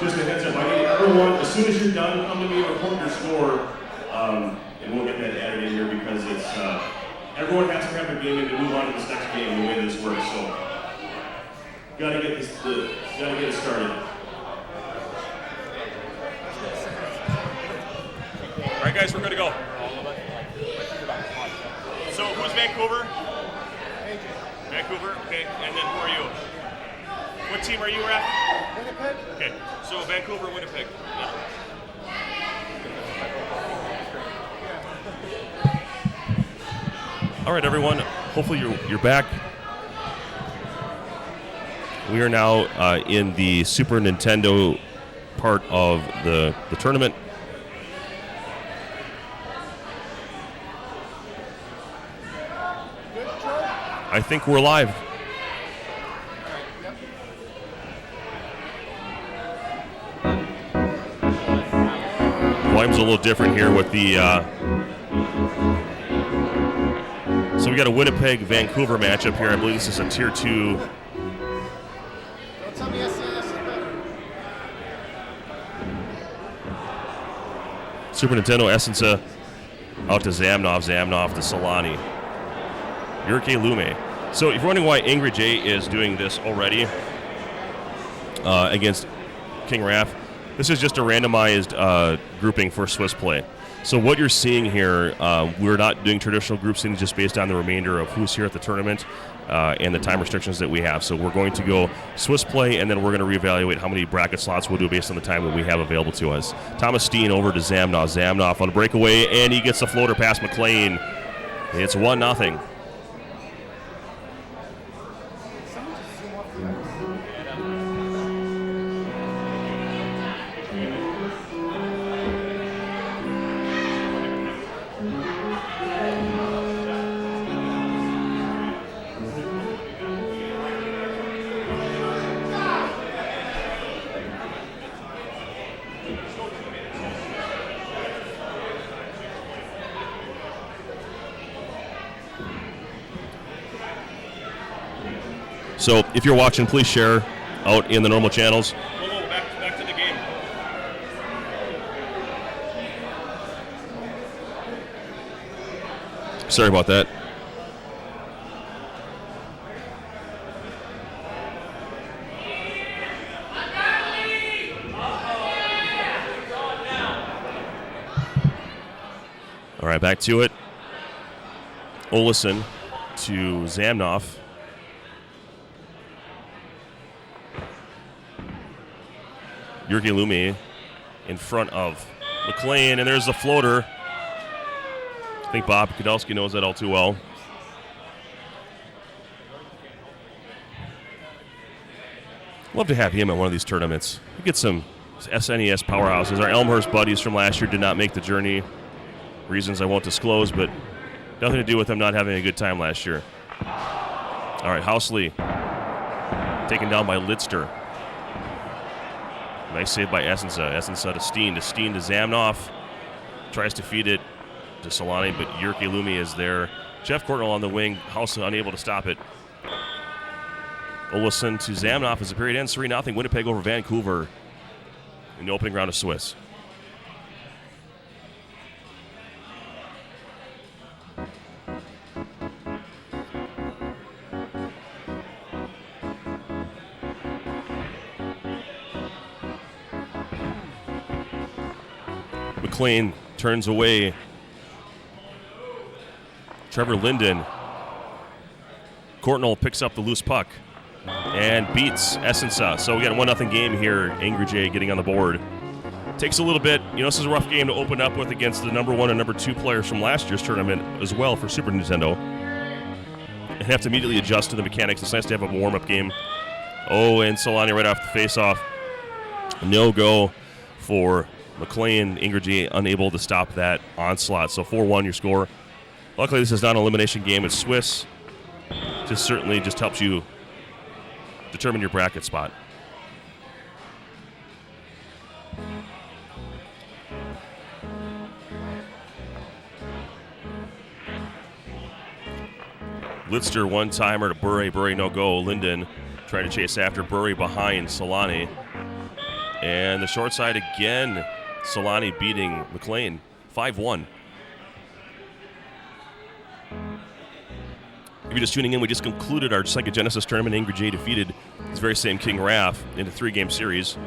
Just a heads up, I need everyone, as soon as you're done, come to me and report your score, and we'll get that added in here because it's, everyone has to have a game and to move on to this next game the way this works, so gotta get it started. All right, guys, we're good to go. So, who's Vancouver? Vancouver, okay, and then who are you? What team are you, Raph? Winnipeg. Okay, so Vancouver, Winnipeg. Yeah. All right, everyone. Hopefully you're back. We are now in the Super Nintendo part of the tournament. I think we're live. Volume's a little different here with the. So we got a Winnipeg-Vancouver matchup here. I believe this is a Tier 2. Don't tell me SNES is better. Super Nintendo Essenza out to Zamnov to Solani. Yurke Lume. So if you're wondering why Angry J is doing this already against King Raph, this is just a randomized grouping for Swiss play. So what you're seeing here, we're not doing traditional group seeding just based on the remainder of who's here at the tournament and the time restrictions that we have. So we're going to go Swiss play, and then we're going to reevaluate how many bracket slots we'll do based on the time that we have available to us. Thomas Steen over to Zamnov. Zamnov on a breakaway, and he gets the floater past McLean. It's 1-0. So if you're watching, please share out in the normal channels. Whoa, back to the game. Sorry about that. All right, back to it. Olesen to Zamnov. Yurke Lume in front of McLean, and there's the floater. I think Bob Kudowski knows that all too well. Love to have him at one of these tournaments. We get some SNES powerhouses. Our Elmhurst buddies from last year did not make the journey. Reasons I won't disclose, but nothing to do with them not having a good time last year. All right, Housley taken down by Lidster. Nice save by Essenza. Essenza to Steen to Zamnov. Tries to feed it to Solani, but Yurke Lume is there. Jeff Courtnall on the wing. House unable to stop it. Olesen to Zamnov as the period ends. 3-0. Winnipeg over Vancouver in the opening round of Swiss. McLean turns away. Trevor Linden. Courtnall picks up the loose puck and beats Essenza. So we got a 1-0 game here. Angry J getting on the board. Takes a little bit. This is a rough game to open up with against the number 1 and number 2 players from last year's tournament as well for Super Nintendo. And have to immediately adjust to the mechanics. It's nice to have a warm-up game. Oh, and Solani right off the face-off. No go for McLean. Ingrid unable to stop that onslaught. So 4-1 your score. Luckily, this is not an elimination game. It's Swiss. Just certainly just helps you determine your bracket spot. Lidster one-timer to Bure no go. Linden Trying to chase after Burry behind Solani. And the short side again. Solani beating McLean 5-1. If you're just tuning in, we just concluded our Psychogenesis tournament. Angry J defeated this very same King Raph in a 3-game series.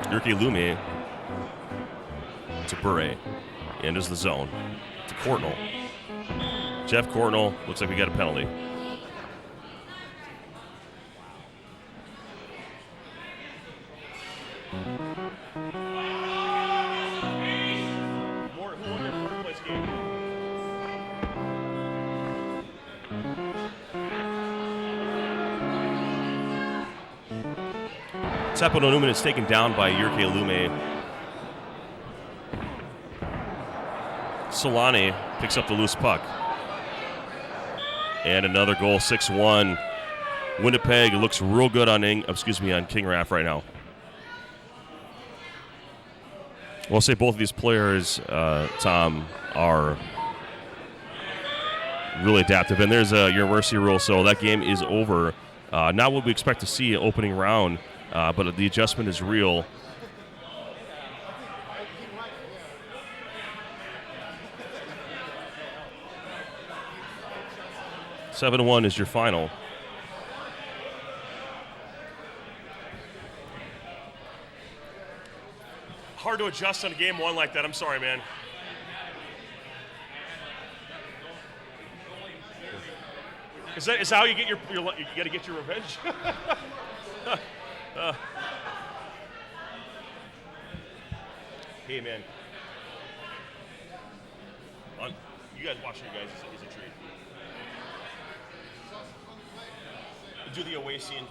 Yurki Lume to Bure. Enters the zone. To Courtnall. Jeff Courtnall. Looks like we got a penalty. Who won your fourth place game? Sepano Newman is taken down by Yurke Lume. Solani picks up the loose puck. And another goal, 6-1. Winnipeg looks real good on King Raph right now. We'll say both of these players, Tom, are really adaptive. And there's a university rule, so that game is over. Not what we expect to see opening round, but the adjustment is real. (7-1) is your final. Hard to adjust on game one like that. I'm sorry, man. Is that how you get your you got to get your revenge? Hey, man. You guys watching you guys is a treat. Do the away scene.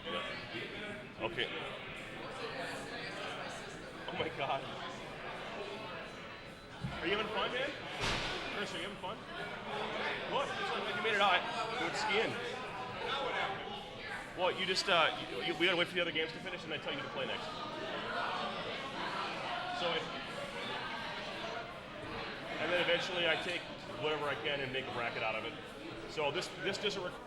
Yeah. Okay. Oh my God. Are you having fun, man? Chris, are you having fun? Look, it's like you made it out. Good skiing. Well, you just, we gotta wait for the other games to finish and I tell you to play next. And then eventually I take whatever I can and make a bracket out of it. So this doesn't require.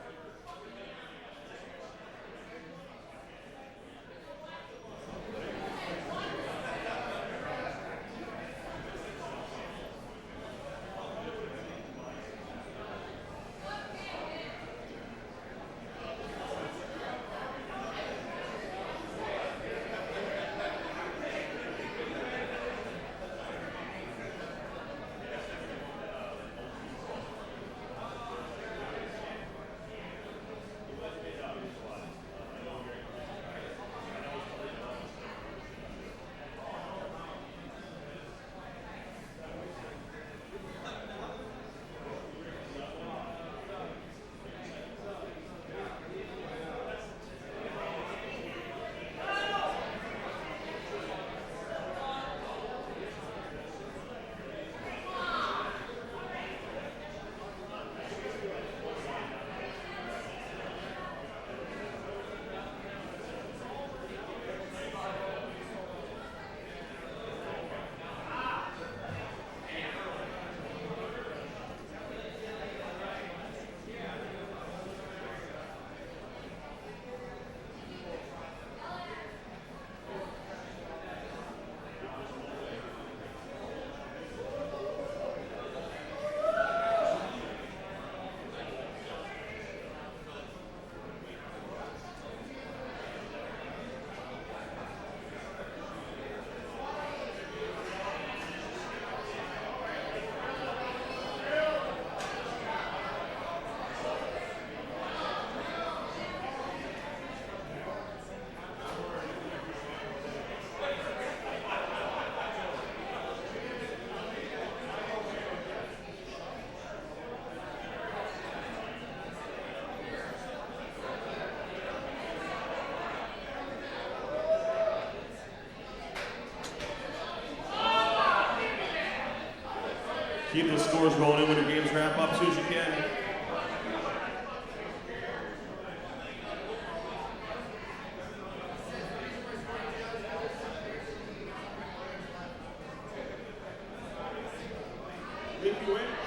Keep the scores rolling when your games wrap up as soon as you can. If you win.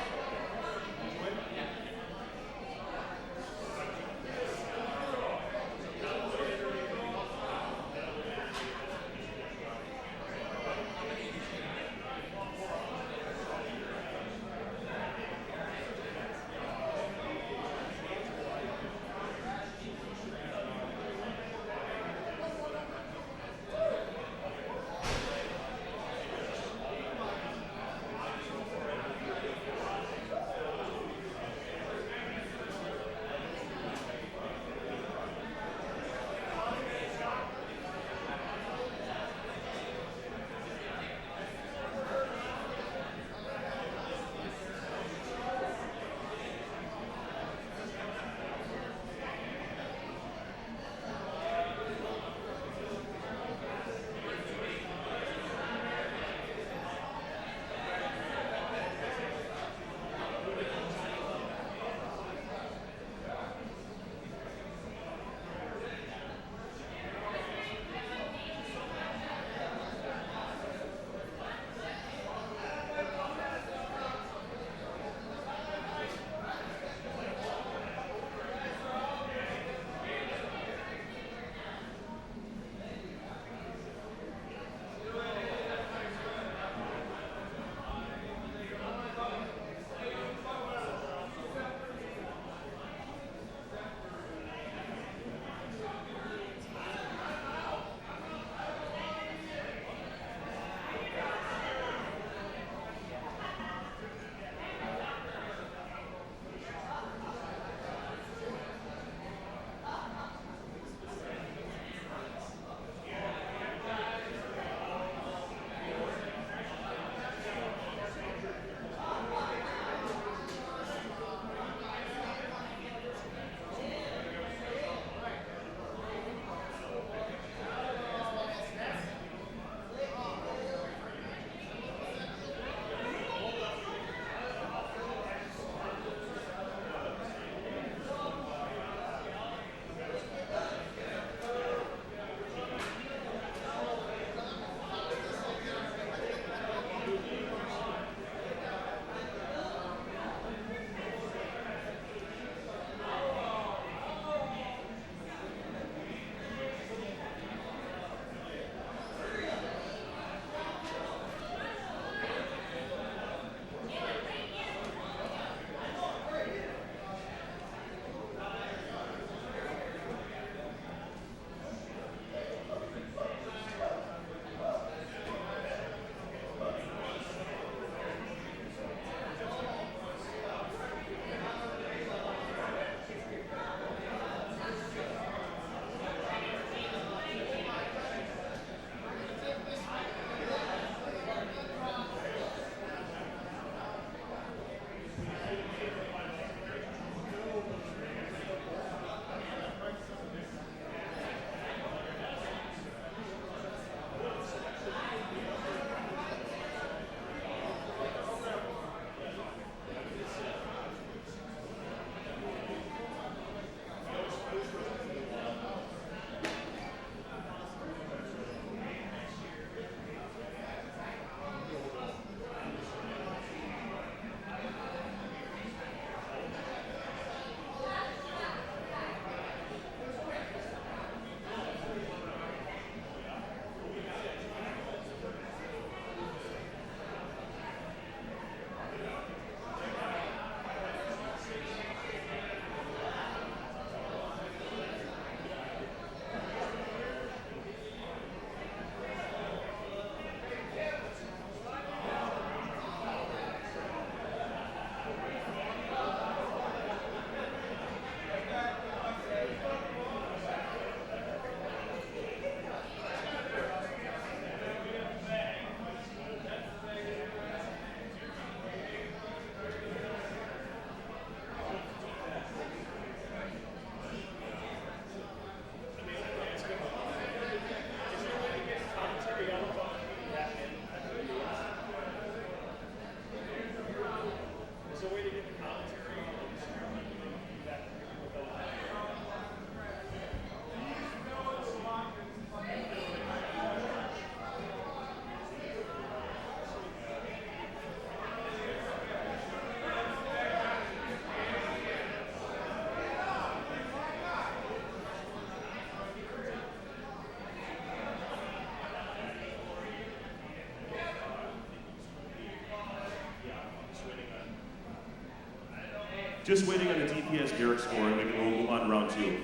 Just waiting on the DPS Derek score, and we can move on to round 2.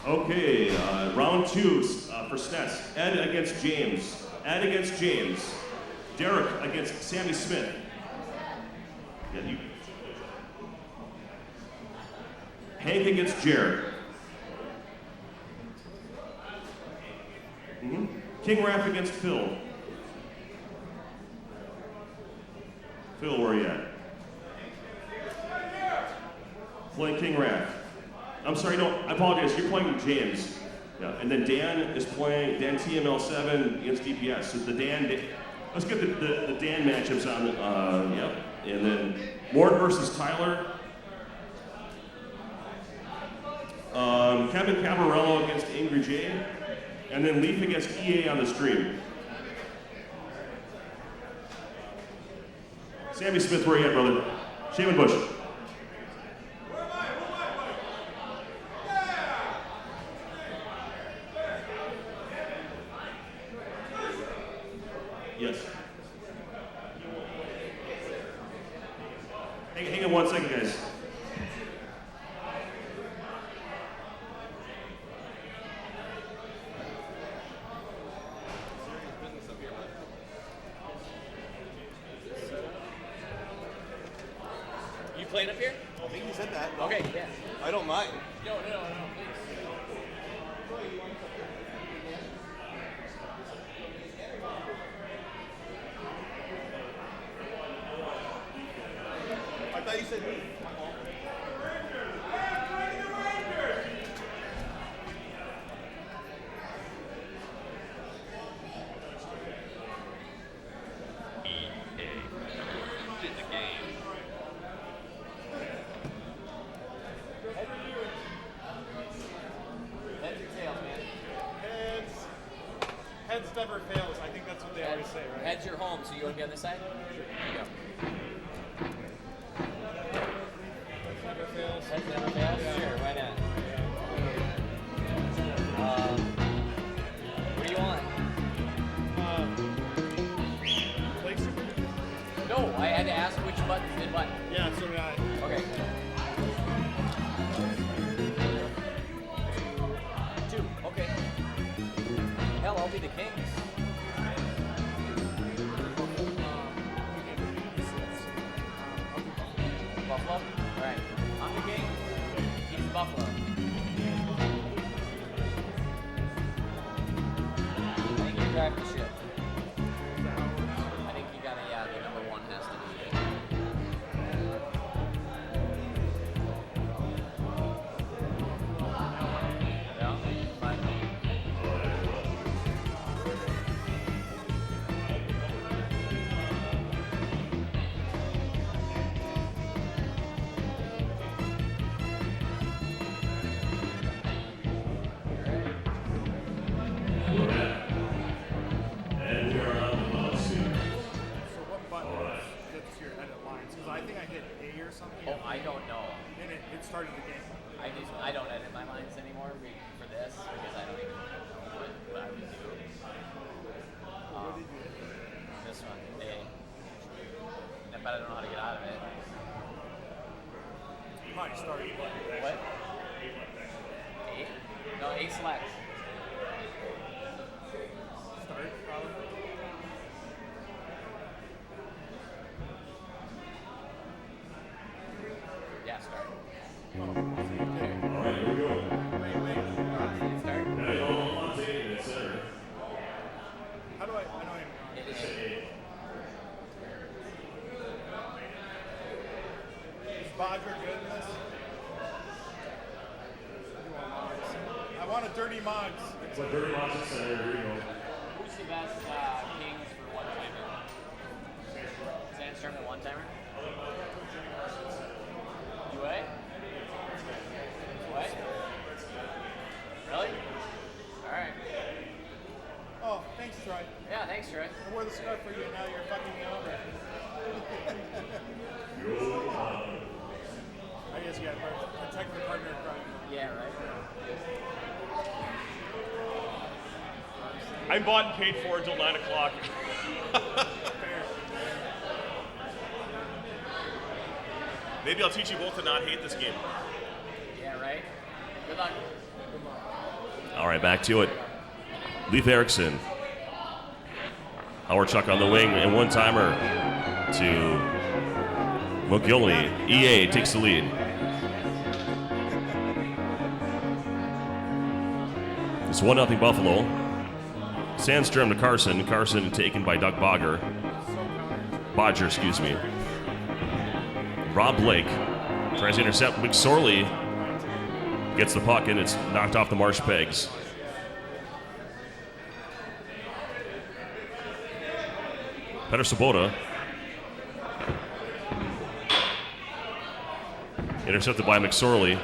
Okay, round 2 for SNES. Ed against James. Ed against James. Derek against Sammy Smith. Yeah, you. Hank against Jared. King Raph against Phil. Phil, where are you at? Playing King Raph. I'm sorry, no, I apologize. You're playing with James. Yeah, and then Dan is playing Dan TML7 against DPS. So the Dan, let's get the Dan matchups on. Yep. And then Mort versus Tyler. Kevin Cavarello against Angry J. And then Leif against EA on the stream. Sammy Smith, where are you at, brother? Shaman Bush. Yes. Hang on 1 second, guys. You playing up here? I think you said that. Okay, yeah. I don't mind. No, please. I thought you said me. Heads never fails. I think that's what they always say, right? Head's your home, so you want to be on this side? Sure. Here Heads never fails. you go. Heads never fails? Yeah. Sure, why not? What do you want? Place? No, I had to ask which button did what. Yeah, so did I. Okay. 2, okay. Hell, I'll be the king. Buffalo? Alright. I'm the king. He's the buffalo. have to ship. I think you gotta, yeah, the number 1 has to be it. Yeah, fine. And we are on the ball soon. So what button gets your edit lines? Because I think I hit A or something. Oh, I don't know. And it started the game. I don't edit my lines anymore for this because I don't even know what I would do. This one, A. But I don't know how to get out of it. Probably started. What? A? No, A select. Start, probably. Yeah, start. All right, here we go. Wait. Start. Now you all want to in center. How do I know It is. Is Bodger good in this? I want a dirty mugs. So dirty box at center. Here we go. Who's the best Kings for one-timer? Sandstrom at one-timer? You what? What? Really? Alright. Oh, thanks, Troy. Yeah, thanks, Troy. I wore the scarf for you and now you're fucking me over. I guess you gotta protect the partner in crime. Yeah, right. I'm bought and paid for until 9 o'clock. Fair. Maybe I'll teach you both to not hate this game. Yeah, right. Good luck. All right, back to it. Leif Eriksson. Howard Chuck on the wing and one-timer to McGillney. EA takes the lead. It's 1-0 Buffalo. Sandstrom to Carson. Carson taken by Doug Bodger, excuse me. Rob Blake tries to intercept McSorley. Gets the puck and it's knocked off the marsh pegs. Peter Sabota. Intercepted by McSorley.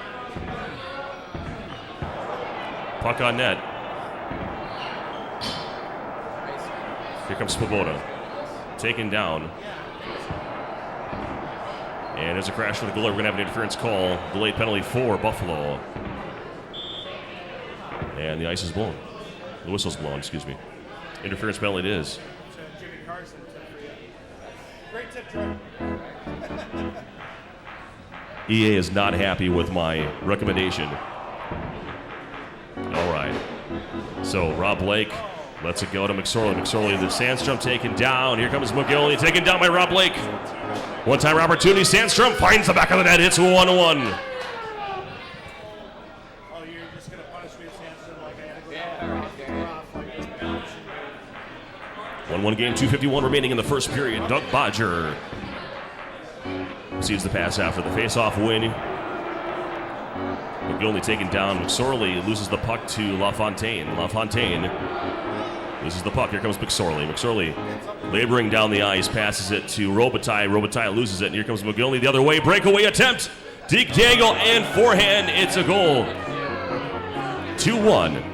Puck on net. Here comes Swoboda. Taken down. And there's a crash for the goalie. We're going to have an interference call. Delayed penalty for Buffalo. And the ice is blown. The whistle's blown, excuse me. Interference penalty it is. To Jimmy Carson tip for you. Great tip, Troy. EA is not happy with my recommendation. All right. So Rob Blake lets it go to McSorley. McSorley, the Sandstrom taken down. Here comes McGillney, taken down by Rob Blake. One-time opportunity. Sandstrom finds the back of the net. It's 1-1. Oh, you're just going to punish me with Sandstrom like I had to go down off like 1-1 game, 2:51 remaining in the first period. Doug Bodger receives the pass after the face-off win. McGillney taken down. McSorley loses the puck to LaFontaine. LaFontaine loses the puck. Here comes McSorley. McSorley laboring down the ice, passes it to Robitaille. Robitaille loses it, and here comes McGillney the other way. Breakaway attempt. Deke Dangle and forehand. It's a goal. 2-1.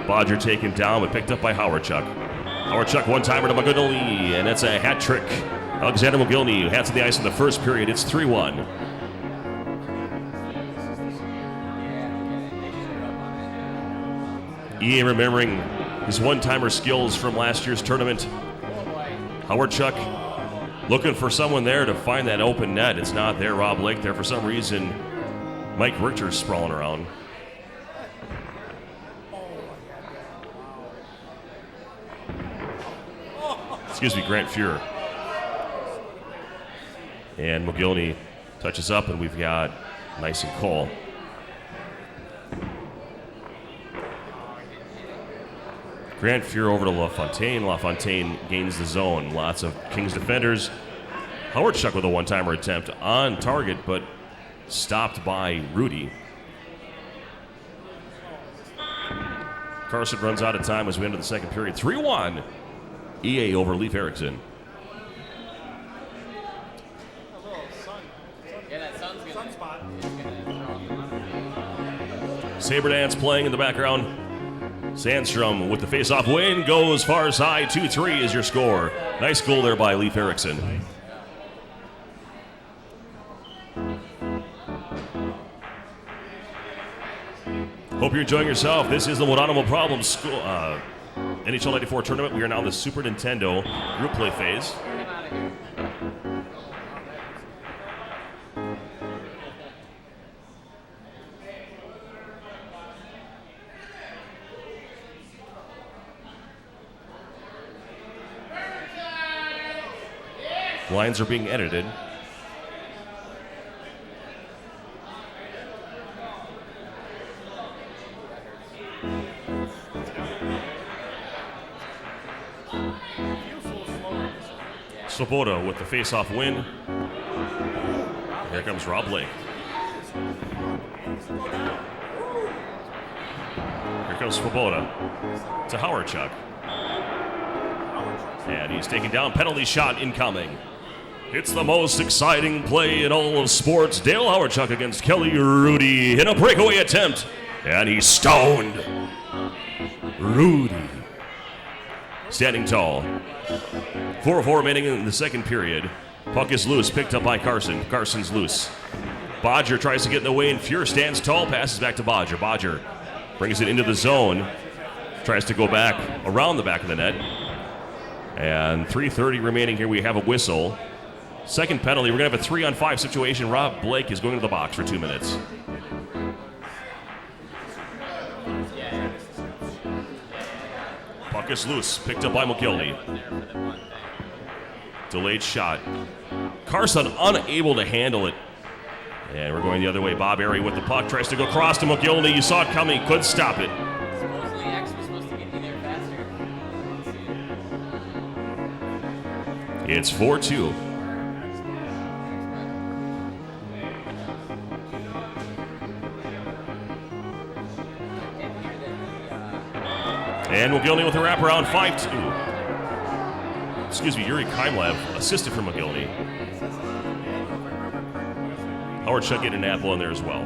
Bodger taken down, but picked up by Howard Chuck. Howard Chuck one-timer to McGillney, and it's a hat trick. Alexander McGillney hats to the ice in the first period. It's 3-1. EA remembering his one-timer skills from last year's tournament. Howard Chuck looking for someone there to find that open net. It's not there. Rob Blake there for some reason. Mike Richter's sprawling around. Excuse me, Grant Fuhrer. And McGillney touches up, and we've got Nice and Cole. Grant Fuhr over to LaFontaine. LaFontaine gains the zone. Lots of Kings defenders. Howard Chuck with a one-timer attempt on target, but stopped by Rudy. Carson runs out of time as we enter the second period. 3-1. EA over Leif Eriksson. Yeah, that sun's gonna, Sunspot. Saber Dance playing in the background. Sandstrom with the face-off win goes far side. 2-3 is your score. Nice goal there by Leif Eriksson. Hope you're enjoying yourself. This is the Modano Problem School NHL94 tournament. We are now in the Super Nintendo group play phase. Get out of here. Lines are being edited. Svoboda with the face-off win. Here comes Rob Blake. Here comes Svoboda to Howard Chuck. And he's taken down. Penalty shot incoming. It's the most exciting play in all of sports. Dale Howard Chuck against Kelly Rudy in a breakaway attempt. And he's stoned. Rudy standing tall. 4-4 remaining in the second period. Puck is loose, picked up by Carson. Carson's loose. Bodger tries to get in the way, and Fuhr stands tall, passes back to Bodger. Bodger brings it into the zone, tries to go back around the back of the net. And 3:30 remaining here. We have a whistle. Second penalty. We're going to have a 3-on-5 situation. Rob Blake is going to the box for 2 minutes. Puck is loose, picked up by McGillney. Delayed shot. Carson unable to handle it. And we're going the other way. Bob Airy with the puck. Tries to go across to McGillney. You saw it coming. Couldn't stop it. Supposedly X was supposed to get you there faster. It's 4-2. And McGillney with a wraparound. 5-2. Excuse me, Yuri Kaimlev assisted from McGillney. Howard Chuck getting an apple in there as well.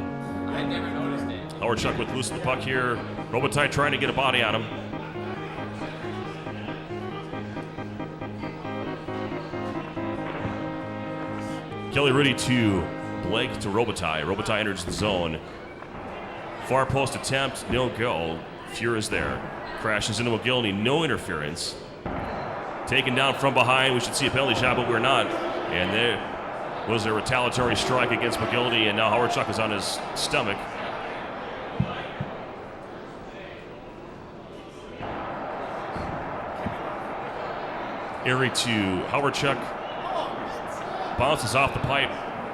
I never noticed it. Howard Chuck with loose the puck here. Robitaille trying to get a body on him. Kelly Rudy to Blake to Robitaille. Robitaille enters the zone. Far post attempt, no goal. Fuhr is there. Crashes into McGillney, no interference. Taken down from behind. We should see a penalty shot, but we're not. And there was a retaliatory strike against McGillney, and now Howard Chuck is on his stomach. Erie to Howard Chuck. Bounces off the pipe.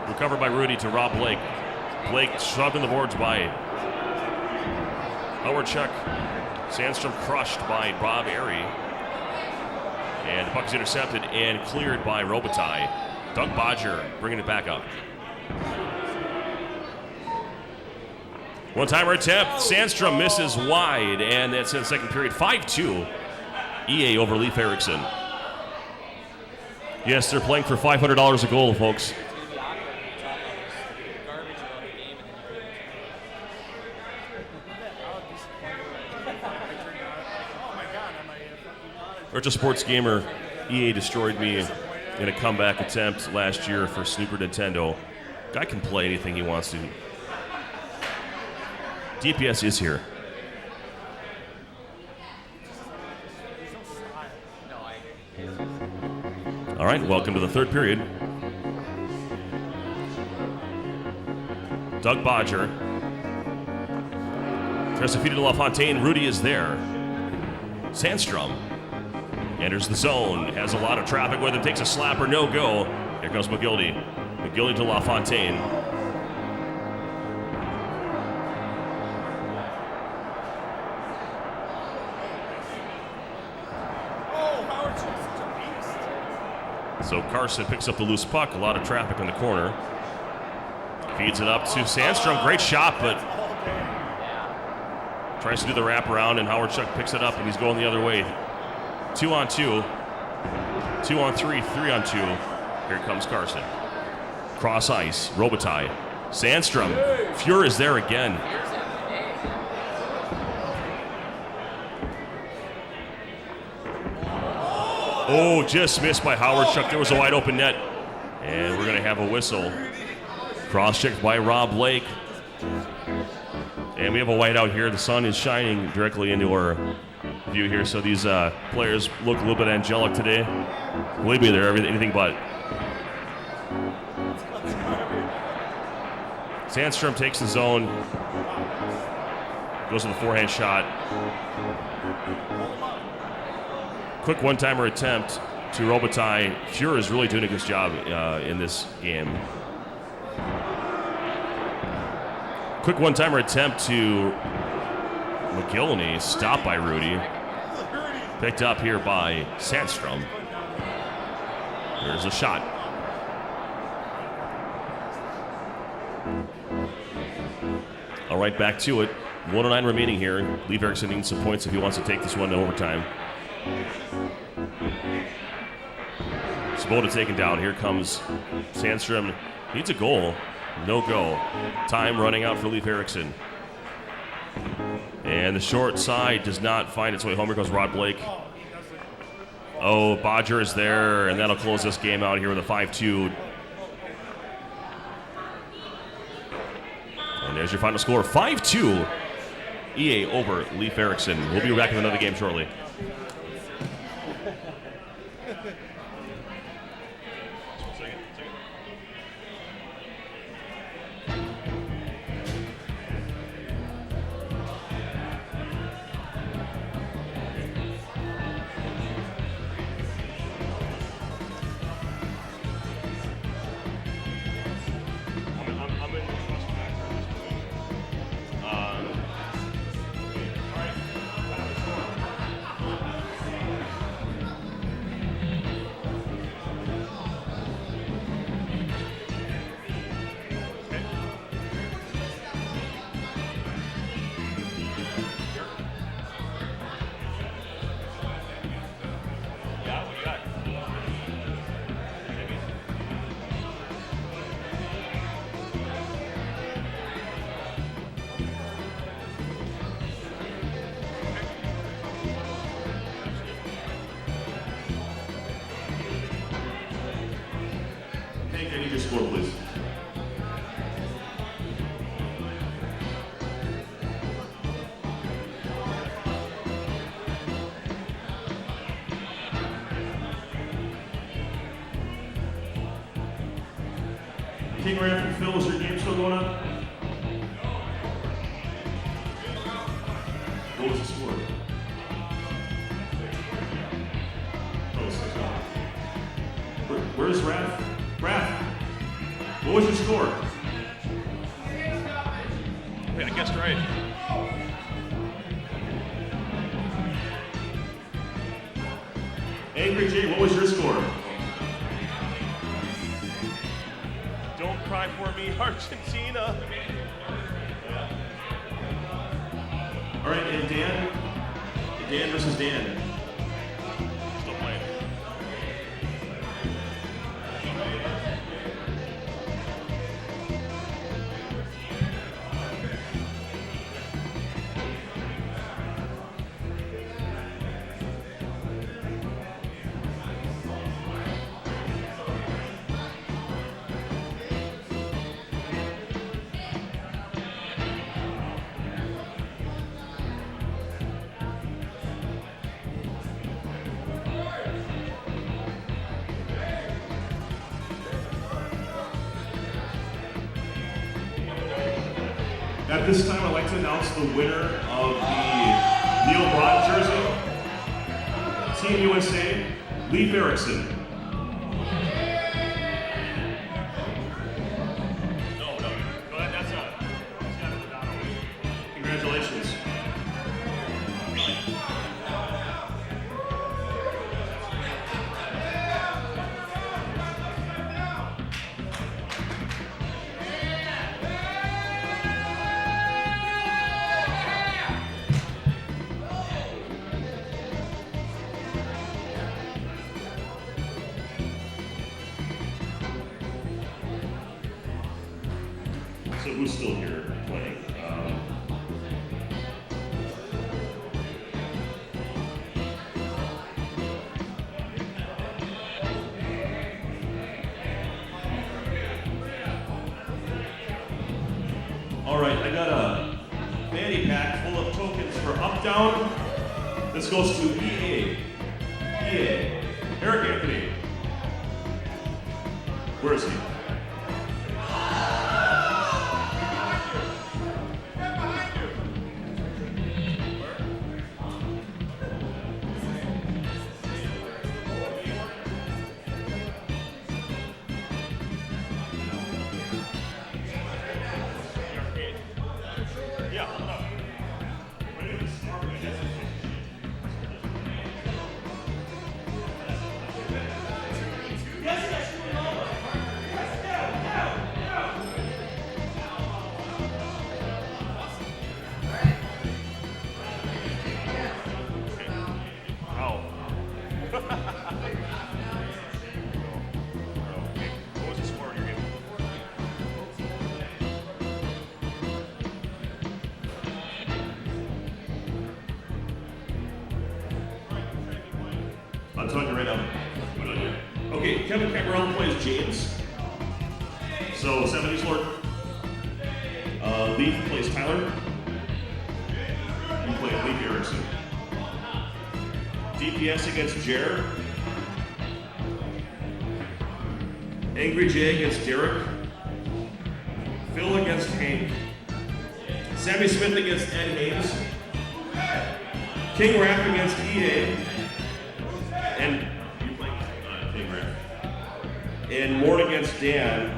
Recovered by Rudy to Rob Blake. Blake shoved in the boards by Howard Chuck. Sandstrom crushed by Bob Airy. And the puck is intercepted and cleared by Robitaille. Doug Bodger bringing it back up. One-timer attempt. Sandstrom misses wide, and that's in the second period. 5-2. EA over Leif Eriksson. Yes, they're playing for $500 a goal, folks. Virtual Sports Gamer, EA destroyed me in a comeback attempt last year for Super Nintendo. Guy can play anything he wants to. DPS is here. All right, welcome to the third period. Doug Bodger tries to feed it to LaFontaine. Rudy is there. Sandstrom enters the zone, has a lot of traffic with him, takes a slapper, no go. Here comes McGillney. McGillney to LaFontaine. So Carson picks up the loose puck. A lot of traffic in the corner. Feeds it up to Sandstrom. Great shot, but tries to do the wraparound, and Howard Chuck picks it up, and he's going the other way. 2-on-2. 2-on-3. 3-on-2. Here comes Carson. Cross ice. Robitaille. Sandstrom. Fuhr is there again. Oh, just missed by Howard Chuck. There was a wide open net. And we're going to have a whistle. Cross-checked by Rob Blake. And we have a whiteout here. The sun is shining directly into our view here. So these players look a little bit angelic today. Believe me, they're anything but. Sandstrom takes the zone. Goes to the forehand shot. Quick one-timer attempt to Robitaille. Fuhr is really doing a good job in this game. Quick one-timer attempt to McGillney. Stopped by Rudy. Picked up here by Sandstrom. There's a shot. All right, back to it. 1:09 remaining here. Leif Eriksson needs some points if he wants to take this one to overtime. Svoboda taken down. Here comes Sandstrom. Needs a goal. No go. Time running out for Leif Eriksson. And the short side does not find its way home. Here goes Rod Blake. Oh, Bodger is there, and that'll close this game out here with a 5-2. And there's your final score, 5-2. EA over Leif Eriksson. We'll be back with another game shortly. I need your score, please. King Raph and Phil, is your game still going on? What was the score? Oh, 6-0. Where's Raph? Raph, what was your score? Wait, I guessed right. Angry Jay, what was your score? Don't cry for me, Argentina. All right, and Dan? Dan versus Dan. Still playing. At this time, I'd like to announce the winner of the Neil Broad jersey. Team USA, Leif Eriksson. Congratulations. So who's still here playing? All right, I got a fanny pack full of tokens for Up Down. This goes to EA. Eric Anthony. Where is he? I'm talking right now. Okay, Kevin Cameron plays James. So 70s Lord. Leif plays Tyler. You play Leif Eriksson. DPS against Jer. Angry Jay against Derek. Phil against Hank. Sammy Smith against Ed Haynes. King Raph against EA. And you play King Raph. And Mort against Dan.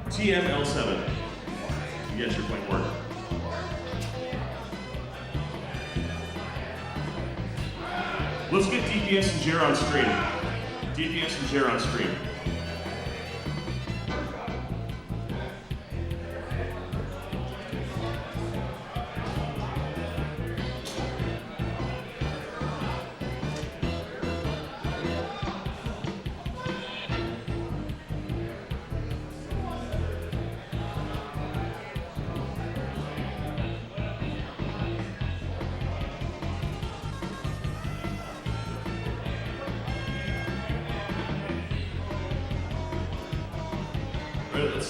TML7. Yes, you're playing Mort. Let's get DPS and Jer on stream. DPS and Jer on stream.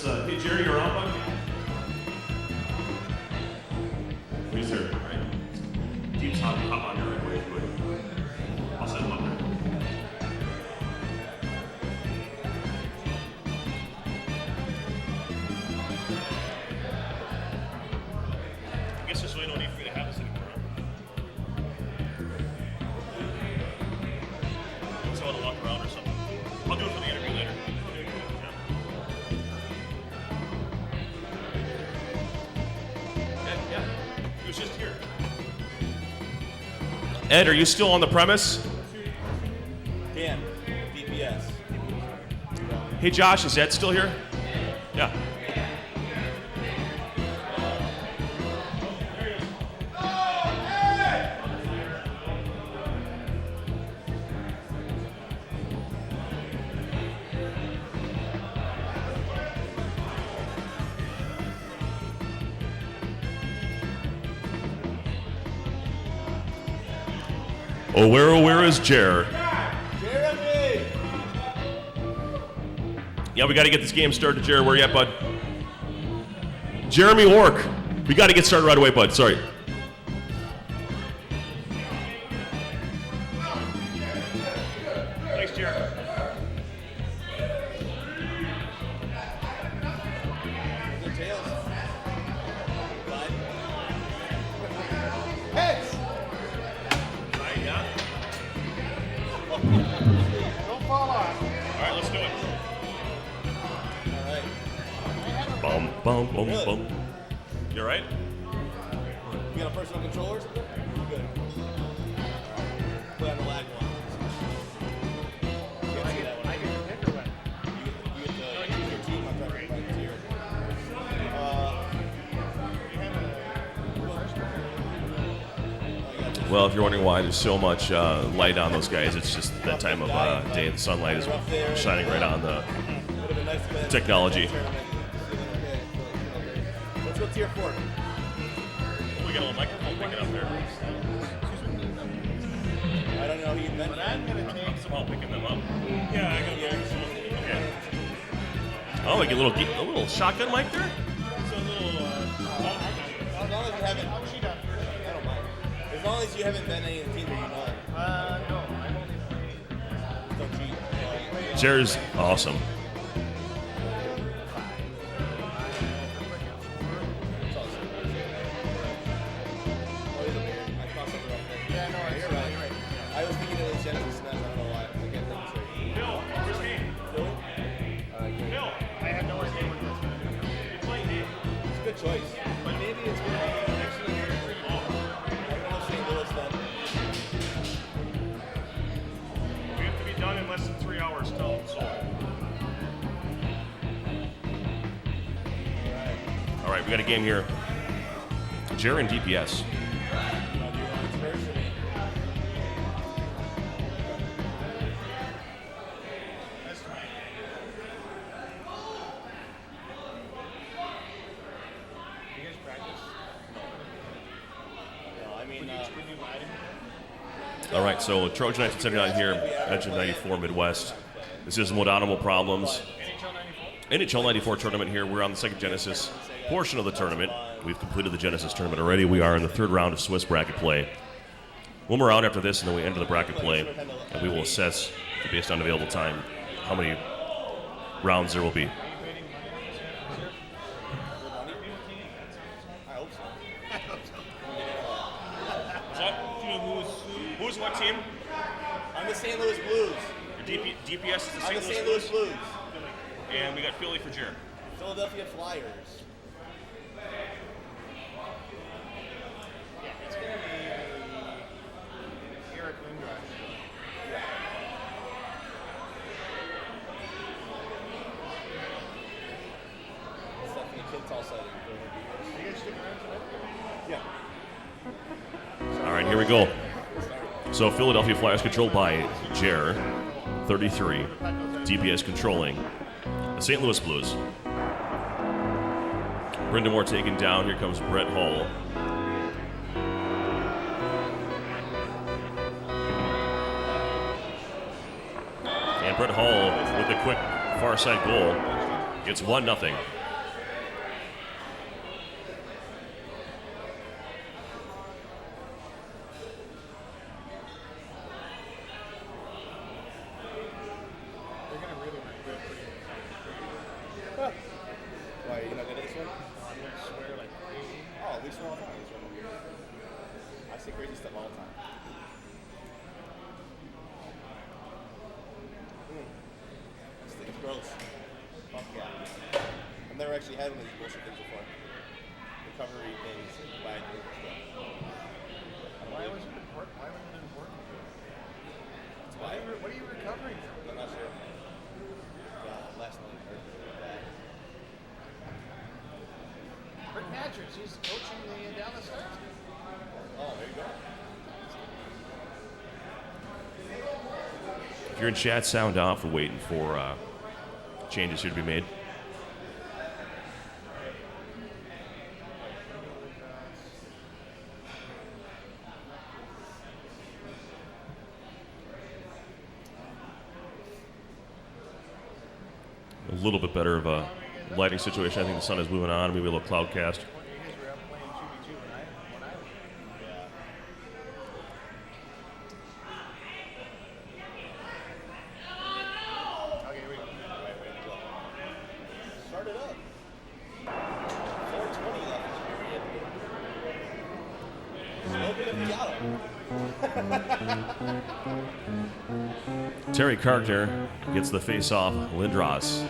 Hey Jerry, you're on, bud? He's here, right? Deep's hop on your right away. I'll set him up there. I guess this way no need for you to have this anymore. So I want to walk around or something. I'll do it for the interview later. Just here. Ed, are you still on the premise? Dan, DPS. Hey Josh, is Ed still here? Yeah. Oh, where is Jer? Jeremy! Yeah, we got to get this game started. Jer, where you at, bud? Jeremy Ork. We got to get started right away, bud. Sorry. Thanks, Jer. The tails. Heads! Don't fall off. All right, let's do it. All right. Bum, bum, bum, bum. You all right? You got a personal controller or something? Good. Play on the lag one. You can't see that one. I get the pick or what? You get to choose your team. I'm trying to find it here. Well, if you're wondering why there's so much light on those guys, it's just that time of day. The sunlight is shining right on the technology. Let's go tier 4. We got a little microphone picking up there. I don't know who you meant. But I'm going to take Somehow picking them up. Yeah, I got Okay. Oh, like a little shotgun mic there? It's a little, As long as you haven't. I don't mind. As long as you haven't been any of the teams that you know. no, I've only Don't cheat. Chair's awesome. It's all good. Oh, he's a beard. I saw something up there. Yeah, no, You're right. I was thinking it was Genesis SNES. I don't know why. I can't think straight. Bill, where's me? Philly? Bill, I have no idea what this is. It's like me. It's a good choice. But maybe it's going to be next to the I don't know St. Louis then. We have to be done in less than 3 hours till. So. All right, we got a game here. Jer and DPS. Do you want it first or me? That's fine. You guys practice? No, I mean, Would you lie to me? All right, so Trojan Knights setting out here, NHL94 Midwest. This is Modano Problems. NHL 94? NHL 94 tournament here. We're on the second Genesis portion of the tournament. We've completed the Genesis tournament already. We are in the third round of Swiss bracket play. One more round after this, and then we enter the bracket play, and we will assess, based on available time, how many rounds there will be. I hope so. Is that who's what team? I'm the St. Louis Blues. DPS is the I'm the St. Louis Blues. and we got Philly for Jer. Philadelphia Flyers. Yeah, it's going to be Eric Lindgren. Stephanie Kintal sighting. Are you guys sticking around tonight? Yeah. All right, here we go. So Philadelphia Flyers controlled by Jer, 33. DPS controlling the St. Louis Blues. Brendan Moore taken down. Here comes Brett Hull. And Brett Hull with a quick far side goal. It's 1-0. They're going to really regret putting this on. Why, are you not good at this one? I'm going to swear like crazy. Oh, at least we're all the time. This one. I say crazy stuff all the time. This thing's gross. Fuck yeah. I've never actually had one of these bullshit things before. Recovery things by doing stuff. Why was it important? Why was it important? That's why. What are you recovering from? I'm not sure. Last night. Or that. Rick Mattress, he's coaching the Dallas Stars. Oh, there you go. If you're in chat, sound off. We're waiting for changes here to be made. A little bit better of a lighting situation. I think the sun is moving on. Maybe a little cloud cast. You guys were up playing 2v2 when I was. Okay, here we go. Start it up. 4:20 left in the period. Open up the auto. Terry Carter gets the face off. Lindros.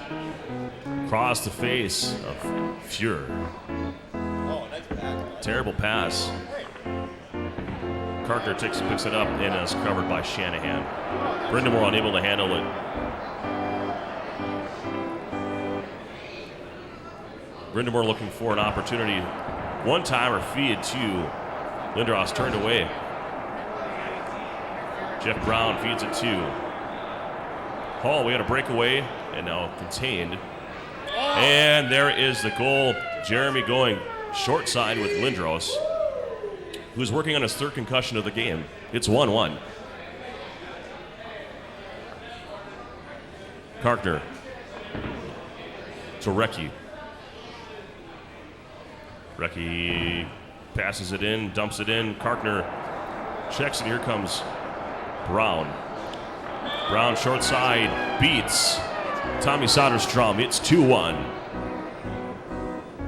Cross the face of Fuhr. Oh, nice back. Terrible pass. Carter picks it up and is covered by Shanahan. Brindamore unable to handle it. Brindamore looking for an opportunity. One-timer feed to Lindros, turned away. Jeff Brown feeds it to Hall. We had a breakaway and now contained. And there is the goal. Jeremy going short side with Lindros, who's working on his third concussion of the game. It's 1-1. Karkner to Recchi. Recchi passes it in, dumps it in. Karkner checks, and here comes Brown. Brown short side beats Tommy Soderstrom. It's 2-1.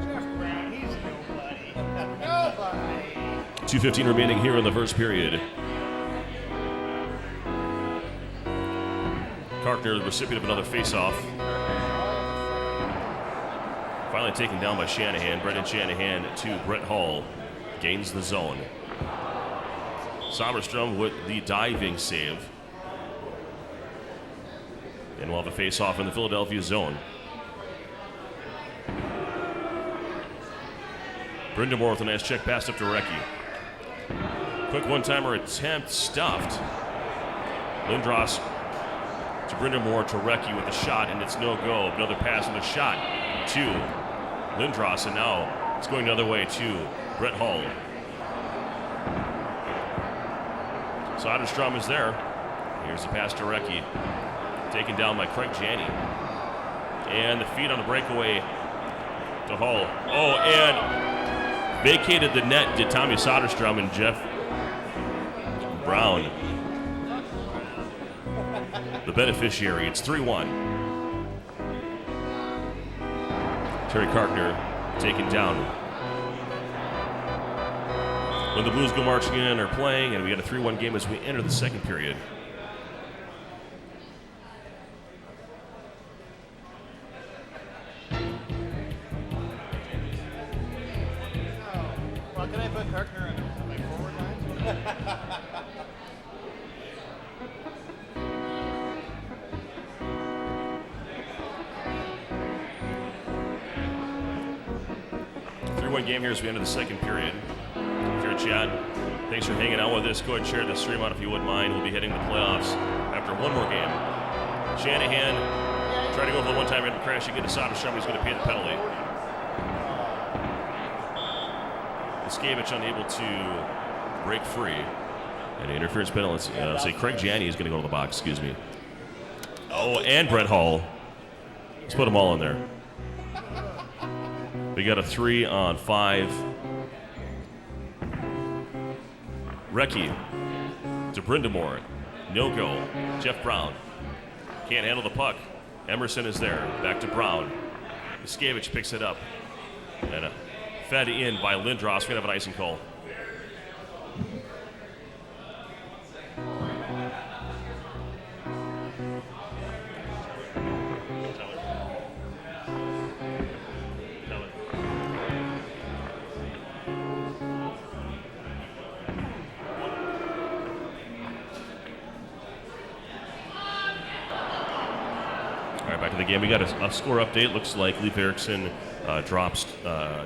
Jeff Brown, he's nobody. Nobody. 2:15 remaining here in the first period. Karkner, the recipient of another faceoff. Finally taken down by Shanahan. Brendan Shanahan to Brett Hall. Gains the zone. Soderstrom with the diving save. And we'll have a face-off in the Philadelphia zone. Brindamore with a nice check pass up to Recchi. Quick one-timer attempt, stuffed. Lindros to Brindamore to Recchi with a shot, and it's no go. Another pass with a shot to Lindros, and now it's going the other way to Brett Hall. Soderstrom is there. Here's the pass to Recchi. Taken down by Craig Janney. And the feed on the breakaway to Hall. Oh, and vacated the net did Tommy Soderstrom and Jeff Brown. The beneficiary. It's 3-1. Terry Karkner taken down. When the Blues go marching in or playing, and we got a 3-1 game as we enter the second period. Well, can I put Karkner on my forward line? 3-1 game here as we enter the second period. If you're a chat, thanks for hanging out with us. Go ahead and share the stream out if you wouldn't mind. We'll be heading to the playoffs after one more game. Shanahan trying to go for the one-time and crashing into Soderstrom. He's going to pay the penalty. Iskevich unable to break free. And the interference penalty. Say Craig Janney is going to go to the box. Excuse me. Oh, and Brett Hall. Let's put them all in there. We got a 3-on-5. Recchi to Brindamore. No go. Jeff Brown. Can't handle the puck. Emerson is there. Back to Brown. Iskevich picks it up. And fed in by Lindros. We're going to have an icing call. Back to the game. We got a score update. Looks like Leif Eriksson drops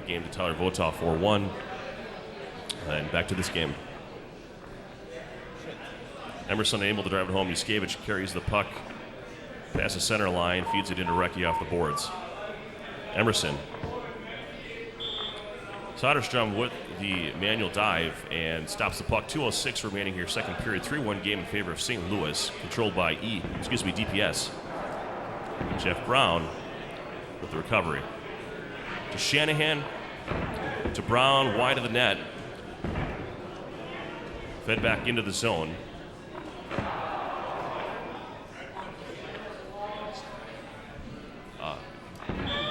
game to Tyler Votov 4-1. And back to this game. Emerson able to drive it home. Iskevich carries the puck past the center line, feeds it into Recchi off the boards. Emerson. Soderstrom with the manual dive and stops the puck. 2:06 remaining here, second period. 3-1 game in favor of St. Louis, controlled by DPS. Jeff Brown with the recovery. To Shanahan, to Brown, wide of the net. Fed back into the zone.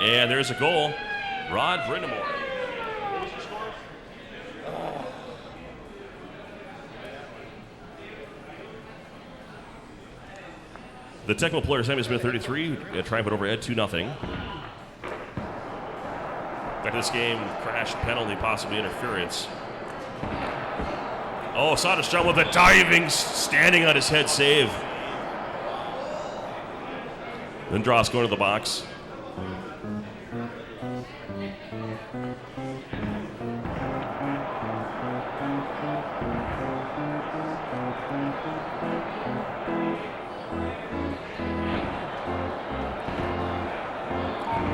And there's a goal. Rod Brindamore. The technical player, Sammy Smith, 33, triumphant over Ed, 2-0. Back Back to this game, crash, penalty, possibly interference. Oh, Soderstrom with a diving, standing on his head save. Lindros going to the box.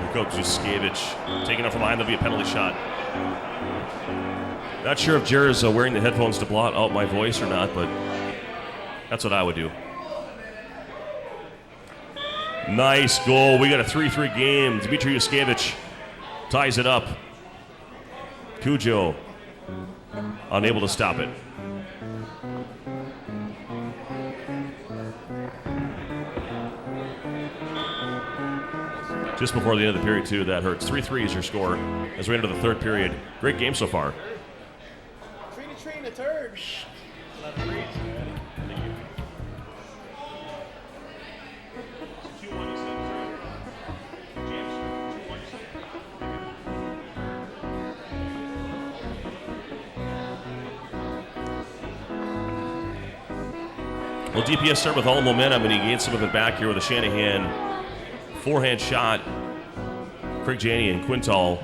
Here goes Juskevich. Taking off from behind, there'll be a penalty shot. Not sure if Jared's wearing the headphones to blot out my voice or not, but that's what I would do. Nice goal. We got a 3-3 game. Dmitry Juskevich ties it up. Cujo unable to stop it. Just before the end of the period, too, that hurts. 3-3 is your score as we enter the third period. Great game so far. Train a turd. Well, DPS start with all momentum, and he gains some of it back here with a Shanahan forehand shot. Craig Janney and Quintal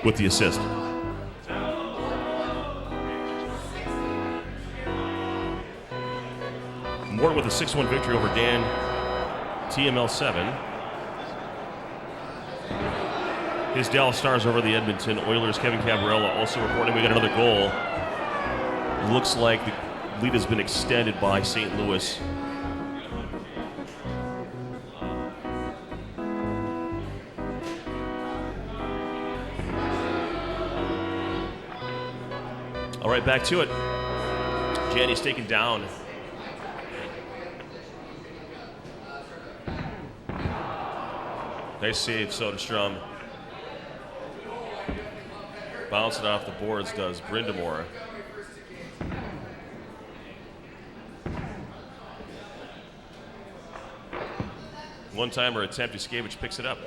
with the assist. Morton with a 6-1 victory over Dan TML 7. His Dallas Stars over the Edmonton Oilers. Kevin Cabarella also reporting we got another goal. Looks like the lead has been extended by St. Louis. All right, back to it. Janney's taken down. Nice save, Soderstrom. Bounce it off the boards, does Brindamore. One-timer attempt, Juskevich picks it up.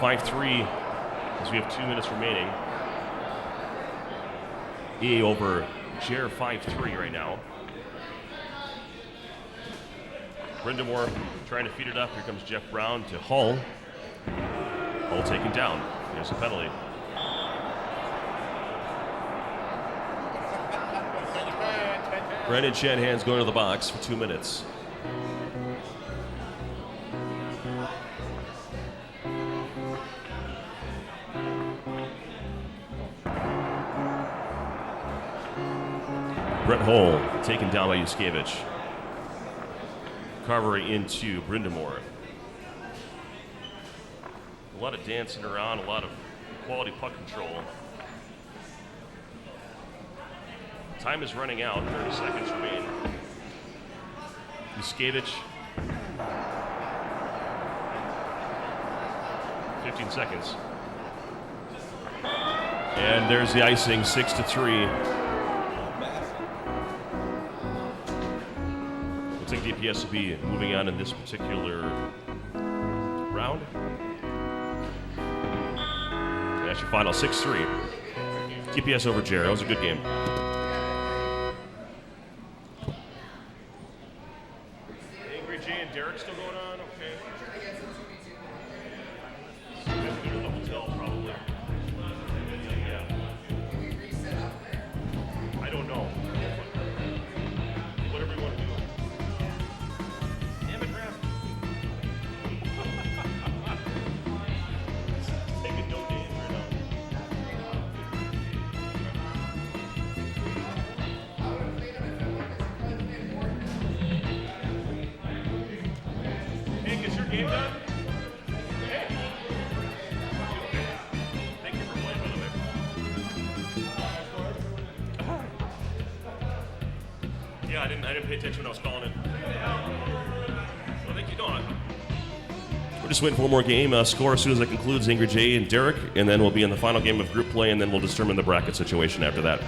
(5-3) as we have 2 minutes remaining. EA over Jer 5-3 right now. Brindamore trying to feed it up. Here comes Jeff Brown to Hull. Hull taken down. There's a penalty. Brandon Shanahan's going to the box for 2 minutes. Brett Hull taken down by Juskevich. Carver into Brindamore. A lot of dancing around, a lot of quality puck control. Time is running out, 30 seconds remain. Juskevich, 15 seconds. And there's the icing, 6-3. Looks like DPS will be moving on in this particular round. That's your final, 6-3. DPS over Jared. That was a good game. Angry Jay and Derek still going on? Okay. So we have to go to the hotel probably. Yeah. I don't know. Whatever you want to do. Damn it, Raph. Taking no names right now. Hank, is your game done? Hey. Thank you for playing, by the way. Yeah, I didn't pay attention when I was calling it. Well, thank you. No, we're just waiting for one more game. Score as soon as that concludes, Ingrid J and Derek, and then we'll be in the final game of group play, and then we'll determine the bracket situation after that.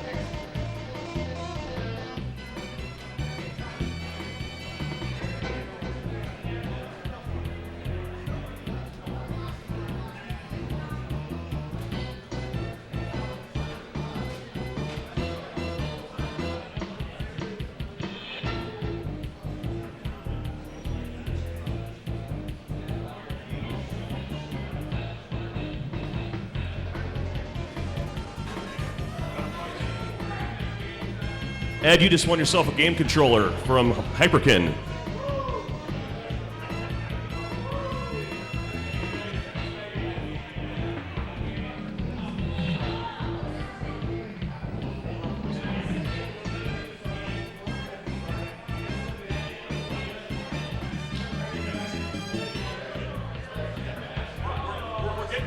Ed, you just won yourself a game controller from Hyperkin.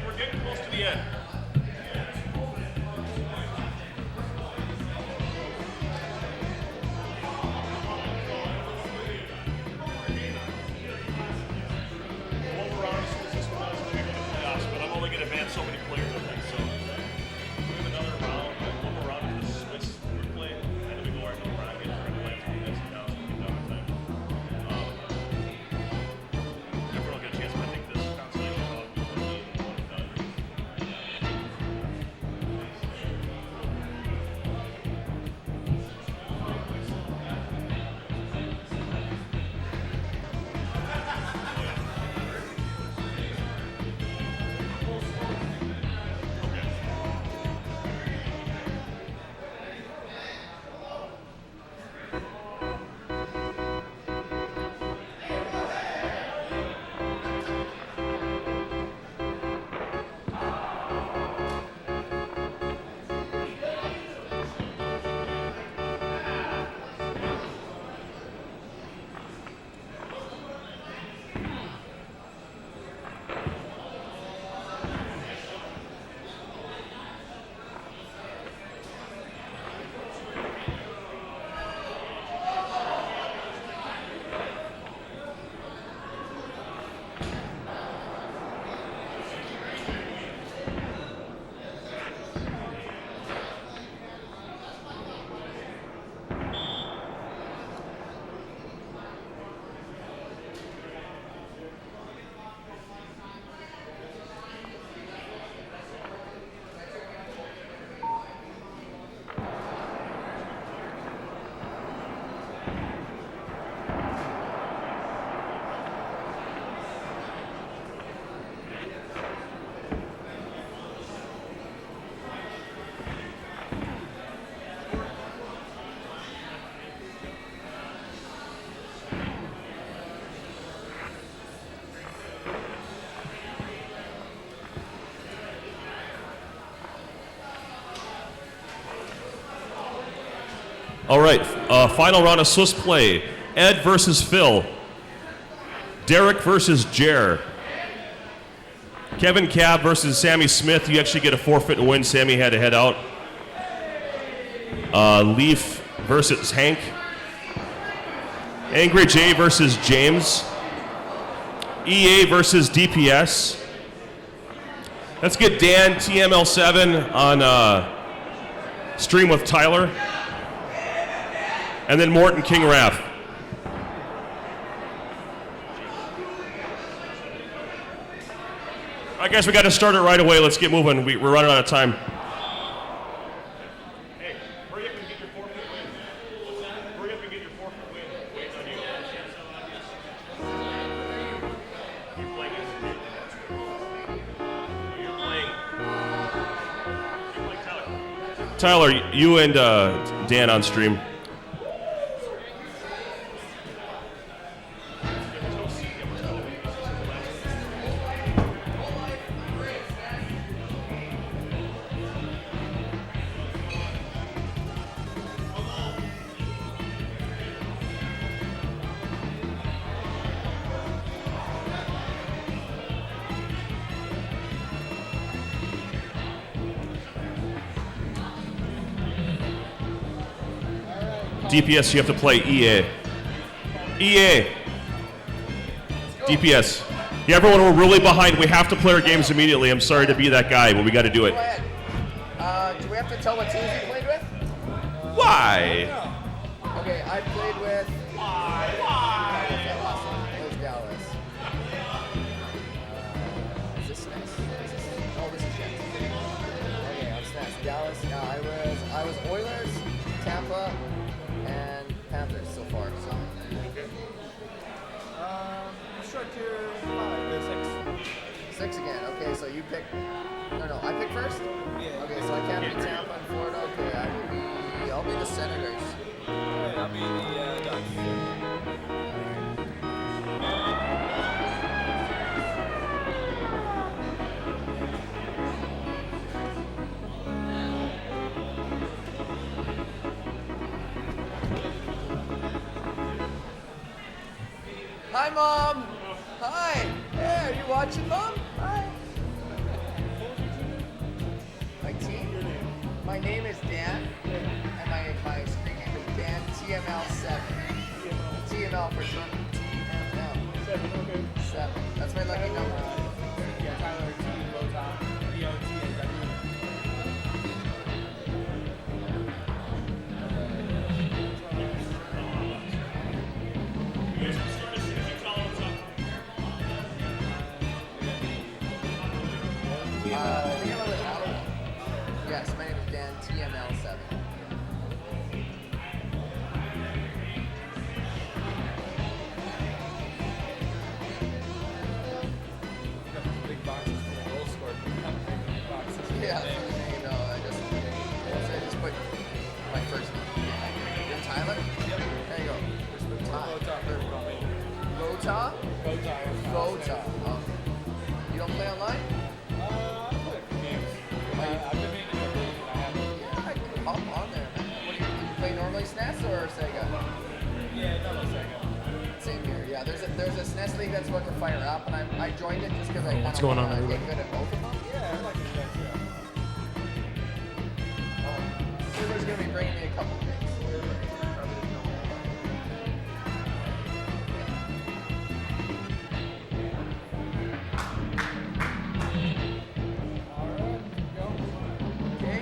We're getting close to the end. So many players, I think, so we have another round, one more round of the Swiss group play, and then we go right into the bracket, we're going to play from this now, so we can done with that. Everyone will get a chance, but I think this constellation will be one and done. All right, final round of Swiss play. Ed versus Phil. Derek versus Jer. Kevin Cab versus Sammy Smith. You actually get a forfeit and win. Sammy had to head out. Leif versus Hank. Angry J versus James. EA versus DPS. Let's get Dan TML7 on stream with Tyler. And then Morton King Raph. All right, guys, we got to start it right away. Let's get moving. We're running out of time. Hey, hurry up and get your forfeit win. What's that? Hurry up and get your forfeit win. Wait on you. You're playing. You're playing Tyler. Tyler, you and Dan on stream. DPS, you have to play EA. EA. DPS. Yeah, everyone, we're really behind. We have to play our games immediately. I'm sorry to be that guy, but we got to do it. Go ahead. Do we have to tell what teams you played with? Why? Okay, I played with. Why? It was Dallas. Is this SNES? Oh, this is Jets. Okay, on SNES. Dallas. I was Oilers, Tampa, and Panthers so far. So. Short tier 5, 6. 6 again. Okay, so you pick. No, I pick first. Yeah. Okay, so I can't be Tampa and Florida. Okay, I'll be the Senators. Alright, I'll be the Ducks. Hi, Mom. Hi. Hey, are you watching, Mom? Hi. My team? My name is Dan, and my screen name is Dan TML7. TML for short. TML. 7, okay. 7. That's my lucky number. Yeah, Tyler T. Bota. BOT and W. I think I'm with Ottawa. Yes, my name is Dan TML7. Big boxes for the goal scored. Boxes. Yeah, you know, I just put my first name. You're Tyler? Yep. There you go. Bota. Vota? Bota. Vota. Oh. You don't play online? I play a few games. I've been meaning to play, and I haven't. Yeah, I can hop on there, man. What do you play normally SNES or Sega? Yeah, no, Sega. Same here. Yeah, there's a SNES league that's about to fire up, and I joined it just because I What's kind going of on, get everybody? good at both of them. Yeah, I like it. Silver's gonna be bringing me a couple things. Okay.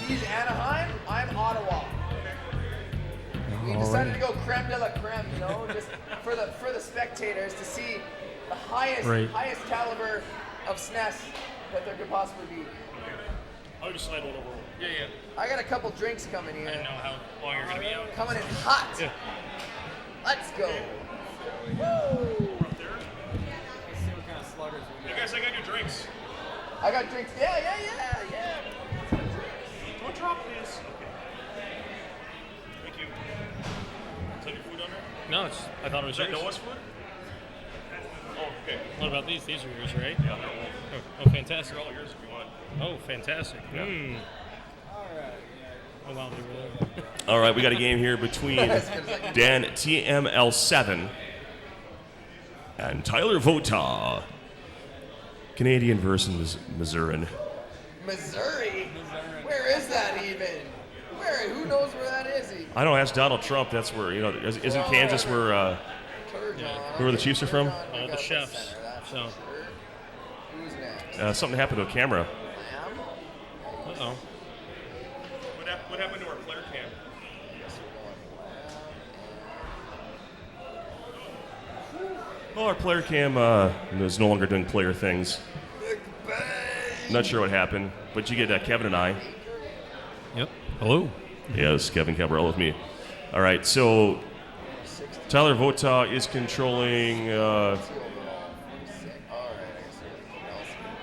He's Anaheim. I'm Ottawa. We decided to go creme de la creme, you know, just for the spectators to see the highest caliber of SNES that there could possibly be. I'll just slide one over. Yeah. I got a couple drinks coming here. I didn't know how long you're gonna be out. Coming in hot. Yeah. Let's go. Woo! Let's see what kind of sluggers we Hey got. guys, I got your drinks. I got drinks. Yeah. Don't drop this. Okay. Thank you. Is that your food on there? No, I thought it was Is that yours. Noah's food? Oh, okay. What about these? These are yours, right? Yeah, Oh, fantastic. they're all yours if you want. Oh, fantastic. Yeah. Alright. Oh, wow, they really. All right, we got a game here between Dan TML7 and Tyler Vota. Canadian versus Missouri. Missouri? Where is that even? Who knows where that is even? I don't ask Donald Trump. That's where, you know, isn't Kansas where where the Chiefs are from? All the chefs. So. Who's next? Something happened to a camera. Lamb? Uh-oh. What happened to our player cam? Well, our player cam is no longer doing player things. Not sure what happened, but you get Kevin and I. Yep. Hello. Yes, Kevin Cabral with me. All right, so Tyler Vota is controlling. It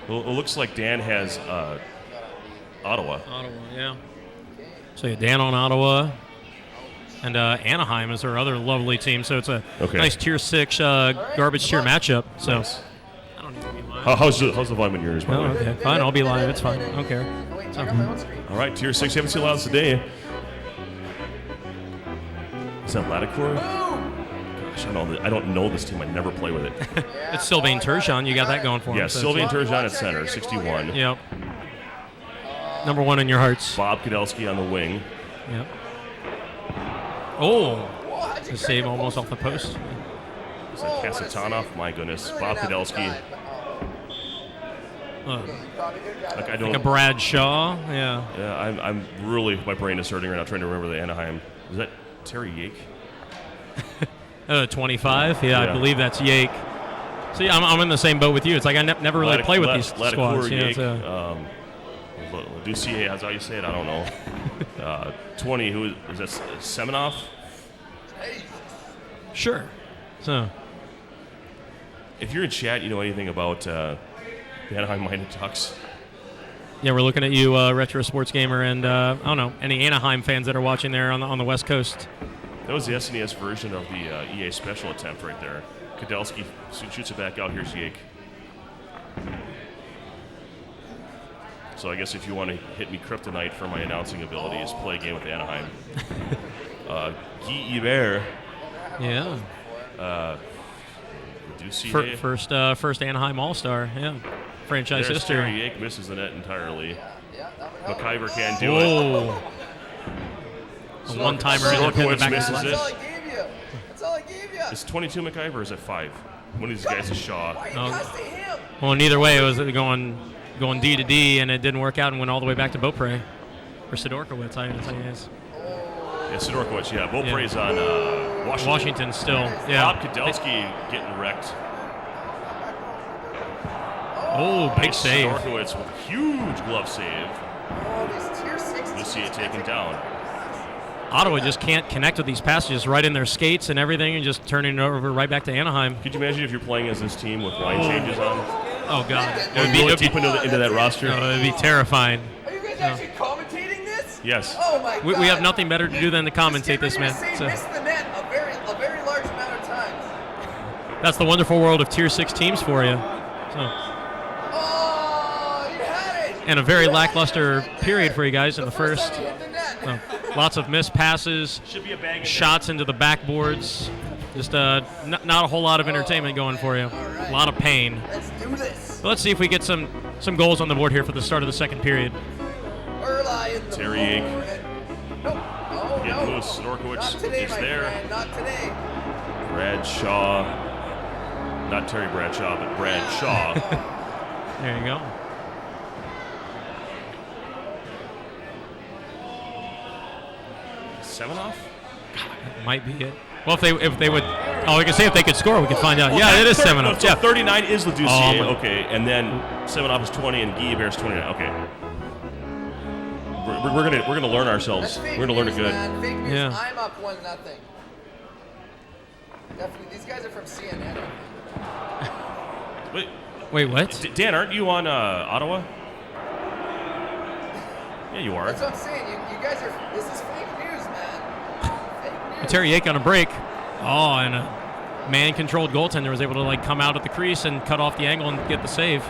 looks like Dan has Ottawa. Ottawa, yeah. So you Dan on Ottawa. And Anaheim is our other lovely team. So it's a nice Tier 6 garbage tier matchup. So Nice. I don't need to be live. How's the volume in yours, by the Oh, way? okay. Fine, I'll be live. It's fine. I don't care. Oh, wait, check out my own screen. All right, Tier 6. You haven't seen a lot today. Is that Laticore? Gosh, I don't know this team. I never play with it. It's Sylvain Turgeon. You got that going for him. Yeah, so Sylvain it's- Turgeon at center, 61. Yep. Number 1 in your hearts. Bob Kudelski on the wing. Yep. Oh, Whoa, how'd you the crack save the almost post? off the post. Is that Kasatonov? My goodness. Really Bob didn't have Kudelski. time, but, Uh, you probably could've got Like, it. I don't. like a Brad Shaw. Yeah. Yeah, I'm really, my brain is hurting right now trying to remember the Anaheim. Is that Terry Yake? 25. Yeah, Yeah. I believe that's Yake. See, I'm in the same boat with you. It's like I never really play with these squads. Yake, Yeah, Ducier, that's how you say it. I don't know. 20. Who is that? Semenov? sure. So, If you're in chat, you know anything about the Anaheim Mighty Ducks? yeah, we're looking at you, Retro Sports Gamer, and I don't know, any Anaheim fans that are watching there on the West Coast. That was the SNES version of the EA special attempt right there. Kudelski shoots it back out. Here's Yake. So I guess if you want to hit me kryptonite for my announcing abilities, play a game with Anaheim. Guy Hubert. Yeah. Ducier. First Anaheim All-Star. Yeah. Franchise There's Terry history. Yake, misses the net entirely. Yeah, that would help. McIver can't do it. Oh. A one-timer in the pin Sorokowicz back. misses That's it. all I gave you. That's all I gave you. Is 22 McIver or is it 5? One of these guys is Shaw. Why are you casting him? Well, neither way, it was going D to D, and it didn't work out and went all the way back to Beaupre. Or Sidorkowicz, I think it is. Yeah, Sidorkowicz, yeah. Beaupre's on Washington. Washington still. Yeah. Bob Kudelski getting wrecked. Oh, big save. Sidorkowicz with a huge glove save. Oh, these tier 6 Ducier taken down. Ottawa just can't connect with these passes right in their skates and everything and just turning it over right back to Anaheim. Could you imagine if you're playing as this team with line changes on? Oh, God. It would be really deep into that roster. No, it'd be terrifying. Are you guys actually commentating this? Yes. Oh my God. We have nothing better to do than to commentate this, man. So Miss the net a very large amount of times. that's the wonderful world of Tier 6 teams for you. So, Oh, you had it. and a very lackluster period for you guys in the first. time you hit the net. Lots of missed passes, Should be a bag. shots into the backboards. Just not a whole lot of entertainment going for you. A lot of pain. Let's do this. But let's see if we get some goals on the board here for the start of the second period. Early in the Terry morning. Nope. Oh, Getting no. loose. Sidorkowicz Not today, is my there. friend. Not today. Bradshaw. Not Terry Bradshaw, but Brad Shaw. There you go. Semenov? Might be it. Well, if they would, we can say if they could score, we can find out. Yeah, it is 7-0. So Yeah. 39 is Leducier. Oh, Okay, and then Semenov is 20 and Guy Bear's 29. Okay. We're gonna learn ourselves. That's fake We're gonna learn it news, good. Man. Fake news. Yeah. I'm up 1-0. Definitely. These guys are from CNN. Wait, what? Dan, aren't you on Ottawa? Yeah, you are. That's what I'm saying. You guys are. This is fake news, man. Fake news. Terry Yake on a break. Oh, and a man-controlled goaltender was able to come out at the crease and cut off the angle and get the save.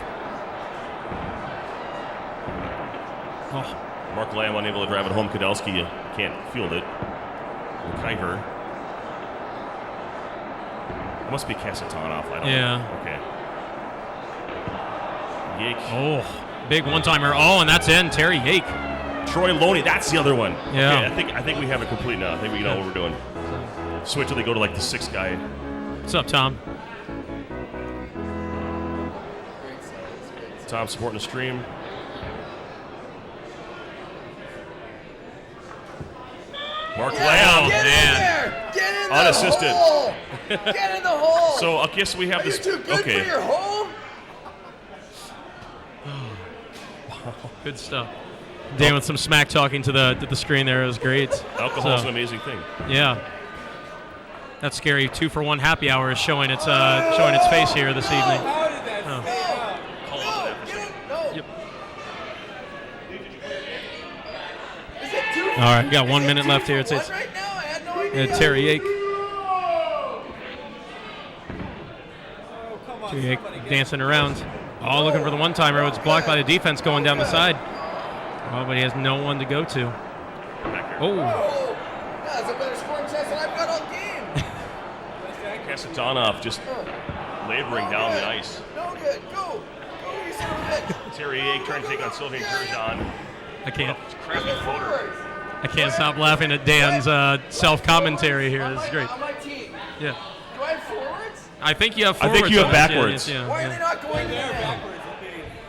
Oh, Mark Lamb unable to drive it home. Kudelski can't field it. Kuiper. It must be Kasatonov. I don't know. Okay. Yake. Oh, big one-timer. Oh, and that's in. Terry Yake. Troy Loney. That's the other one. Yeah. Okay, I think we have it complete now. I think we know what we're doing. Switch till they go to the sixth guy. What's up, Tom? Tom supporting the stream. Mark Lamb. Get in man. there! Get in Unassisted. the hole! Get in the hole! So I guess we have are you this. too good Okay. for your home? Good stuff. Dan with some smack talking to the screen there. It was great. Alcohol is So, an amazing thing. Yeah. That scary 2-for-1 happy hour is showing its face here this evening. How did that Oh. No, get in. No. Yep. Is it 2? All right, we got 1 minute left here. It's Right now? I had no idea. Terry Yake. come on, Terry Yake somebody get dancing around. Oh, looking for the one-timer. It's blocked by the defense going down the side. Oh, but he has no one to go to. Oh, Oh, that's a better scoring chance than I've got all game. Kasatonov just laboring down the ice. No good. Go. Go, you son of a bitch. Terry Yake trying to take on Sylvain Turgeon. I can't. Crappy floater. I can't stop laughing at Dan's self-commentary here. This is great. On my team, Yeah. do I have forwards? I think you have I forwards. think you have on this, backwards. Yeah, Why are yeah. they not going to the net?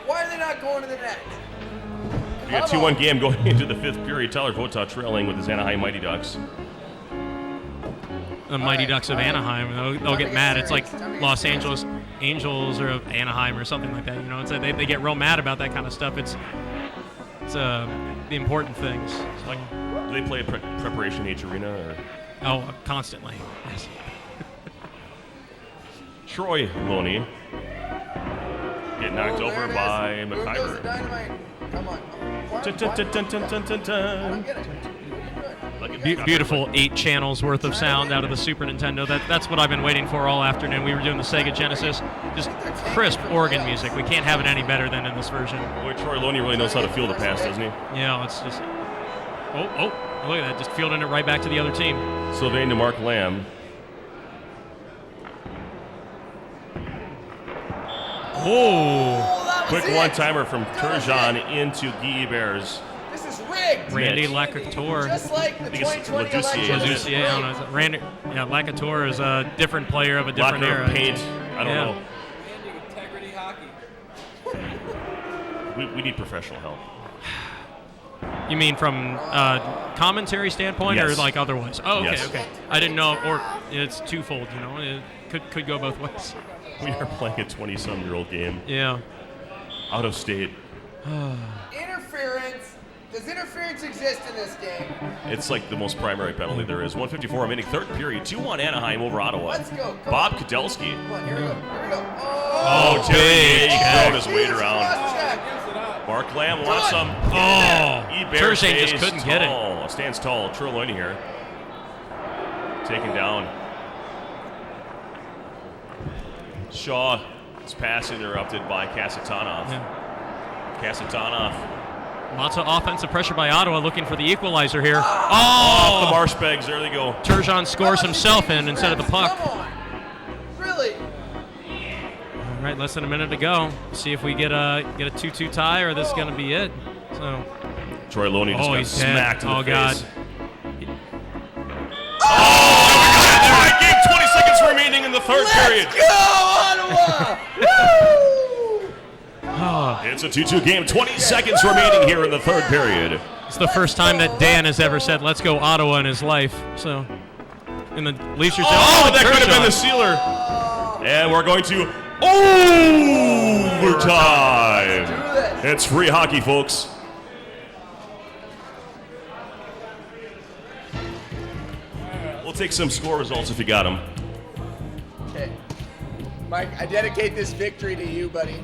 Why are they not going to the net? We got 2-1 game going into the 5th period. Tyler Vota trailing with his Anaheim Mighty Ducks. The Mighty Ducks of Anaheim. They'll get mad. It's like Los Angeles Angels or of Anaheim or something like that. You know, it's they get real mad about that kind of stuff. It's the important things. So, Do they play at Preparation H Arena? Or? Constantly. Yes. Troy Loney get knocked over by There goes the McIver. dynamite. Come on. I Dun, dun, dun, dun, dun, dun, dun, dun. don't get it. What are you doing? Beautiful 8 channels worth of sound out of the Super Nintendo. That's what I've been waiting for all afternoon. We were doing the Sega Genesis. Just crisp organ music. We can't have it any better than in this version. Boy, Troy Loney really knows how to feel the pass, doesn't he? Yeah, it's just... Oh, look at that. Just fielding it right back to the other team. Sylvain to Mark Lamb. Oh! That was Quick it. one-timer from That was Turgeon it. into Guy Bears. This is rigged. Randy Mitch. Lacouture. Just like the think it's 2020 Laducier. election. Laducier, It's Yeah, I don't rigged. know. Randy, Lacouture is a different player of a different Locker era. of paint. I don't Yeah. know. Integrity hockey. We need professional help. You mean from commentary standpoint or Yes. like otherwise? Oh, okay, Yes. okay. I didn't know, or it's twofold. You know, it could go both ways. We are playing a 20-some-year-old game. Yeah. Out of state. Interference. Does interference exist in this game? It's like the most primary penalty there is. 154 remaining, 3rd period. 2-1 Anaheim over Ottawa. Let's go. Come Bob on. Kudelski. Come on, here we go. Here we go. Oh, Terry big Yates check. throwing his weight Jesus, around. cross-check. Mark Lamb wants some. Oh, Eber Turgeon just stays couldn't get it. tall. Stands tall. Trelawney here. Taken down. Shaw. His pass interrupted by Kasatonov. Yeah. Kasatonov. Lots of offensive pressure by Ottawa looking for the equalizer here. Off the Oh! Marshbags. There they go. Turgeon scores himself in instead of the puck. Come on. Really? All right, less than a minute to go. See if we get a 2-2 tie or this is going to be it. So, Troy Loney just got he's dead. smacked in the Oh, face. God. Tie game, 20 seconds remaining in the 3rd period. Let's go, Ottawa! Woo! It's a 2-2 game, 20 seconds remaining here in the 3rd period. It's the first time that Dan has ever said, let's go Ottawa in his life. So, in the Leafs are Oh, that could have been the Turgeon. sealer. And we're going to overtime. Do this. It's free hockey, folks. We'll take some score results if you got them. Okay. Mike, I dedicate this victory to you, buddy.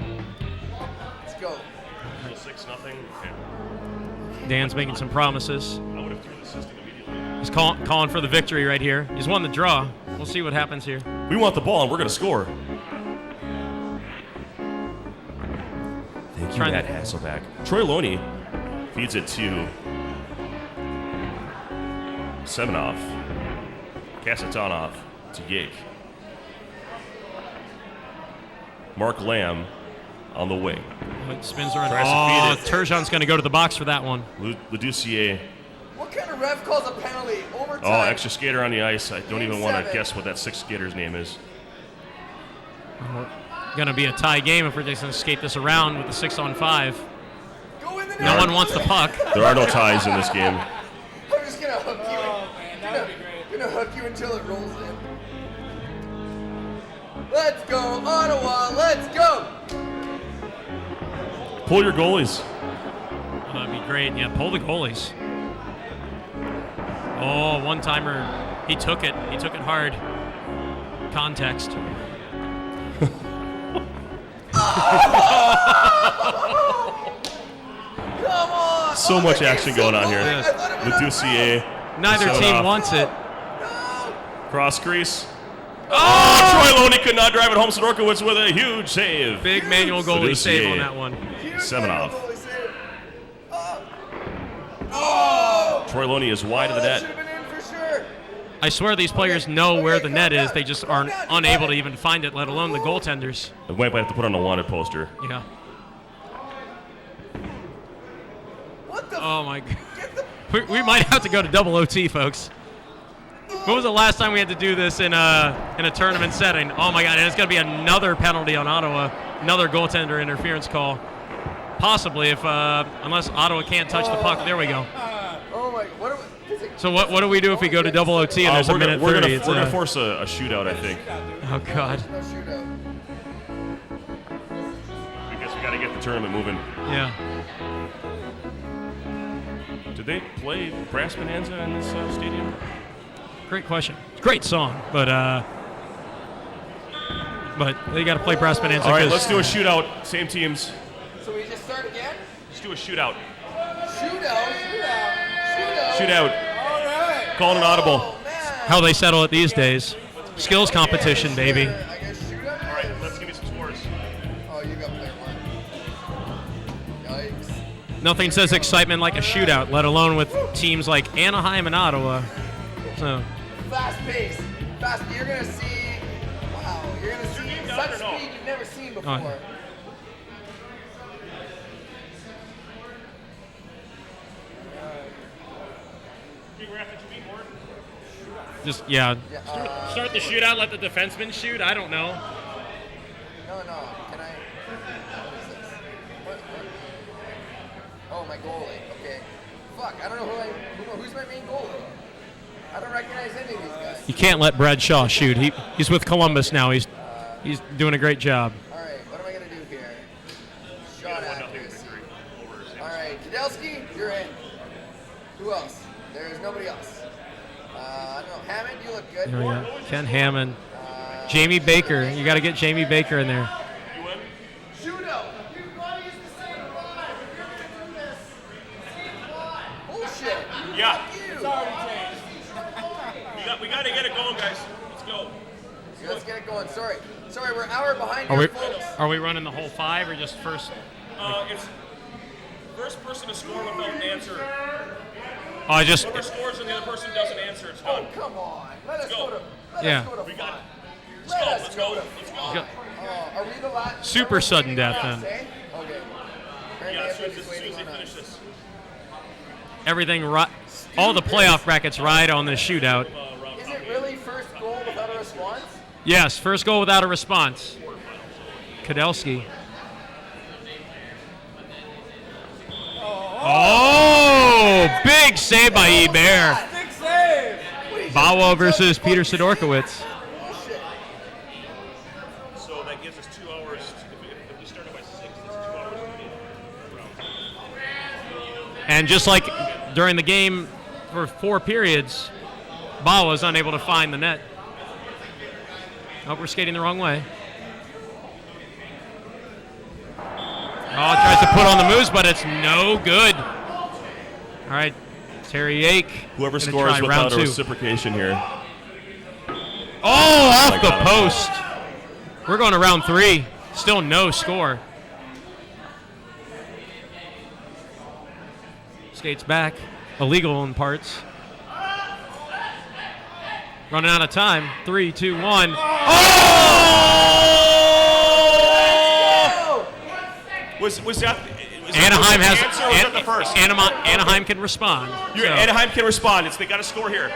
Let's go. 6-0. Okay. Dan's making some promises. I would have threw the system immediately. He's calling for the victory right here. He's won the draw. We'll see what happens here. We want the ball and we're going to score. Thank you, Trying Matt to- Hasselback. Troy Loney feeds it to Semenov. Kasatonov to Yake. Mark Lamb on the wing. It spins around. Tries to Oh, feed Turgeon's going to go to the box for that one. Leducier. What kind of ref calls a penalty? Overtime. Oh, extra skater on the ice. I don't even want to 7. guess what that 6th skater's name is. Going to be a tie game if we're just going to skate this around with the 6-on-5. Go in the net. No one wants the puck. There are no ties in this game. I'm just gonna hook you. That would be great. Gonna hook you until it rolls in. Let's go, Ottawa. Let's go. Pull your goalies. Oh, that'd be great. Yeah, pull the goalies. Oh, one-timer. He took it. He took it hard. Context. Come on. So much action going on here. I thought it was Leducier. Neither Semenov. team wants it. Cross crease. Oh! Troy Loney could not drive it home. Sidorkowicz with a huge save. Big manual goalie Leducier. save on that one. Huge Semenov. goalie save. Oh. Troy Loney is wide of the That net. should have been in for sure. I swear these players know where the net is. They just aren't unable to even find it, let alone the goaltenders. We might have to put on a wanted poster. Yeah. What the? Oh, my God. Get the We might have to go to double OT, folks. When was the last time we had to do this in a tournament setting? Oh my God! And it's going to be another penalty on Ottawa, another goaltender interference call, possibly if unless Ottawa can't touch the puck. There we go. Oh my! So what do we do if we go to double OT and there's a minute 30? We're gonna force a shootout, I think. Oh God. No shootout. I guess we got to get the tournament moving. Yeah. Did they play Brass Bonanza in this stadium? Great question. Great song, but they got to play Brass Bonanza. All right, let's do a shootout. Same teams. So we just start again? Let's do a shootout. Shootout. Shootout. All right. Call an audible. Oh, man. How they settle it these days. Skills competition, baby. I guess shootout. All right, let's give you some scores. Oh, you got player one. Yikes. Nothing says excitement like a shootout, let alone with teams like Anaheim and Ottawa. So. Fast pace. Fast. You're gonna see. Wow. You're gonna see such speed you've never seen before. Oh. Just start the shootout. Let the defenseman shoot. I don't know. No. Can I? What is this? What? Oh, my goalie. Okay. Fuck. I don't know who's my main goalie. I don't recognize any of these guys. You can't let Brad Shaw shoot. He's with Columbus now. He's doing a great job. All right. What am I gonna do here? Shot accuracy. All right. Kudelski, you're in. Who else? There's nobody else. I don't know. Hammond, you look good. Oh, yeah. Ken Hammond. Jamie Baker. You got to get Jamie Baker in there. Judo. Bullshit. Yeah. Fuck you. We got to get it going, guys. Let's go. Let's get it going. Sorry, we're an hour behind here, folks. Are we running the whole 5 or just first? It's first person to score without an answer. Whoever scores and the other person doesn't answer, it's done. Oh, come on. Let us go to Yeah. fun. Let's go. Go. Are we the last? Super sudden death then. Okay. Yeah, as soon as they finish this. Everything all the playoff brackets ride on this shootout. Is it really first goal without a response? Yes, first goal without a response. Kudelski. Oh, big save by Ebert. Big save. Bawa versus Peter Sidorkowicz. So that gives us 2 hours. If we started by 6, that's 2 hours. And just like during the game for 4 periods, Bawa was unable to find the net. Oh, we're skating the wrong way. Oh, tries to put on the moves, but it's no good. All right, Terry Yake. Whoever gonna scores try without round a 2. reciprocation here. Oh, off the God. post. We're going to round 3. Still no score. Skates back. Illegal in parts. Running out of time. 3, 2, 1. Oh! Was that Anaheim has answer, or was that the first? Anaheim can respond. So. Anaheim can respond. They got to score here.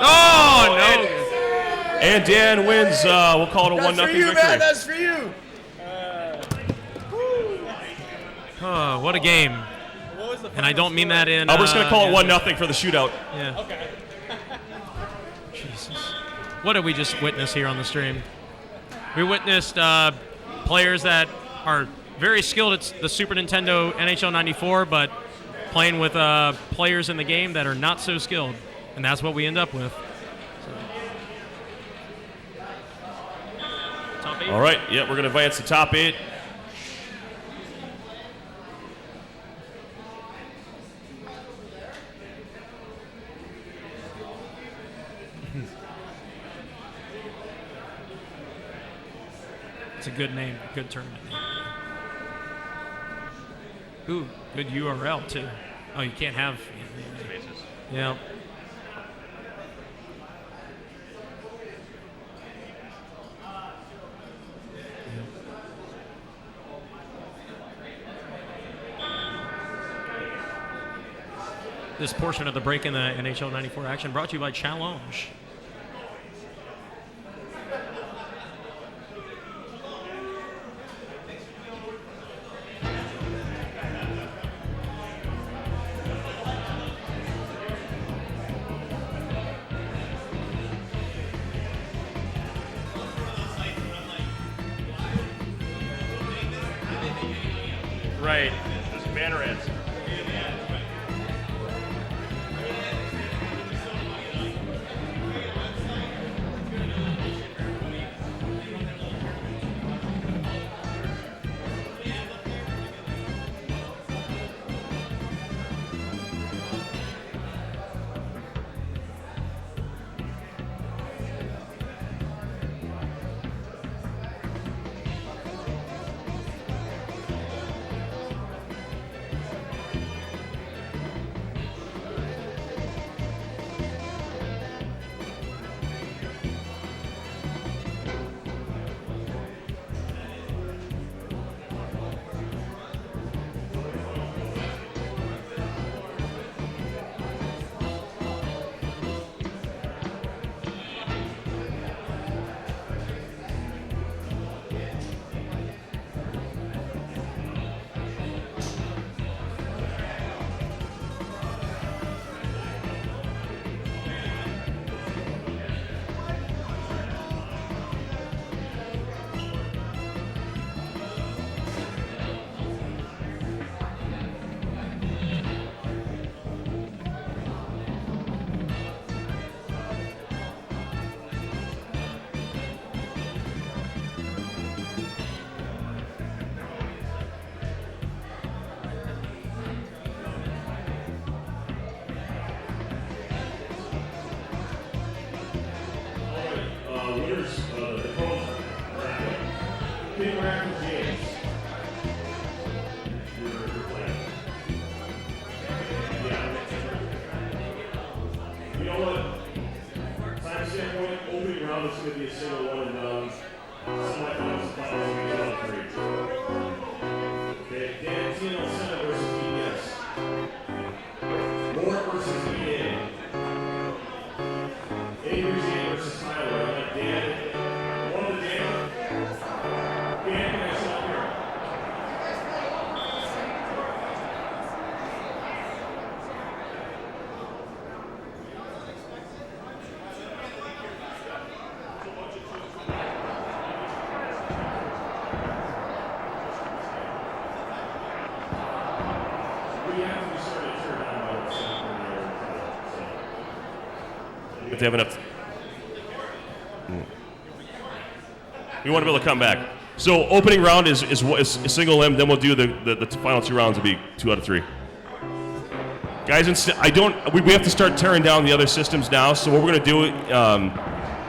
Oh, no. And Dan wins. We'll call it a 1-0 victory. Man, that's for you. Oh, what a game. And I don't mean that in... We're just going to call it 1-0 for the shootout. Yeah. Okay. Jesus. What did we just witness here on the stream? We witnessed players that are very skilled at the Super Nintendo NHL94, but playing with players in the game that are not so skilled. And that's what we end up with. So. Top 8? All right. Yeah, we're going to advance to top 8. It's a good name, good tournament name. Ooh, good URL too. Oh, you can't have spaces. Yeah. This portion of the break in the NHL94 action brought to you by Challenge. Right. There's banner ads. Winners, the pros, King Raph James. Your plan. Yeah. You know what? Time standpoint, opening round is going to be a single one and done. Semifinals, finals, 3 on 3. Okay, Dan Tino Senna versus DPS. Moore versus EA. Avery versus Tyler. Dan. One to Dan. Dan, nice up here. If they have enough. We want to be able to come back. So opening round is single limb. Then we'll do the final 2 rounds will be 2 out of 3. Guys, we have to start tearing down the other systems now. So what we're going to do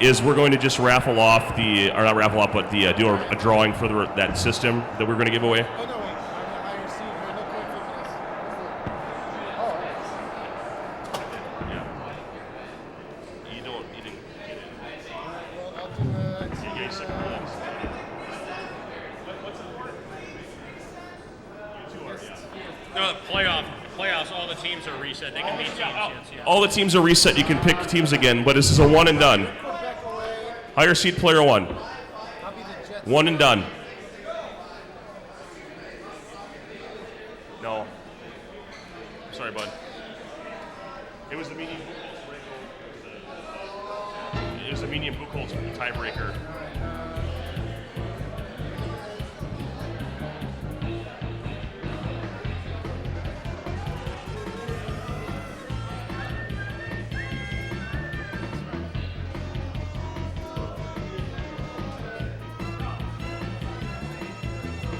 is we're going to just raffle off do a drawing for that system that we're going to give away. Oh, no, wait. I received no point for this. You didn't get it. Well, I'll do Yeah, second round. No, the playoffs, all the teams are reset. They can beat teams. Yeah. All the teams are reset. You can pick teams again, but this is a one and done. Quebec away. Higher seed player 1. I'll be the Jets. One and done. No. Sorry, bud. It was the medium. It was the medium Buchholz tiebreaker.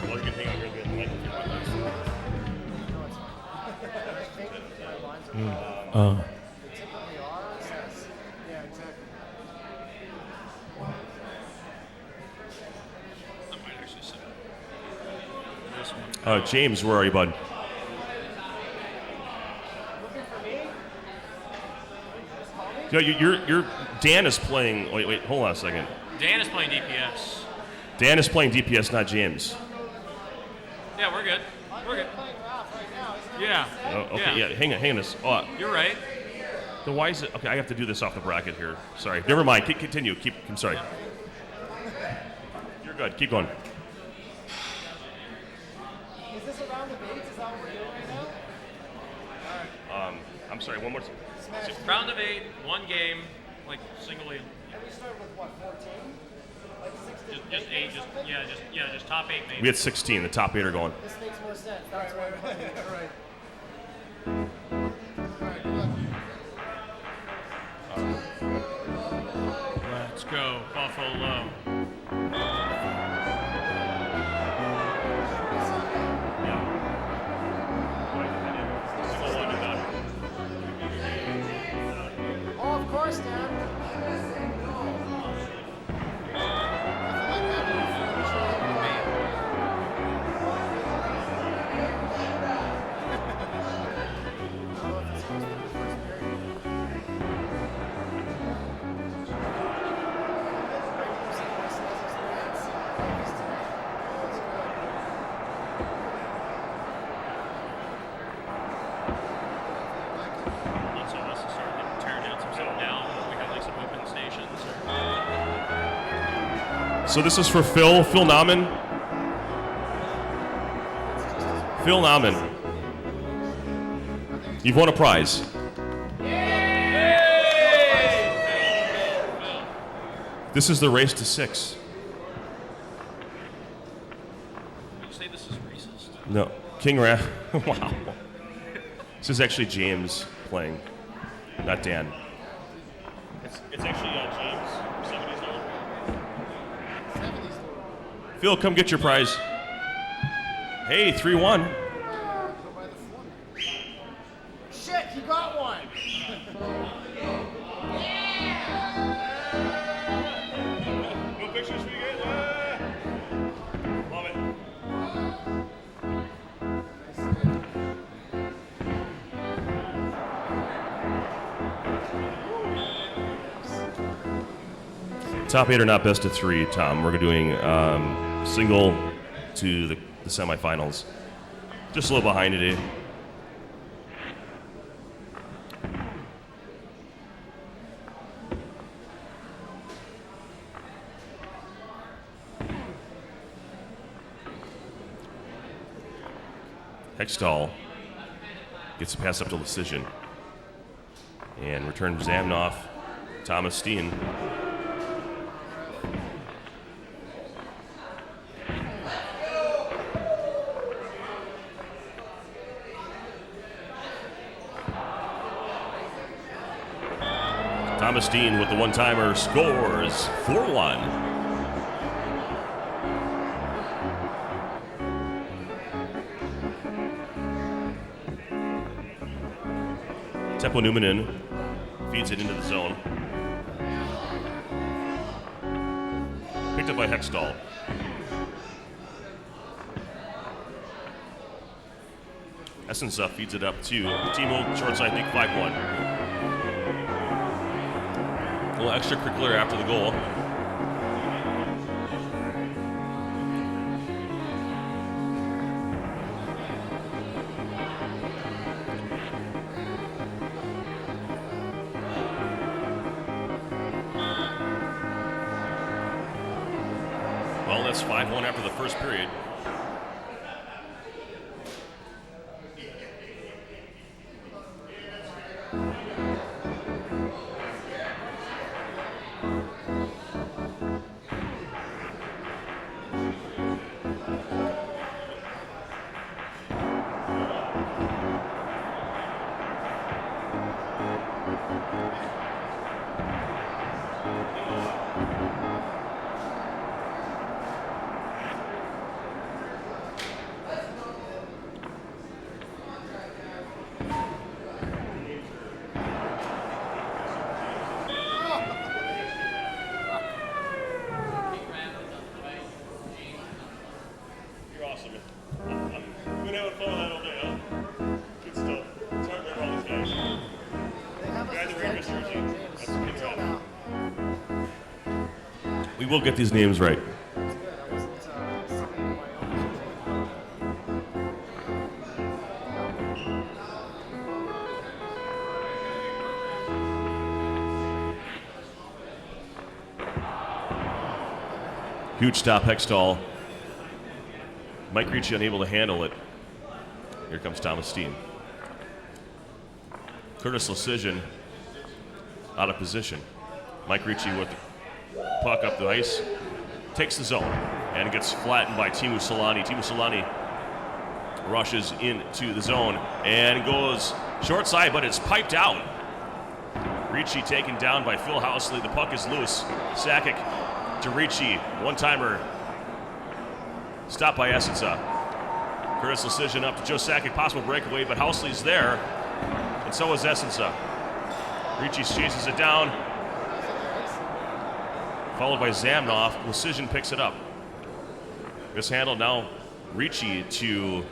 Well, you can hang out here and get the Yeah, exactly. James, where are you, bud? No, you're Dan is playing. Wait, hold on a second. Dan is playing DPS. Dan is playing DPS, not James. Yeah, we're good. We're good. playing Raph right now, isn't that Yeah. what you said? Okay, yeah, hang on this. Oh, You're right. then why is it? Okay, I have to do this off the bracket here. Sorry. Never mind. Continue. I'm sorry. You're good. Keep going. Is this a round of 8? Is that what we're doing right now? I'm sorry. One more. Round of 8, one game, like single lead. And we started with what, 14? Like 6 Just 8. Just top 8 maybe. We had 16. The top 8 are going. This makes more sense. That's why we're playing. Right. Let's go, Buffalo. Oh, of course, Dan. Once all us started tearing down some stuff down, we had like some open stations. So this is for Phil Nauman. Phil Nauman. You've won a prize. This is the race to 6. Did you say this is racist? No, King Raph. Wow. This is actually James playing, not Dan. It's actually James, 70s old. Phil, come get your prize. Hey, 3-1. Shit, he got one. No pictures for you guys? Love it. Top 8 are not best of 3, Tom. We're doing single to the semifinals. Just a little behind today. Hextall gets a pass up to decision. And return Zamnoff, Thomas Steen. Thomas Dean with the one-timer scores 4-1. Teppo Numanen feeds it into the zone. Picked up by Hextall. Essensa feeds it up to Timo, short side, deep 5-1. A little extracurricular after the goal. Well, that's 5-1 after the first period. We will get these names right. Huge stop, Hextall. Mike Ricci unable to handle it. Here comes Thomas Steen. Curtis Lecision out of position. Mike Ricci with the puck up the ice. Takes the zone and gets flattened by Teemu Selanne. Teemu Selanne rushes into the zone and goes short side, but it's piped out. Ricci taken down by Phil Housley. The puck is loose. Sakic to Ricci. One-timer. Stopped by Essensa. Curtis Lecision up to Joe Sakic. Possible breakaway, but Housley's there. And so is Essensa. Ricci chases it down. Followed by Zamnoff. Lecision picks it up. This handle now Ricci to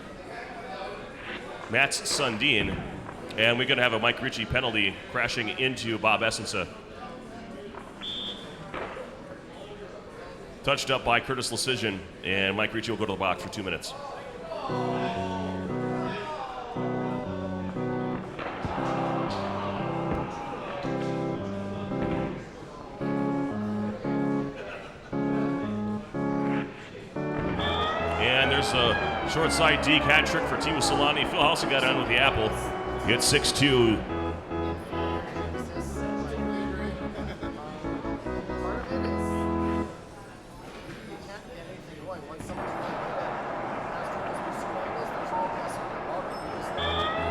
Mats Sundin. And we're going to have a Mike Ricci penalty crashing into Bob Essensa. Touched up by Curtis Lecision, and Mike Ricci will go to the box for 2 minutes. And there's a short side deke hat trick for Teemu Selanne. Phil also got on with the apple. Gets 6-2.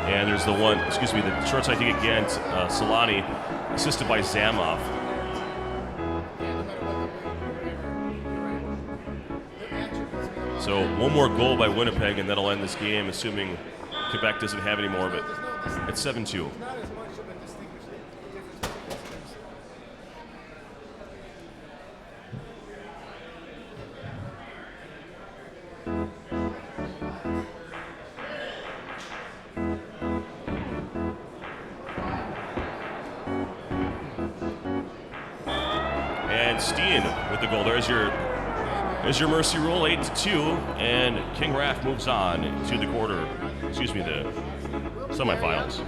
And there's the the short side deke again, Selanne, assisted by Zamov. So one more goal by Winnipeg, and that'll end this game, assuming Quebec doesn't have any more, but it's 7-2. And Steen with the goal. There's your mercy rule, 8-2, and King Raph moves on to the the semifinals.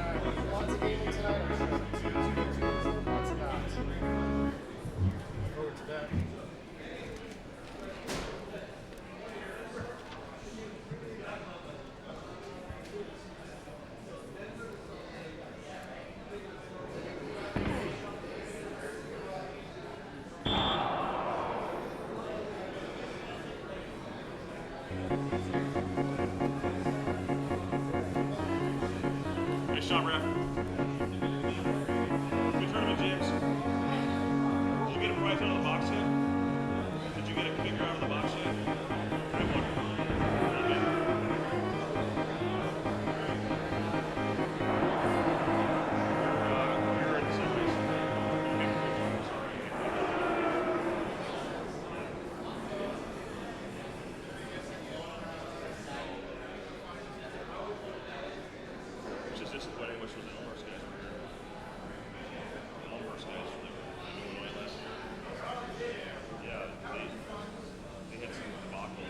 Nice shot, Raph. Good tournament, James. Did you get a prize out of the box yet? Did you get a figure out of the box yet? I won. You're in semis. Which is this wedding, which was the Elmhurst guys were here. The Elmhurst guys were in Illinois last year. Yeah, they had some debacle.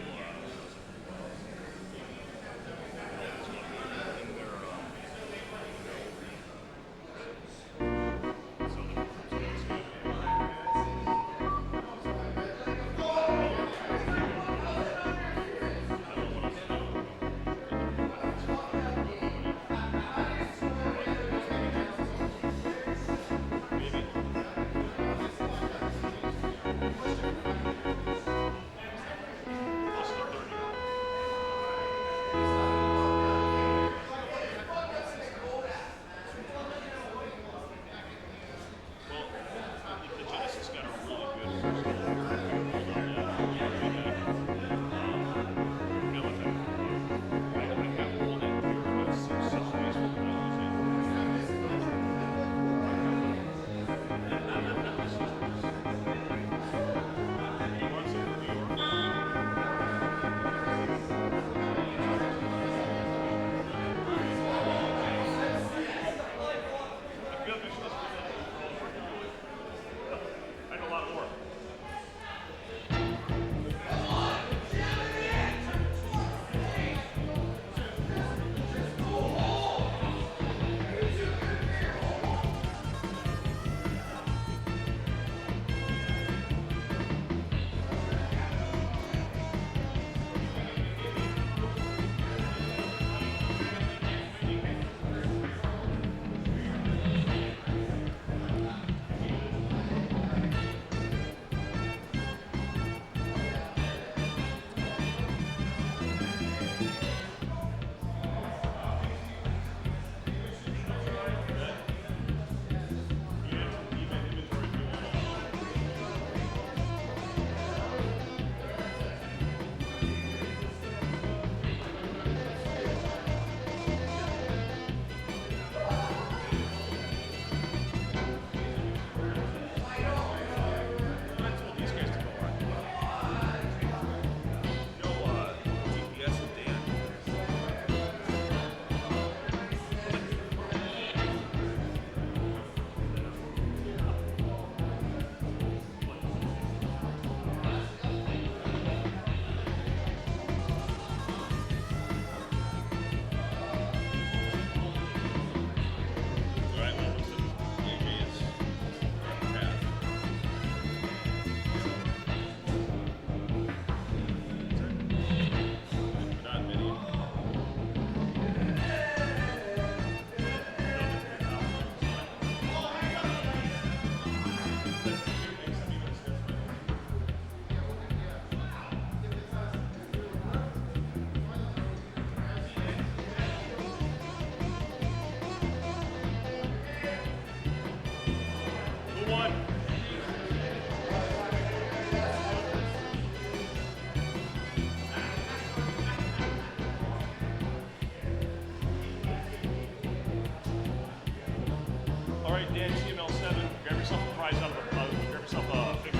prize out of the, grab yourself a figure.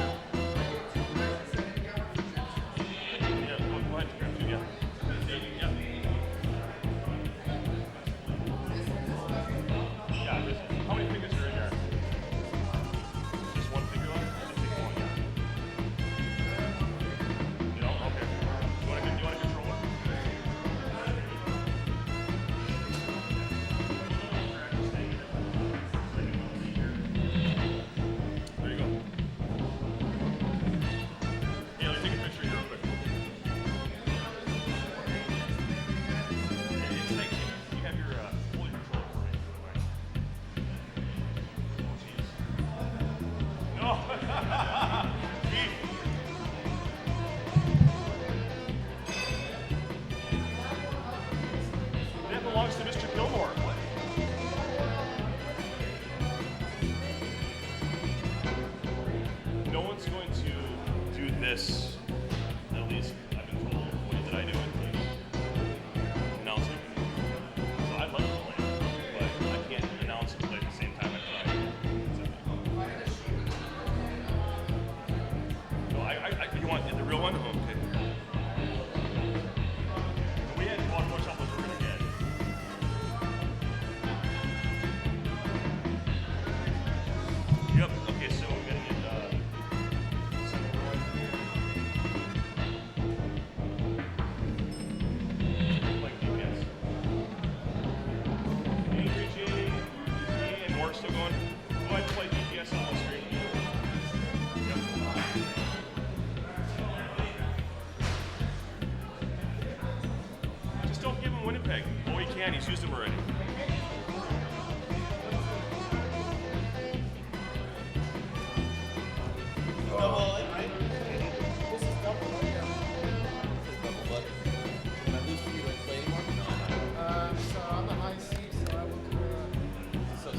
Yeah, go ahead, grab two, yeah. Yeah, how many figures are in there? Just one figure left? Just take one, yeah. You know, okay. You want to control it? There you go. Yeah, let me take a picture here real quick. It's like you have your fully control for me. Oh, jeez. No! Keith. That belongs to Mr. Gilmore. No one's going to do this, at least I've been told, the way that I do it, like announcing. So I'd love to play it, but I can't announce and play at the same time I try. So you want the real one? Oh, okay. So we had to watch what we're going to get. Yep, okay, so we're going to get like DPS. Angry J, and Mark's still going. Go ahead and play DPS on the screen. Yep. Just don't give him Winnipeg. Oh, he can. He's used them already. Double, right? This is double, right? Yeah. This is double, but when I lose to you, do I play anymore? No. So I'm the high seat, so I will do This is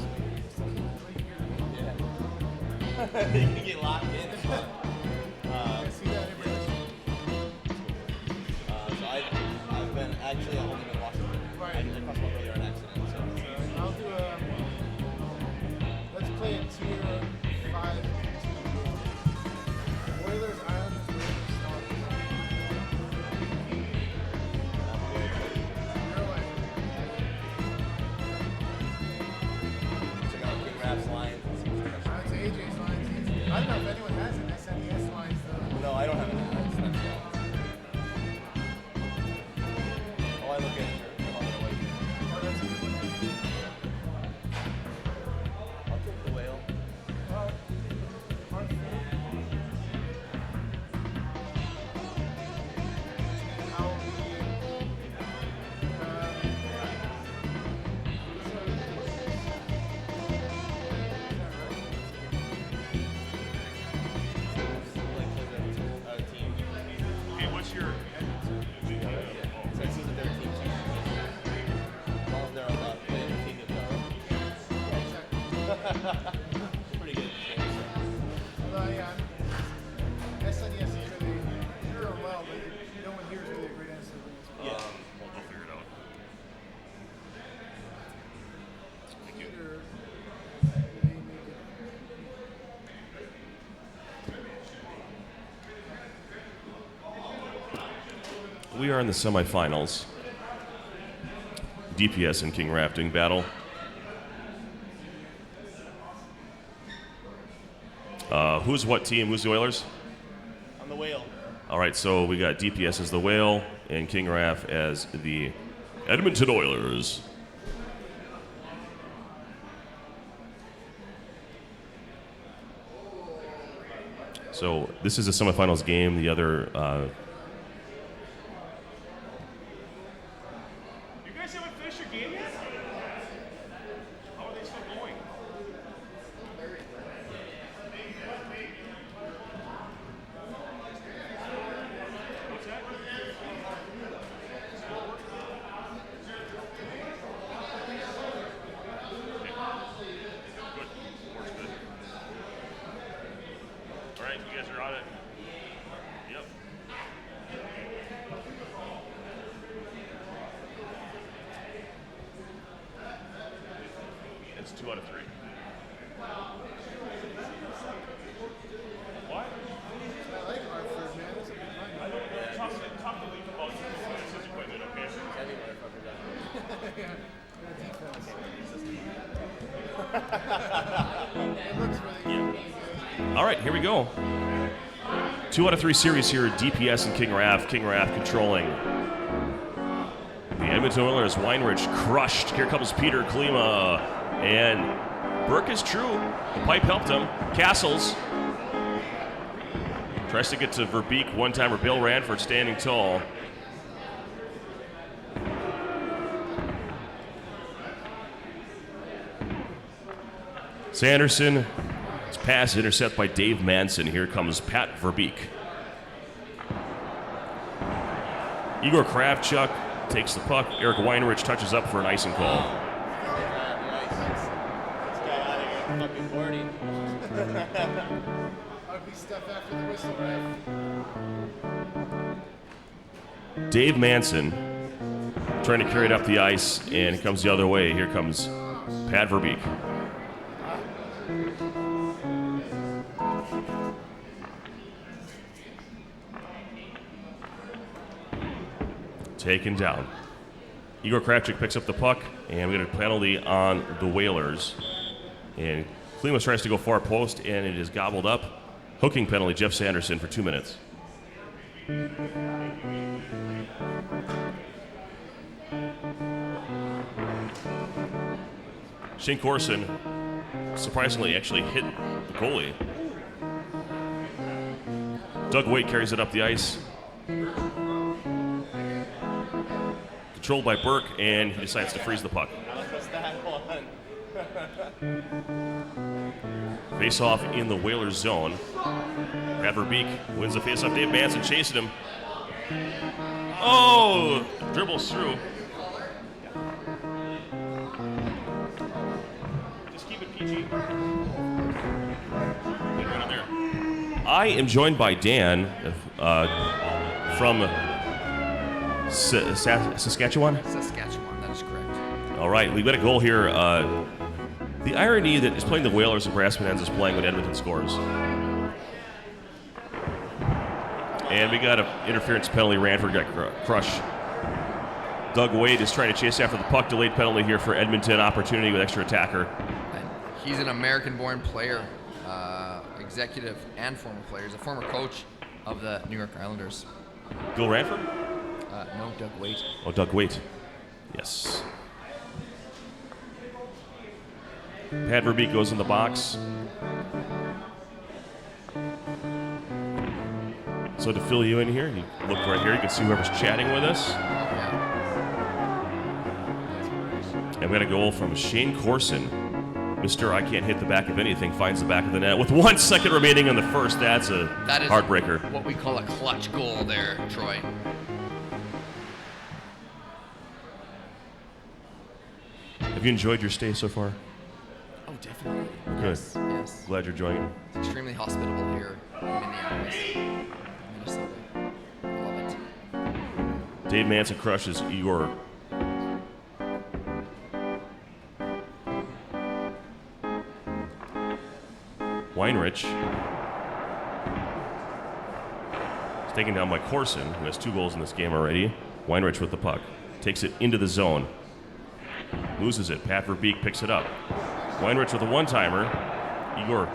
so sweet. right here. Yeah. You can get locked in. It's fun. I see that every day. So I've been actually I've only been watching it. Right. I crossed my earlier an accident. So I'll do let's play a tier 5. Oilers, Islanders, Rangers, Stars. You're like, check out King Raph's lines and see what's that's AJ's lines. I don't know if anyone has an SNES lines though. No, I don't have any. That's lines. All I look at is your white. Oh, that's a good one. I'll take the whale. Hard food. I'll be, Team. Hey, what's your... So it seems that their team too. As long as they're on the playing team, pretty good. well, yeah, SNES is really, you're doing well, but no one here is really a great SNES. Yeah. We'll figure it out. Thank you. Computer, We are in the semifinals. DPS and King Raph doing battle. Who's what team? Who's the Oilers? On the whale. All right, so we got DPS as the Whale and King Raph as the Edmonton Oilers. So this is a semifinals game. The other You guys haven't finished your game yet? How are they still going? What's that? It's 2 out of 3. All right, here we go. 2 out of 3 series here at DPS and King Raph. King Raph controlling. The Edmonton Oilers, Weinrich crushed. Here comes Peter Klima. And Burke is true. The pipe helped him. Castles tries to get to Verbeek. One-timer Bill Ranford standing tall. Sanderson. His pass intercept by Dave Manson. Here comes Pat Verbeek. Igor Kravchuk takes the puck. Eric Weinrich touches up for an icing call. This guy out of here fucking boarding. Ugly stuff after the whistle, Raph. Dave Manson trying to carry it up the ice, and it comes the other way. Here comes Pat Verbeek. Taken down. Igor Kravchuk picks up the puck, and we get a penalty on the Whalers. And Klimas tries to go far post, and it is gobbled up. Hooking penalty, Jeff Sanderson for 2 minutes. Shane Corson surprisingly actually hit the goalie. Doug Waite carries it up the ice. Controlled by Burke, and he decides to freeze the puck. What's that one? Face-off in the Whalers zone. Brad Verbeek wins the face-off. Dave Manson chasing him. Oh! Dribbles through. Just keep it PG. I am joined by Dan from Saskatchewan? Saskatchewan, that is correct. All right, we've got a goal here. The irony that is playing the Whalers and Brassman is playing when Edmonton scores. And we got an interference penalty. Ranford got crushed. Doug Wade is trying to chase after the puck. Delayed penalty here for Edmonton. Opportunity with extra attacker. And he's an American-born player, executive and former player. He's a former coach of the New York Islanders. Bill Ranford? No, Doug Waite. Oh, Doug Waite. Yes. Pat Verbeek goes in the box. So to fill you in here, you look right here, you can see whoever's chatting with us. Yeah. And we got a goal from Shane Corson. Mr. I can't hit the back of anything finds the back of the net. With 1 second remaining in the first, that is heartbreaker. What we call a clutch goal there, Troy. Have you enjoyed your stay so far? Oh, definitely. Good. Yes. Glad you're enjoying it. It's extremely hospitable here in Minneapolis, Minnesota. Love it. Dave Manson crushes Igor. Weinrich is taken down by Corson, who has 2 goals in this game already. Weinrich with the puck. Takes it into the zone. Loses it. Pat Verbeek picks it up. Weinrich with a one-timer. Igor.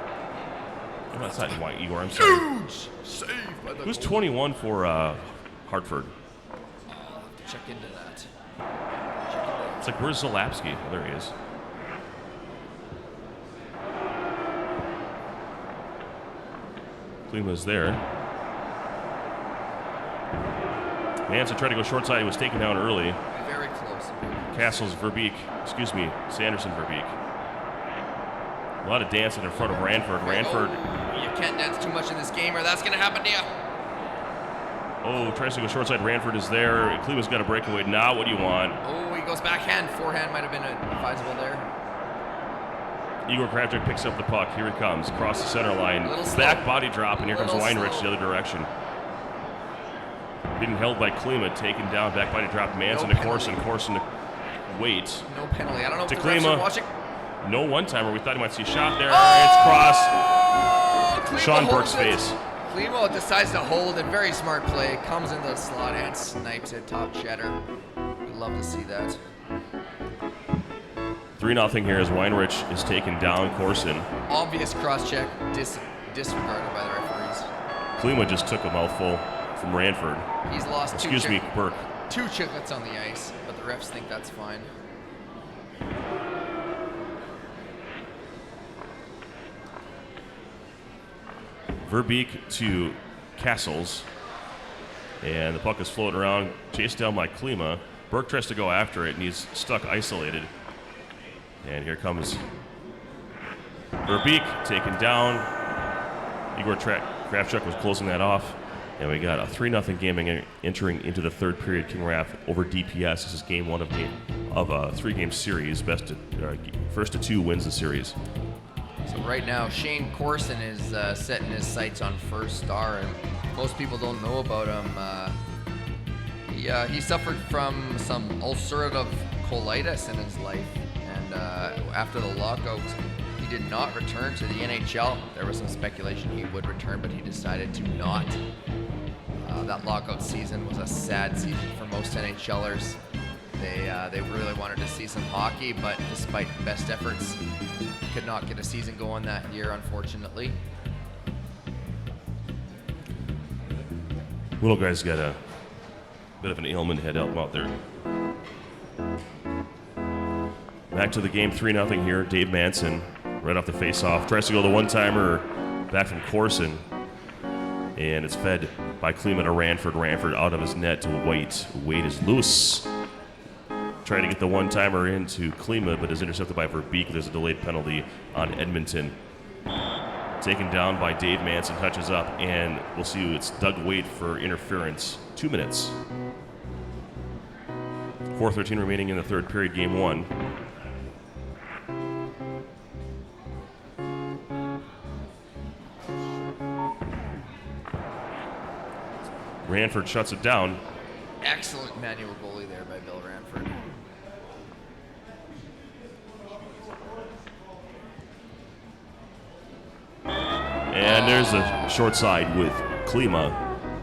Oh, that's not Igor, I'm sorry. Huge save by the Who's 21 for Hartford? I'll have to check into that. It's like, where's Zalapsky? Oh, there he is. Klima's there. Manson tried to go short side. He was taken down early. Very close. Sanderson Verbeek. A lot of dancing in front of Ranford. Ranford. You can't dance too much in this game or that's going to happen to you. Oh, tries to go short side. Ranford is there. Klima's got a breakaway. Now what do you want? Oh, he goes backhand. Forehand might have been advisable there. Igor Kravchuk picks up the puck. Here he comes. Across the center line. Back body drop, and here comes Weinrich the other direction. Being held by Klima. Taken down. Back body drop. Manson to Corson. Corson to Waite. No penalty. I don't know to if the refs are watching. No one-timer. We thought he might see a shot there. Oh! It's crossed. Sean Burke's face. Klima decides to hold it. Very smart play. Comes into the slot and snipes it. Top cheddar. We love to see that. 3 3-0 here as Weinrich is taken down Corson. Obvious cross-check, disregarded by the referees. Klima just took a mouthful from Ranford. He's lost Excuse me, Burke. 2 chiclets on the ice, but the refs think that's fine. Verbeek to Castles. And the puck is floating around, chased down by Klima. Burke tries to go after it, and he's stuck isolated. And here comes Verbeek, taken down. Igor Kravchuk was closing that off. And we got a 3-0 game entering into the third period. King Raph over DPS. This is game 1 of a 3-game series. First to 2 wins the series. So right now, Shane Corson is setting his sights on first star, and most people don't know about him. He suffered from some ulcerative colitis in his life, and after the lockout, he did not return to the NHL. There was some speculation he would return, but he decided to not. That lockout season was a sad season for most NHLers. They really wanted to see some hockey, but despite best efforts, could not get a season going that year, unfortunately. Little guy's got a bit of an ailment, head help him out there. Back to the game, 3-0 here. Dave Manson, right off the face-off, tries to go the one-timer back from Corson, and it's fed by Klima to Ranford. Ranford out of his net to White. Wade is loose. Trying to get the one-timer into Klima, but is intercepted by Verbeek. There's a delayed penalty on Edmonton. Taken down by Dave Manson, touches up, and we'll see it's Doug Wade for interference. 2 minutes. 4:13 remaining in the third period, game 1. Ranford shuts it down. Excellent manual goalie there by Bill Ranford. And there's a short side with Klima,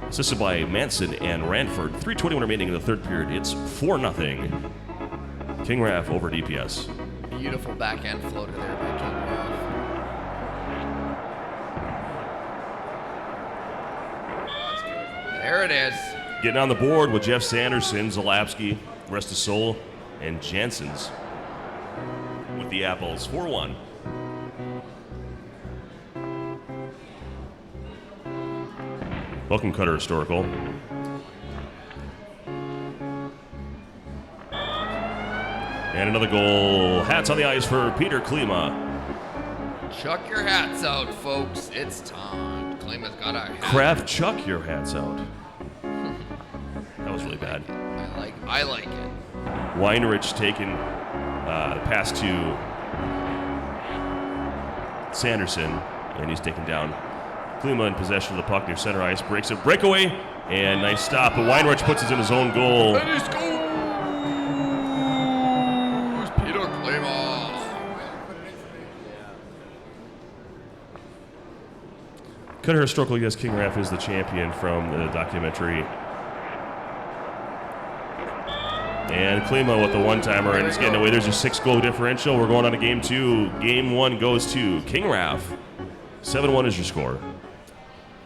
assisted by Manson and Ranford. 3:21 remaining in the third period. It's 4-0. King Raph over DPS. Beautiful backhand floater there by King Raph. There it is. Getting on the board with Jeff Sanderson, Zalapski, Rest of Soul, and Janssens with the Apples. 4-1. Welcome, Cutter Historical. And another goal. Hats on the ice for Peter Klima. Chuck your hats out, folks. It's time. Klima's got a hat. Kraft, chuck your hats out. That was really bad. I like it. Weinrich taking the pass to Sanderson, and he's taken down. Klima in possession of the puck near center ice, breaks it, breakaway, and nice stop. But Weinrich puts it in his own goal. And he scores! Peter Klima. Cutter Historical, yes, King Raph is the champion from the documentary. And Klima with the one-timer, and it's getting away. There's a 6-goal differential. We're going on to game 2. Game 1 goes to King Raph. 7-1 is your score.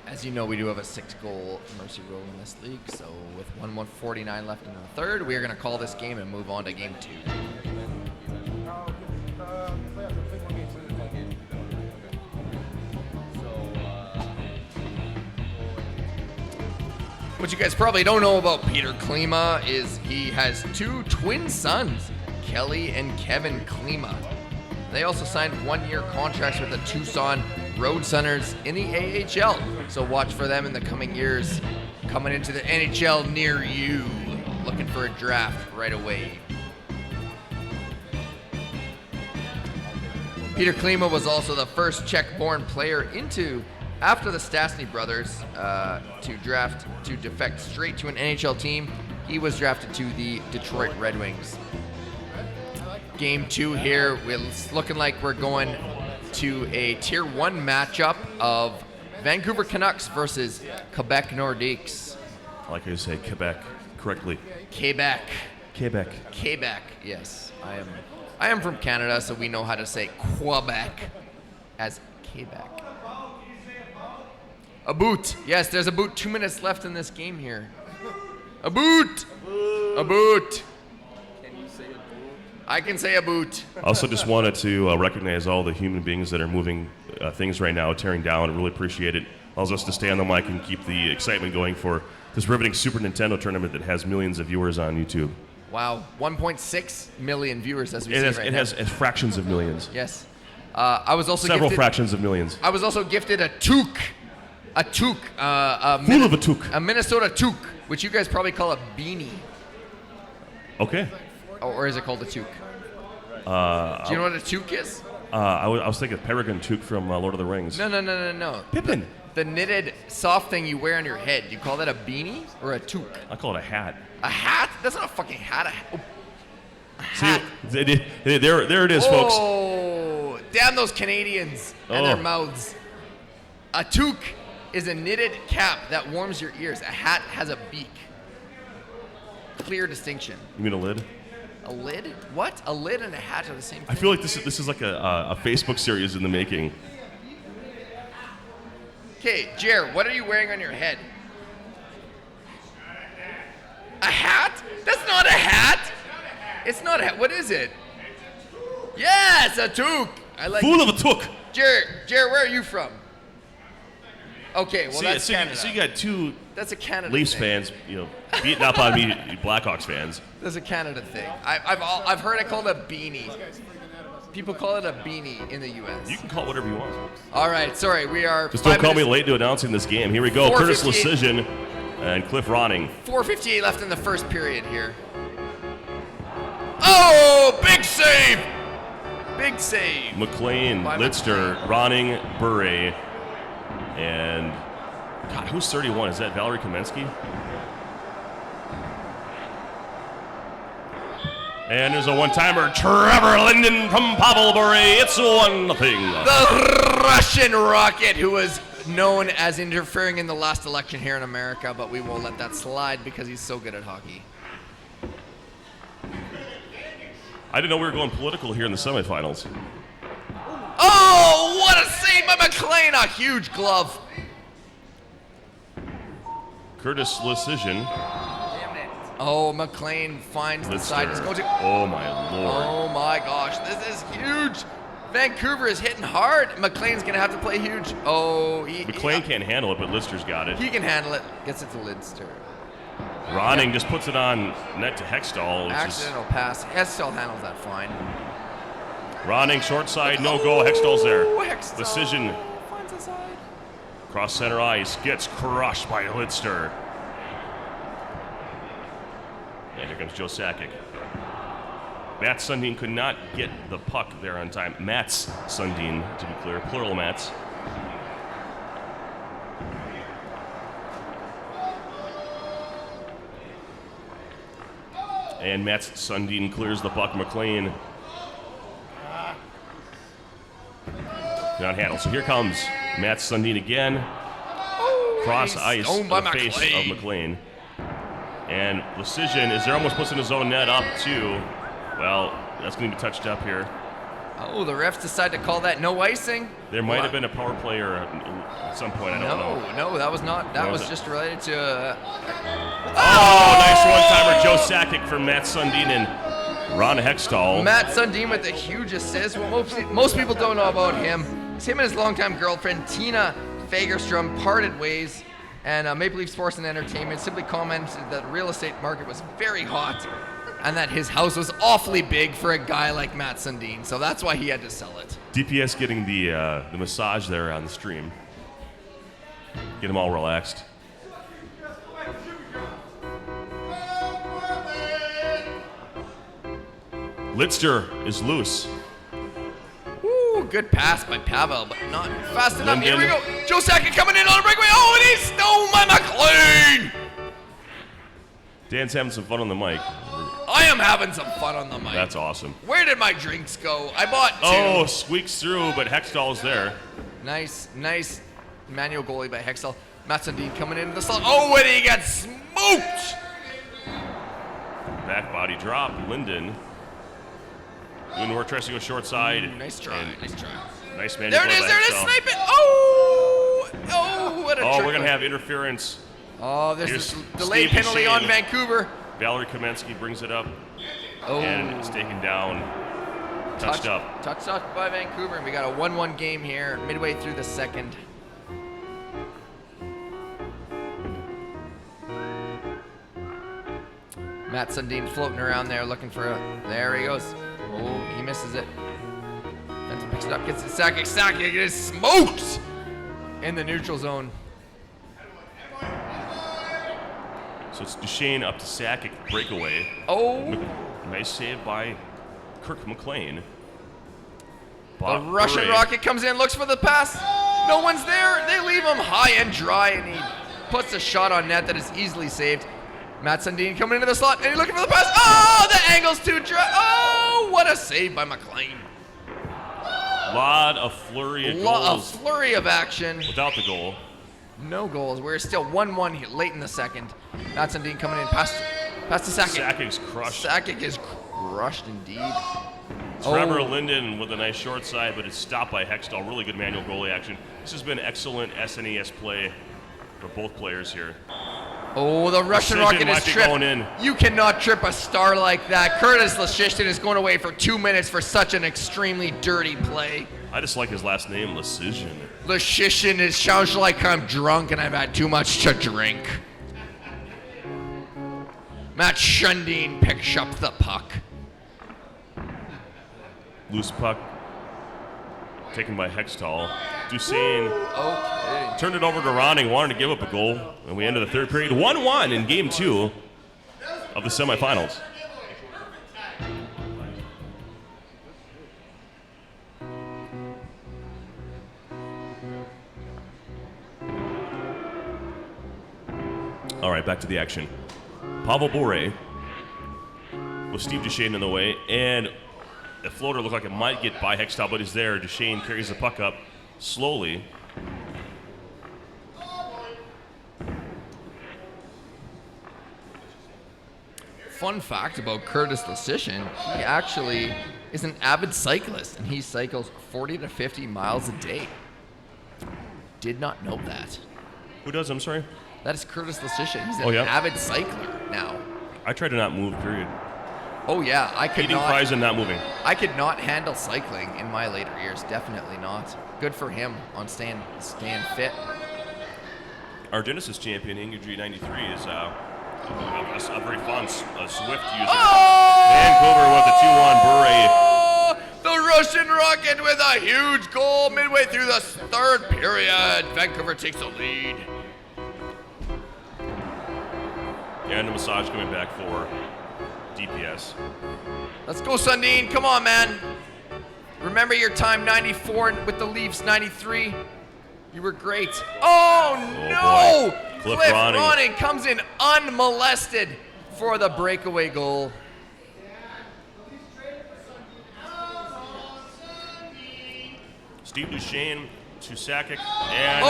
As you know, we do have a 6-goal mercy rule in this league, so with 1:49 left in the third, we are going to call this game and move on to game 2. What you guys probably don't know about Peter Klima is he has 2 twin sons, Kelly and Kevin Klima. They also signed 1-year contracts with the Tucson Road Centers in the AHL. So watch for them in the coming years coming into the NHL near you. Looking for a draft right away. Peter Klima was also the first Czech-born player after the Stastny brothers to defect straight to an NHL team. He was drafted to the Detroit Red Wings. Game 2 here, it's looking like we're going to a Tier 1 matchup of Vancouver Canucks versus Quebec Nordiques. I like how you say Quebec correctly. Quebec. Quebec. Quebec, yes. I am from Canada, so we know how to say Quebec as Quebec. A boot. Yes, there's a boot. 2 minutes left in this game here. A boot. A boot. Can you say a boot? I can say a boot. I also just wanted to recognize all the human beings that are moving things right now, tearing down. I really appreciate it. Allows us to stay on the mic and keep the excitement going for this riveting Super Nintendo tournament that has millions of viewers on YouTube. Wow, 1.6 million viewers as we see It right now. has fractions of millions. Yes. I was also Several gifted, fractions of millions. I was also gifted a toque. A toque. Full of a toque. A Minnesota toque, which you guys probably call a beanie. Okay. Or is it called a toque? Do you know what a toque is? I was thinking of Peregrine Toque from Lord of the Rings. No. Pippin. The knitted soft thing you wear on your head. You call that a beanie or a toque? I call it a hat. A hat? That's not a fucking hat. A hat. See, there it is, folks. Oh, damn those Canadians and their mouths. A toque is a knitted cap that warms your ears. A hat has a beak. Clear distinction. You mean a lid? A lid? What? A lid and a hat are the same thing? I feel like this is like a Facebook series in the making. Okay, Jer, what are you wearing on your head? A hat? That's not a hat. It's not a hat. What is it? Yes, a toque. I like. Fool of a toque. Jer, where are you from? Okay, well that's Canada. So you got two That's a Canada Leafs thing. fans, beating up on me, Blackhawks fans. That's a Canada thing. I've heard it called a beanie. People call it a beanie in the U.S. You can call it whatever you want. All right, sorry, we are. Just don't 5 call me minutes- late to announcing this game. Here we go. Curtis 4:58. Lecision and Cliff Ronning. 4:58 left in the first period here. Oh, big save! Big save. McLean, By Lidster, Ronning, Bure, and God, who's 31? Is that Valerie Kamensky? And there's a one-timer, Trevor Linden from Pavel Bure. It's 1-0. The Russian Rocket, who was known as interfering in the last election here in America, but we won't let that slide because he's so good at hockey. I didn't know we were going political here in the semifinals. Oh, what a save by McLean! A huge glove. Curtis Lecision. Oh, McLean finds the side. He's going to. Oh my lord. Oh my gosh, this is huge. Vancouver is hitting hard. McLean's gonna have to play huge. Oh, McLean can't handle it, but Lister's got it. He can handle it. Gets it to Lidster. Ronning just puts it on net to Hextall. Accidental pass. Hextall handles that fine. Ronning short side, no goal. Hextall's there. Hextall Decision. finds the side. Cross center ice, gets crushed by Lidster. And here comes Joe Sakic. Matt Sundin could not get the puck there on time. Mats Sundin, to be clear, plural Mats. And Mats Sundin clears the puck. McLean not handled. So here comes Mats Sundin again. Cross ice owned in by the face McLean. of McLean. And Lecision is there, almost puts in his own net up too. Well, that's going to be touched up here. Oh, the refs decide to call that no icing. There might have been a power play or at some point. I don't know. No, that was not. That was was it? just related to. Oh, nice one-timer, Joe Sakic from Matt Sundin and Ron Hextall. Matt Sundin with a huge assist. Well, most people don't know about him. It's him and his longtime girlfriend, Tina Fagerstrom, parted ways. And Maple Leaf Sports and Entertainment simply commented that the real estate market was very hot and that his house was awfully big for a guy like Matt Sundin. So that's why he had to sell it. DPS getting the massage there on the stream. Get them all relaxed. Lidster is loose. Ooh, good pass by Pavel, but not fast enough. Linden. Here we go. Joe Sakic coming in on a breakaway. Oh, and he's stolen by McLean. Dan's having some fun on the mic. I am having some fun on the mic. That's awesome. Where did my drinks go? I bought 2. Oh, squeaks through, but Hextall's there. Nice manual goalie by Hextall. Matt Sundin coming into the slot. Oh, and he got smoked. Back body drop, Linden. Doing work, tries to go short side. Nice try. And Nice try. Nice man. There it is. There it is. Snipe it. Oh! Oh, what a Oh, trick. we're going to have interference. Oh, there's Here's a delayed Steve penalty Duchesne. on Vancouver. Valerie Kamensky brings it up. Oh. And it's taken down. Touched up. Touched up by Vancouver, and we got a 1-1 game here, midway through the second. Matt Sundin floating around there looking for a... There he goes. Oh, he misses it. Benson picks it up, gets it. Sakic is smoked in the neutral zone. So it's Duchesne up to Sakic, breakaway. Oh. Nice save by Kirk McLean. The Russian rocket comes in, looks for the pass. No one's there. They leave him high and dry, and he puts a shot on net that is easily saved. Matt Sundin coming into the slot, and he's looking for the pass. Oh, the angle's too dry. Oh, what a save by McLean. Lot of flurry of goals. A flurry of action. Without the goal. No goals. We're still 1-1 here, late in the second. Matt Sundin coming in past to Sakic. Sakic's crushed. Sakic is crushed indeed. Trevor Linden with a nice short side, but it's stopped by Hextall. Really good manual goalie action. This has been excellent SNES play for both players here. Oh, the Russian rocket is tripped. You cannot trip a star like that. Curtis Leschishtin is going away for 2 minutes for such an extremely dirty play. I just like his last name, Lescission. Leschishtin, it sounds like I'm drunk and I've had too much to drink. Matt Sundin picks up the puck. Loose puck taken by Hextall. Duchesne turned it over to Ronning, wanted to give up a goal, and we ended the third period 1-1 in Game 2 of the semifinals. All right, back to the action. Pavel Bure with Steve Duchesne in the way, and the floater looked like it might get by Hextall, but is there. Duchesne carries the puck up slowly. Fun fact about Curtis Leschishtin, he actually is an avid cyclist, and he cycles 40 to 50 miles a day. Did not know that. Who does? I'm sorry? That is Curtis Leschishtin. He's an avid cycler now. I try to not move, period. Oh yeah, I could Eating fries and not moving. I could not handle cycling in my later years. Definitely not. Good for him on staying fit. Our Genesis champion, intermission93, is a very fun Swift user. Oh! Vancouver with a 2-1 Bure. The Russian rocket with a huge goal midway through the third period. Vancouver takes the lead. And the massage coming back for DPS. Let's go, Sundin. Come on, man. Remember your time 94 with the Leafs 93? You were great. Oh, no! Cliff Ronning comes in unmolested for the breakaway goal. Steve Duchesne to Sakic, and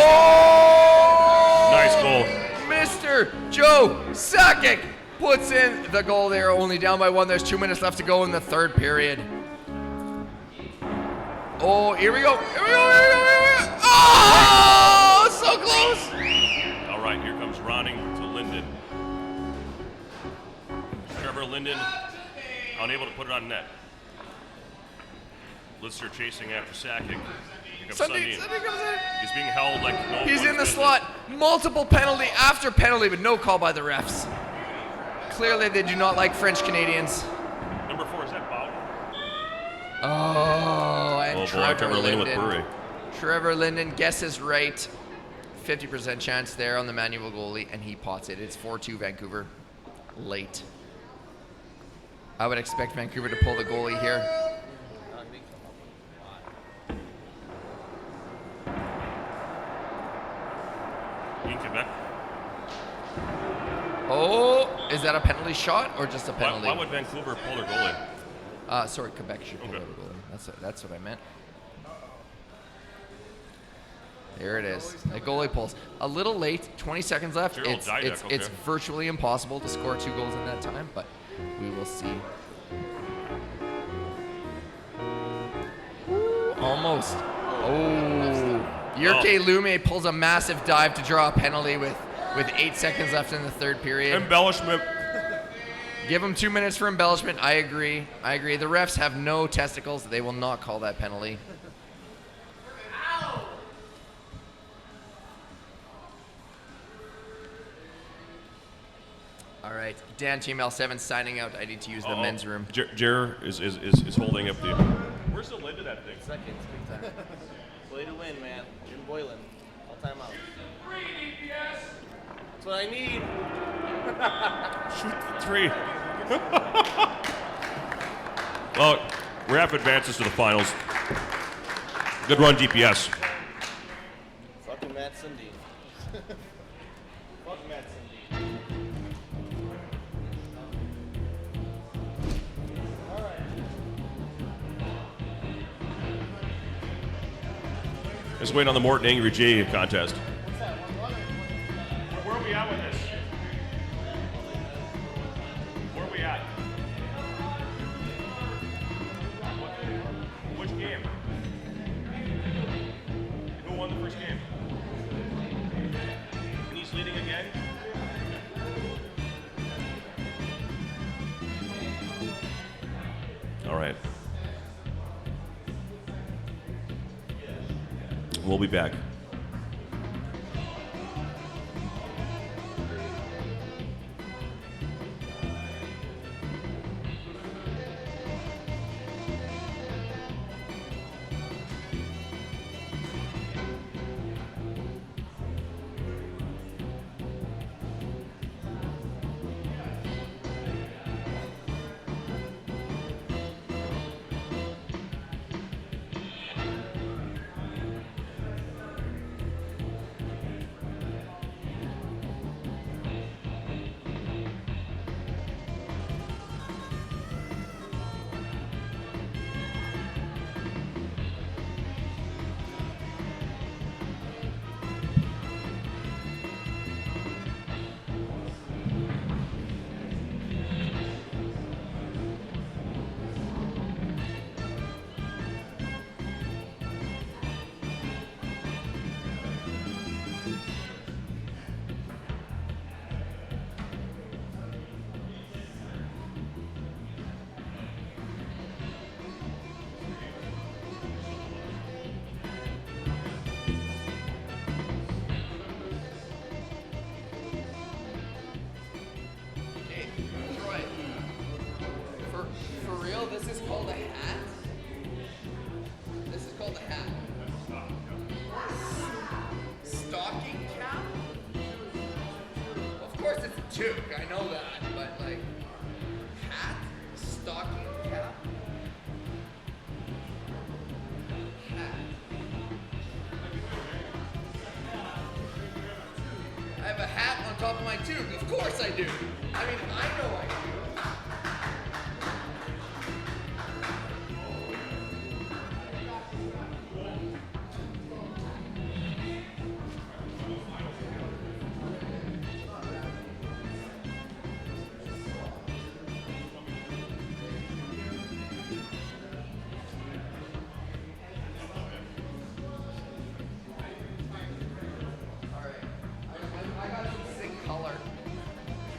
nice goal. Mr. Joe Sakic puts in the goal there, only down by one. There's 2 minutes left to go in the third period. Oh, here we go. Here we go. Oh, so close. All right, here comes Ronning to Linden. Trevor Linden unable to put it on net. Lister chasing after Sakic. Here comes Sundin. He's being held like no. He's in the slot. Multiple penalty after penalty, but no call by the refs. Clearly, they do not like French Canadians. Number 4, is that Bauer? Oh, and Trevor Linden with Bure. Trevor Linden guesses right. 50% chance there on the manual goalie, and he pots it. It's 4-2 Vancouver. Late. I would expect Vancouver to pull the goalie here. In Quebec. Oh, is that a penalty shot or just a penalty? Why would Vancouver pull their goalie? Sorry, Quebec should pull their goalie. That's what I meant. There it is. The goalie pulls. A little late, 20 seconds left. It's virtually impossible to score 2 goals in that time, but we will see. almost. Oh. Yurke Lume pulls a massive dive to draw a penalty with 8 seconds left in the third period. Embellishment. Give him 2 minutes for embellishment. I agree. The refs have no testicles. They will not call that penalty. All right, Dan Team L7 signing out. I need to use the men's room. Jer is holding up the. Where's the lid to that thing? Seconds, big time. Play to win, man. Jim Boylan. All time out. That's what I need. Shoot the 3. Well, Raph advances to the finals. Good run, DPS. Fucking Matt Sundin. Fuck Matt Sundin. Let's wait on the Morton Angry J contest. Where are we at with this? Where are we at? Which game? Who won the first game? And he's leading again? All right. We'll be back. I know that, but like, hat, stocking cap, hat. I have a hat on top of my tube. Of course I do. I mean, I know I do.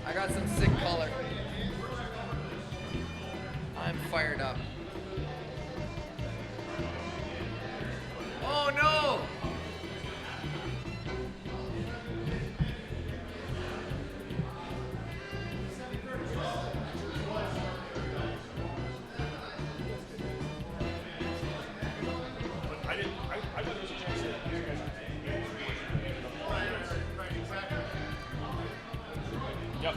I got some sick color. I'm fired up. Oh no! I thought there was a chance that you guys Yep.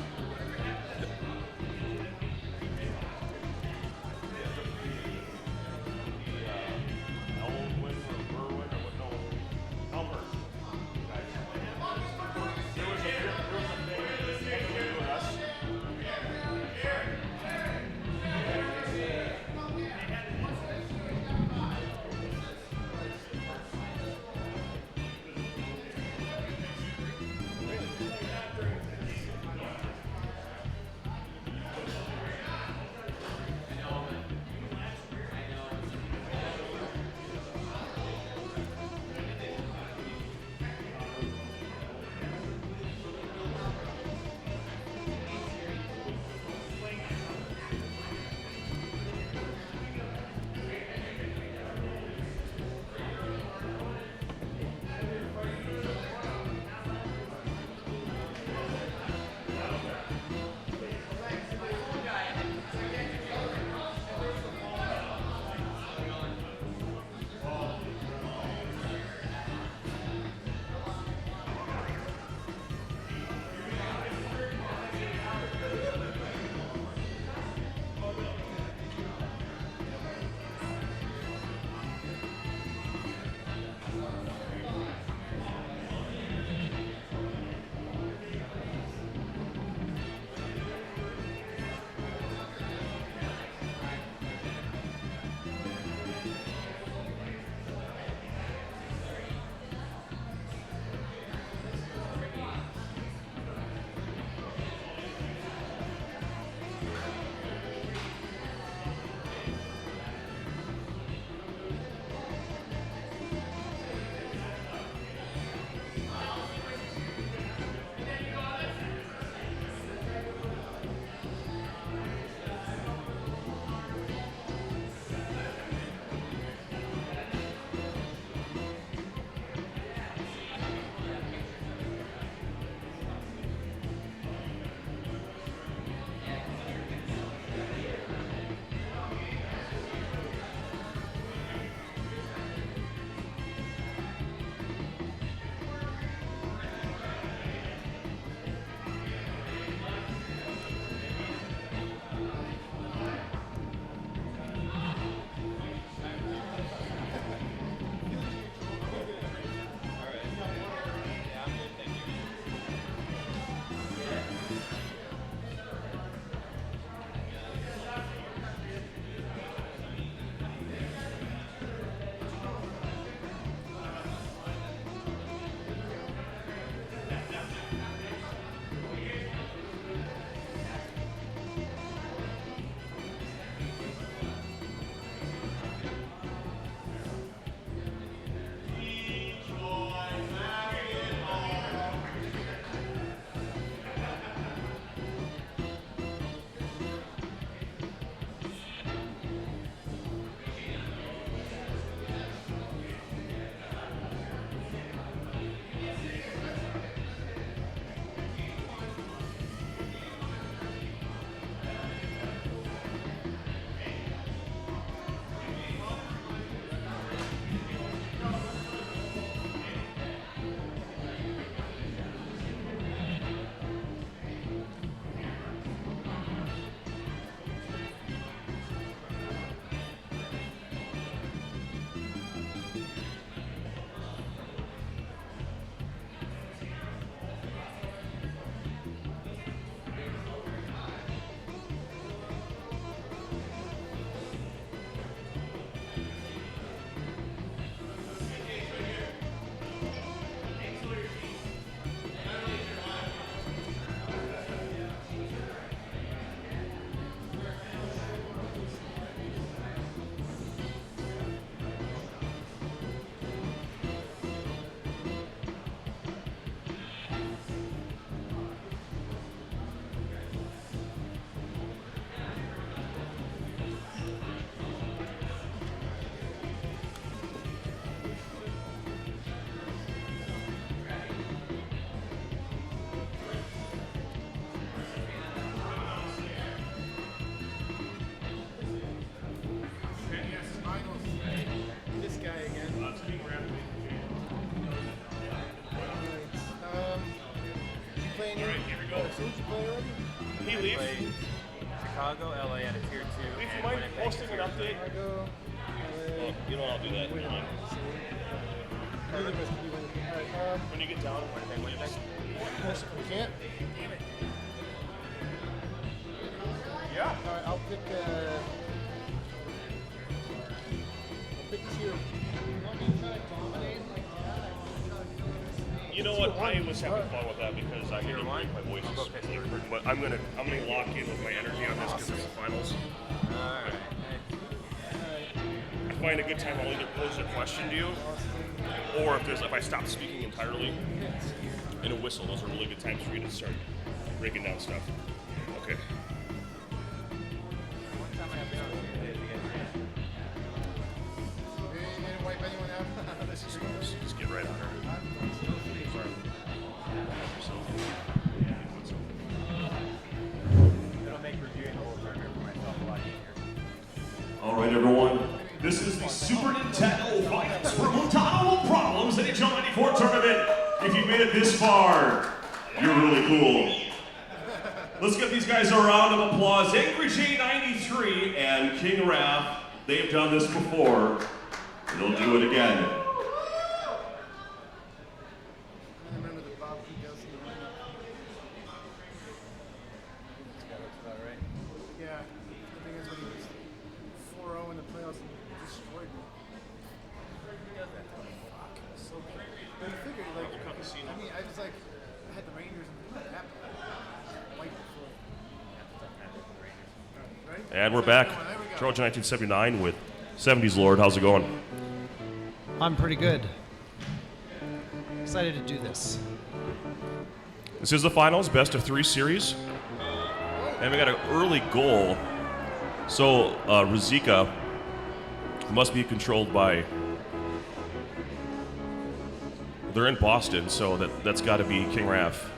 Chicago, LA at a tier 2. If you and mind Winnipeg posting an tier update, Chicago, LA, you know I'll do that. Winnipeg. Either of us can be Winnipeg. All right, When you get down, Winnipeg. we can't. yeah. All right, I'll pick tier. You know what? I was having fun with that because I didn't think my voice is. But I'm gonna lock in with my energy on this because it's the finals. I find a good time. I'll either pose a question to you, or if I stop speaking entirely, and a whistle. Those are really good times for you to start breaking down stuff. Okay. You didn't wipe anyone out. Just get right on her. It'll make reviewing the whole tournament for myself a lot easier. All right, everyone. This is the Super Nintendo Finals for Modano Problems NHL94 tournament. If you made it this far, you're really cool. Let's give these guys a round of applause. AngryJ93 and King Raph. They've done this before. They'll do it again. I remember the Bob P. Gelson. Yeah, the thing is when he was 4-0 in the playoffs and destroyed me. Fuck, it was so good. But you figured, like, I mean, I was like, I had the Rangers and what happened? White before. Right? And we're back. Trojan 1979 with 70s Lord. How's it going? I'm pretty good. Excited to do this. This is the finals, best of 3 series. And we got an early goal. So Ruzicka must be controlled by. They're in Boston, so that's got to be King Raph.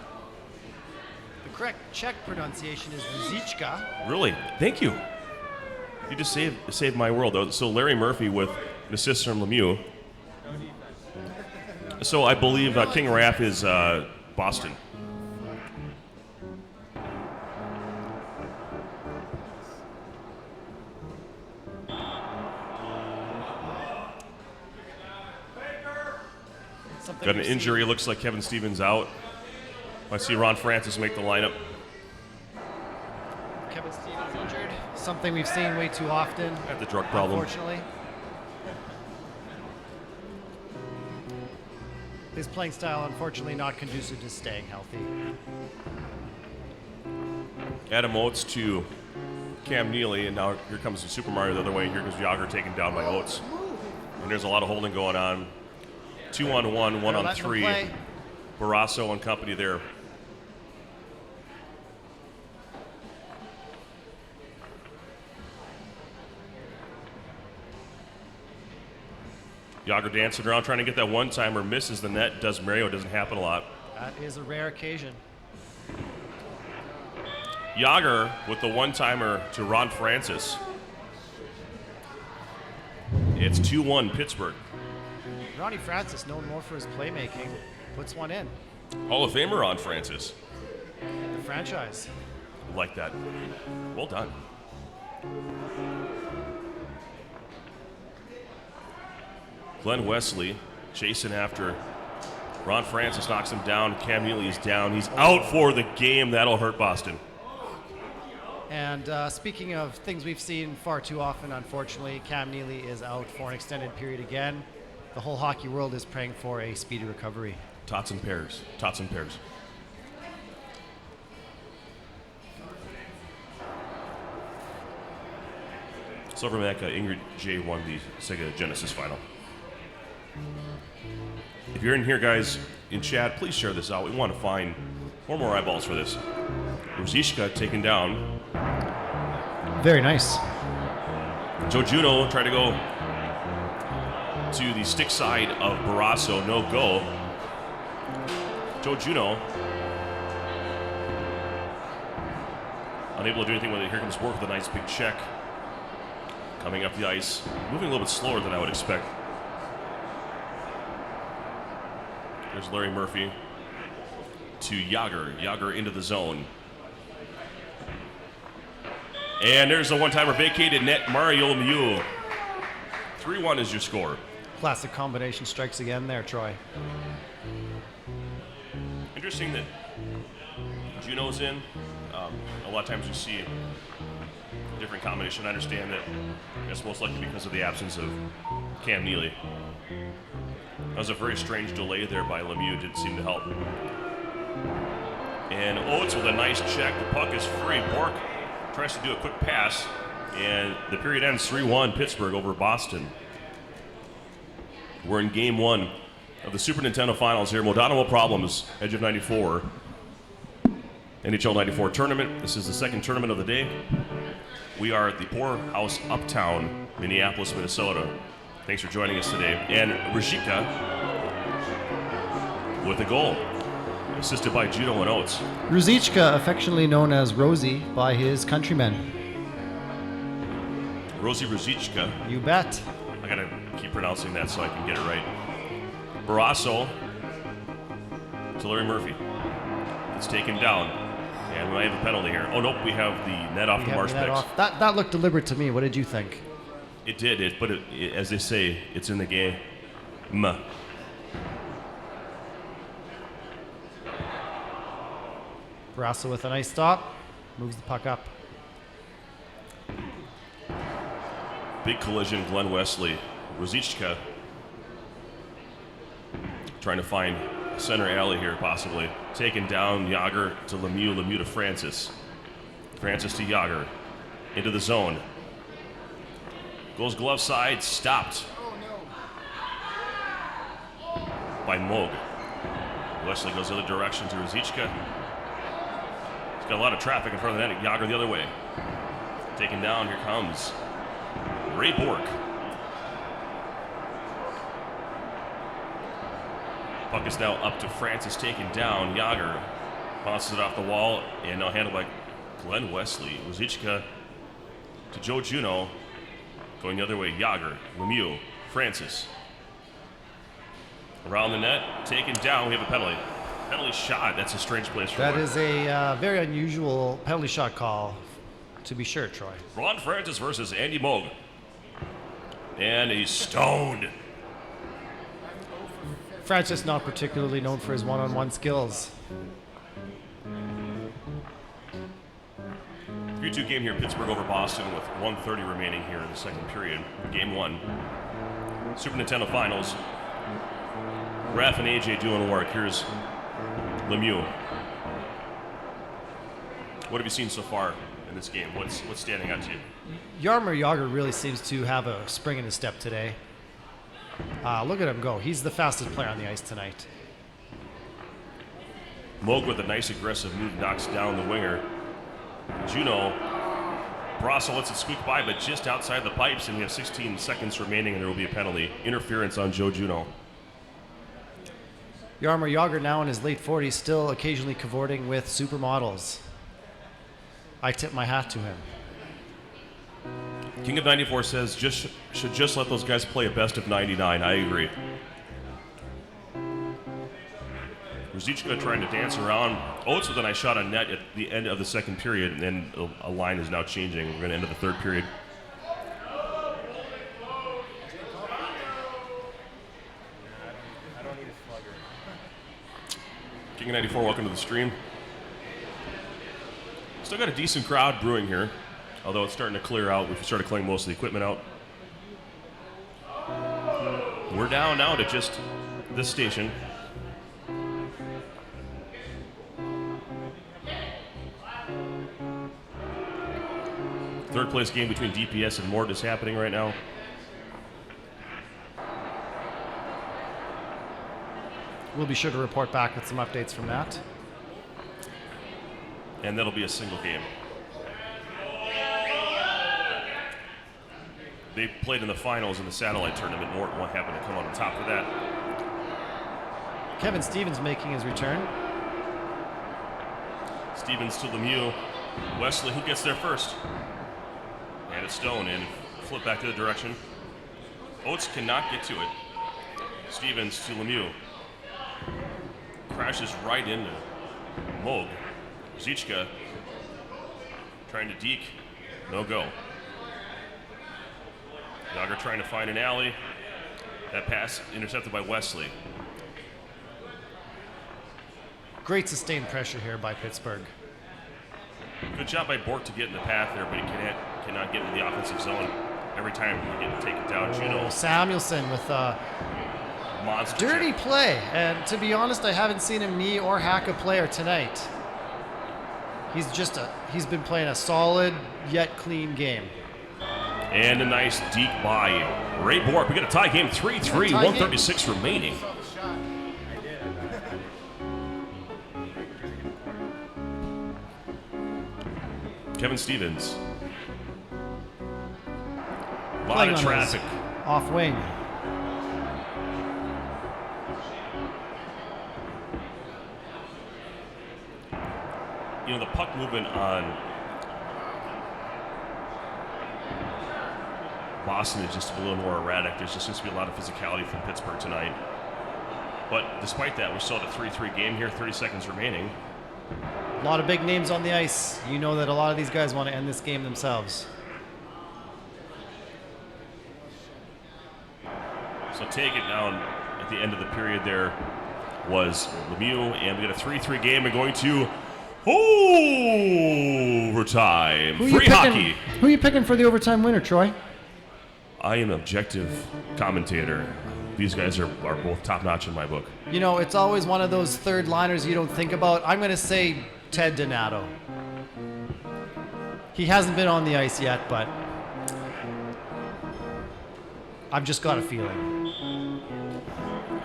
The correct Czech pronunciation is Ruzicka. Really? Thank you. You just saved my world. So Larry Murphy with an assist from Lemieux. So I believe King Raph is Boston. Got an injury. Looks like Kevin Stevens out. I see Ron Francis make the lineup. Kevin Stevens injured. Something we've seen way too often. Had the drug problem. Unfortunately. His playing style, unfortunately, not conducive to staying healthy. Adam Oates to Cam Neely, and now here comes the Super Mario the other way. Here goes Yager taken down by Oates. And there's a lot of holding going on. 2-on-1, 1-on-3. Barrasso and company there. Yager dancing around trying to get that one-timer, misses the net, does Mario, doesn't happen a lot. That is a rare occasion. Yager with the one-timer to Ron Francis. It's 2-1 Pittsburgh. Ronnie Francis, known more for his playmaking, puts one in. Hall of Famer Ron Francis. The franchise. Like that. Well done. Glenn Wesley chasing after Ron Francis, knocks him down. Cam Neely is down. He's out for the game. That'll hurt Boston. And speaking of things we've seen far too often, unfortunately, Cam Neely is out for an extended period again. The whole hockey world is praying for a speedy recovery. Tots and pairs. Tots and pairs. Silver Mac, Ingrid J won the Sega Genesis final. If you're in here, guys, in chat, please share this out. We want to find more eyeballs for this. Ruzicka taken down. Very nice. Joe Juno tried to go to the stick side of Barrasso. No go. Joe Juno unable to do anything with it. Here comes Work with a nice big check. Coming up the ice. Moving a little bit slower than I would expect. There's Larry Murphy to Yager. Yager into the zone. And there's a one-timer vacated net, Mario Lemieux. 3-1 is your score. Classic combination strikes again there, Troy. Interesting that Juno's in. A lot of times you see a different combination. I understand that that's most likely because of the absence of Cam Neely. That was a very strange delay there by Lemieux. Didn't seem to help. And Oates with a nice check. The puck is free. Bork tries to do a quick pass. And the period ends 3-1 Pittsburgh over Boston. We're in game 1 of the Super Nintendo Finals here. Modano Problems, Edge of 94. NHL 94 tournament. This is the second tournament of the day. We are at the Pourhouse Uptown, Minneapolis, Minnesota. Thanks for joining us today. And Ruzicka with a goal, assisted by Juno and Oates. Ruzicka, affectionately known as Rosie by his countrymen. Rosie Ruzicka. You bet. I gotta keep pronouncing that so I can get it right. Barrasso to Larry Murphy. It's taken down. And we might have a penalty here. Oh, nope, we have the net off the Marshpicks. That looked deliberate to me. What did you think? It did, but as they say, it's in the game. Barrasso with a nice stop. Moves the puck up. Big collision, Glenn Wesley. Ruzicka trying to find center alley here, possibly. Taken down, Yager to Lemieux, Lemieux to Francis. Francis to Yager. Into the zone. Goes glove side, stopped. By Moog. Wesley goes the other direction to Ruzicka. He's got a lot of traffic in front of the net. Yager the other way. Taken down, here comes Ray Bork. Puck is now up to Francis, taken down. Yager bounces it off the wall, and now handled by Glenn Wesley. Ruzicka to Joe Juno. Going the other way, Yager, Lemieux, Francis. Around the net, taken down. We have a penalty. Penalty shot. That's a strange place for That is a very unusual penalty shot call, to be sure, Troy. Ron Francis versus Andy Moog. And he's stoned. Francis not particularly known for his one-on-one skills. 3-2 game here, Pittsburgh over Boston with 1:30 remaining here in the second period. Game 1. Super Nintendo Finals. Raph and AJ doing work. Here's Lemieux. What have you seen so far in this game? What's standing out to you? Jaromir Jagr really seems to have a spring in his step today. Look at him go. He's the fastest player on the ice tonight. Moog with a nice aggressive move knocks down the winger. Juno. Barrasso lets it squeak by, but just outside the pipes, and we have 16 seconds remaining, and there will be a penalty. Interference on Joe Juno. Jaromir Jagr, now in his late 40s, still occasionally cavorting with supermodels. I tip my hat to him. King of 94 says should just let those guys play a best of 99. I agree. Ruzicka trying to dance around. Oates with a nice shot on net at the end of the second period, and then a line is now changing. We're going to enter the third period. King of 94, welcome to the stream. Still got a decent crowd brewing here, although it's starting to clear out. We've started clearing most of the equipment out. We're down now to just this station. Third place game between DPS and Mort is happening right now. We'll be sure to report back with some updates from that. And that'll be a single game. They played in the finals in the satellite tournament. Mort won't happen to come on top of that. Kevin Stevens making his return. Stevens to Lemieux. Wesley, who gets there first? And it's Stone, and flip back to the direction. Oates cannot get to it. Stevens to Lemieux. Crashes right into Moog. Ruzicka trying to deke. No go. Yager trying to find an alley. That pass intercepted by Wesley. Great sustained pressure here by Pittsburgh. Good job by Bork to get in the path there, but he cannot get into the offensive zone. Every time he get taken down, Juno. Samuelson with a monster dirty check. play. And to be honest, I haven't seen him knee or hack a player tonight. He's been playing a solid yet clean game. And a nice deep by Ray Bork. We got a tie game 3-3, 136 remaining. Kevin Stevens. A lot of traffic. Off wing. You know, the puck movement on Boston is just a little more erratic. There just seems to be a lot of physicality from Pittsburgh tonight. But despite that, we still have a 3-3 game here, 30 seconds remaining. A lot of big names on the ice. You know that a lot of these guys want to end this game themselves. So take it down at the end of the period there was Lemieux, and we got a 3-3 game and going to overtime. Free hockey. Who are you picking for the overtime winner, Troy? I am an objective commentator. These guys are both top-notch in my book. You know, it's always one of those third liners you don't think about. I'm going to say Ted Donato. He hasn't been on the ice yet, but I've just got a feeling.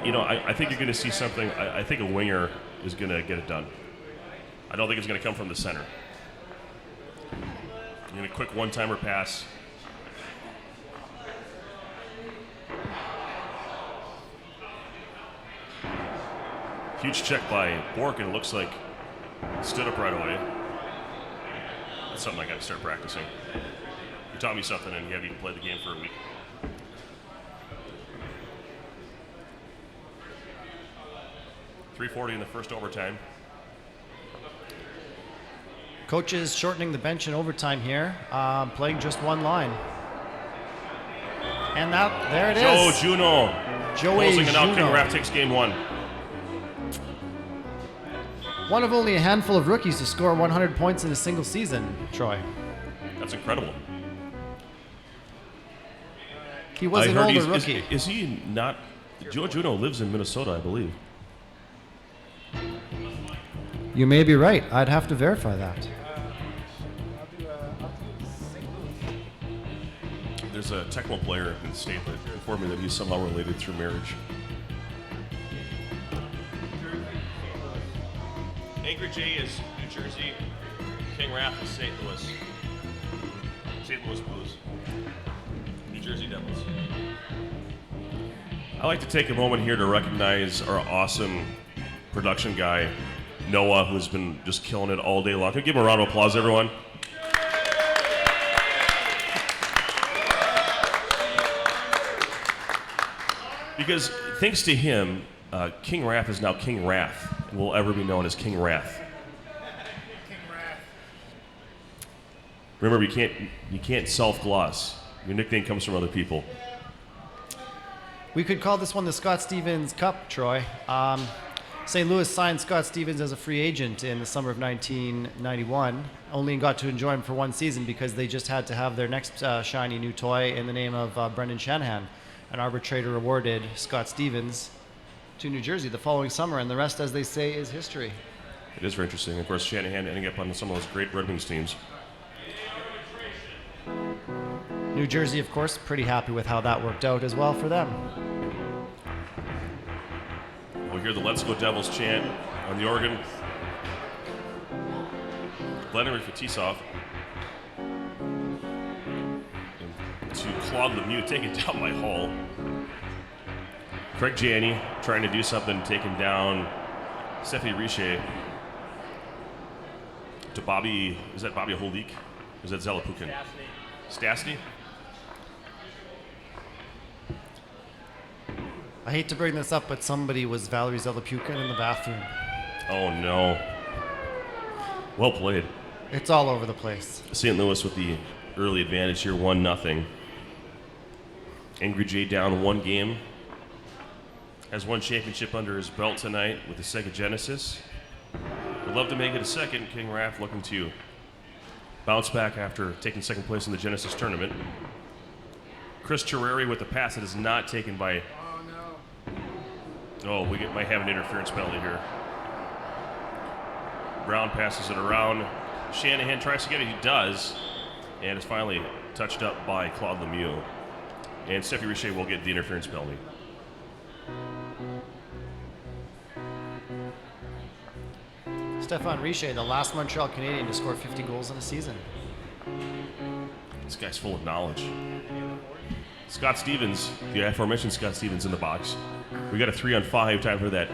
You know, I think you're going to see something. I think a winger is going to get it done. I don't think it's going to come from the center. You're going to quick one-timer pass. Huge check by Bork, and it looks like stood up right away. That's something I got to start practicing. You taught me something, and you haven't even played the game for a week. .340 in the first overtime. Coaches shortening the bench in overtime here, playing just one line. And there it is. Joe Juno. Joey closing it out. King Juno. Raph takes game one. One of only a handful of rookies to score 100 points in a single season, Troy. That's incredible. He was an older rookie. Is he not? Joe Juno lives in Minnesota, I believe. You may be right. I'd have to verify that. There's a Tecmo player in the state that informed me that he's somehow related through marriage. Angry J is New Jersey. King Raph is St. Louis. St. Louis Blues. New Jersey Devils. I'd like to take a moment here to recognize our awesome production guy, Noah, who's been just killing it all day long. Can we give him a round of applause, everyone? Because thanks to him, King Raph is now King Wrath and will ever be known as King Wrath. Remember, you can't self-gloss. Your nickname comes from other people. We could call this one the Scott Stevens Cup, Troy. St. Louis signed Scott Stevens as a free agent in the summer of 1991. Only got to enjoy him for one season because they just had to have their next shiny new toy in the name of Brendan Shanahan. An arbitrator awarded Scott Stevens to New Jersey the following summer, and the rest, as they say, is history. It is very interesting. Of course, Shanahan ending up on some of those great Red Wings teams. New Jersey, of course, pretty happy with how that worked out as well for them. We'll hear the Let's Go Devils chant on the organ. Vladimir Fetisov. And to Claude Lemieux, taken down by Hall. Craig Janney trying to do something, taken down Stephanie Richer. To Bobby, is that Bobby Holik? Or is that Zelapukin? Stastny? I hate to bring this up, but somebody was Valerie Zelapukin in the bathroom. Oh no. Well played. It's all over the place. St. Louis with the early advantage here, 1-0. Angry J down 1 game. Has 1 championship under his belt tonight with the Sega Genesis. Would love to make it a second. King Raph looking to bounce back after taking second place in the Genesis tournament. Chris Terreri with the pass that is not taken by... Oh, we might have an interference penalty here. Brown passes it around. Shanahan tries to get it. He does. And is finally touched up by Claude Lemieux. And Steffi Richer will get the interference penalty. Stéphane Richer, the last Montreal Canadian to score 50 goals in a season. This guy's full of knowledge. Scott Stevens, the aforementioned Scott Stevens in the box. We got a 3-on-5 time for that.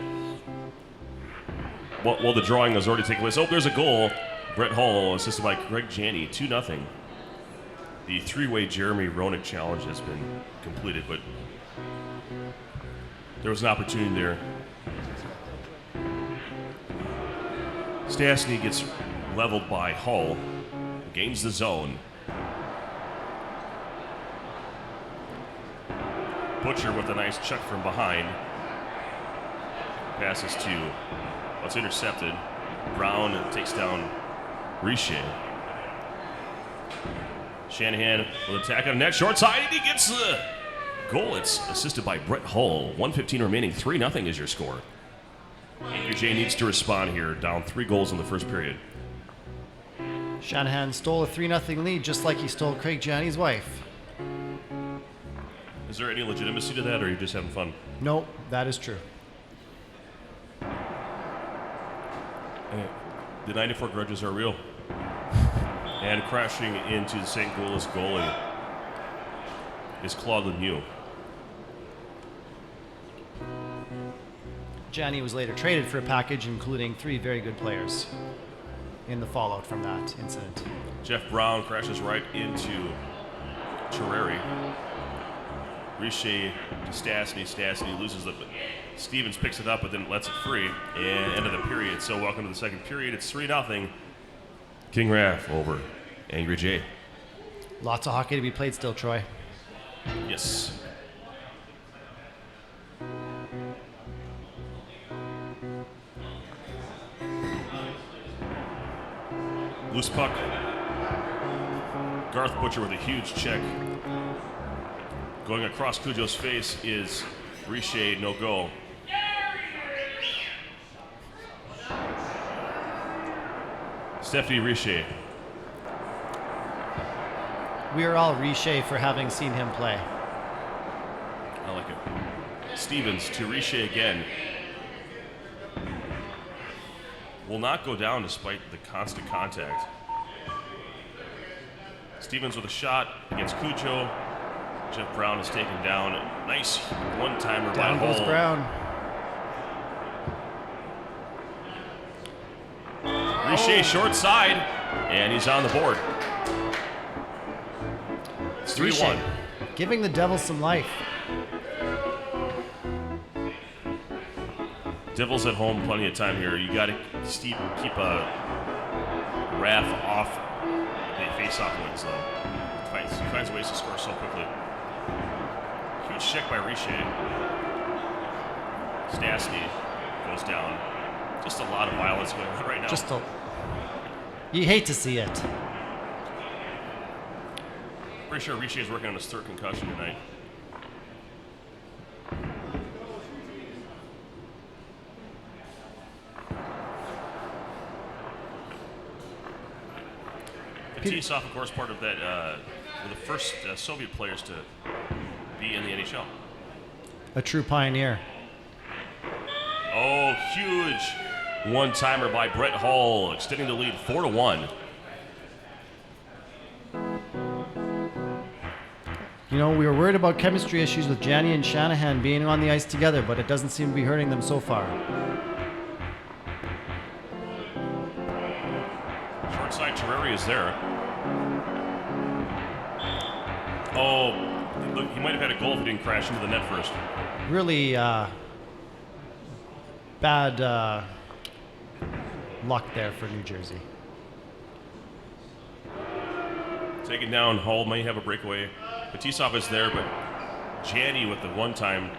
Well, the drawing has already taken place. Oh, there's a goal. Brett Hull, assisted by Greg Janney, 2-0. The 3-way Jeremy Roenick challenge has been completed, but there was an opportunity there. Stastny gets leveled by Hull, gains the zone. Butcher with a nice check from behind. Passes to what's intercepted. Brown takes down Richer. Shanahan will attack on net, short side, and he gets the goal. It's assisted by Brett Hull. 1:15 remaining, 3-0 is your score. Angry J needs to respond here, down 3 goals in the first period. Shanahan stole a 3-0 lead just like he stole Craig Janney's wife. Is there any legitimacy to that, or are you just having fun? No, that is true. The 94 grudges are real. And crashing into the St. Louis goalie is Claude Lemieux. Janney was later traded for a package including 3 very good players in the fallout from that incident. Jeff Brown crashes right into Terreri. Richer to Stastny. Stastny loses it, but Stevens picks it up, but then lets it free. And end of the period. So welcome to the second period. It's 3-0. King Raph over Angry J. Lots of hockey to be played still, Troy. Yes. Loose puck. Garth Butcher with a huge check. Going across Cujo's face is Richer, no go. Stephanie Richer. We are all Richer for having seen him play. I like it. Stevens to Richer again. Will not go down despite the constant contact. Stevens with a shot against Cujo. Jeff Brown is taken down. Nice one-timer by Hull. Down goes Brown. Richer short side, and he's on the board. It's 3-1. Giving the Devils some life. Devils at home, plenty of time here. You got to keep a Raph off the face-off wins, though. He finds ways to score so quickly. Huge check by Richer. Stastny goes down. Just a lot of violence going on right now. You hate to see it. Pretty sure Richer is working on his 3rd concussion tonight. Fetisov, of course, part of that, were the first Soviet players to be in the NHL. A true pioneer. Oh, huge one-timer by Brett Hull, extending the lead 4-1. You know, we were worried about chemistry issues with Janney and Shanahan being on the ice together, but it doesn't seem to be hurting them so far. Short side, Terreri is there. Oh, look, he might have had a goal if he didn't crash into the net first. Really bad luck there for New Jersey. Taken down, Hull might have a breakaway. Fetisov is there, but Janney with the one-time.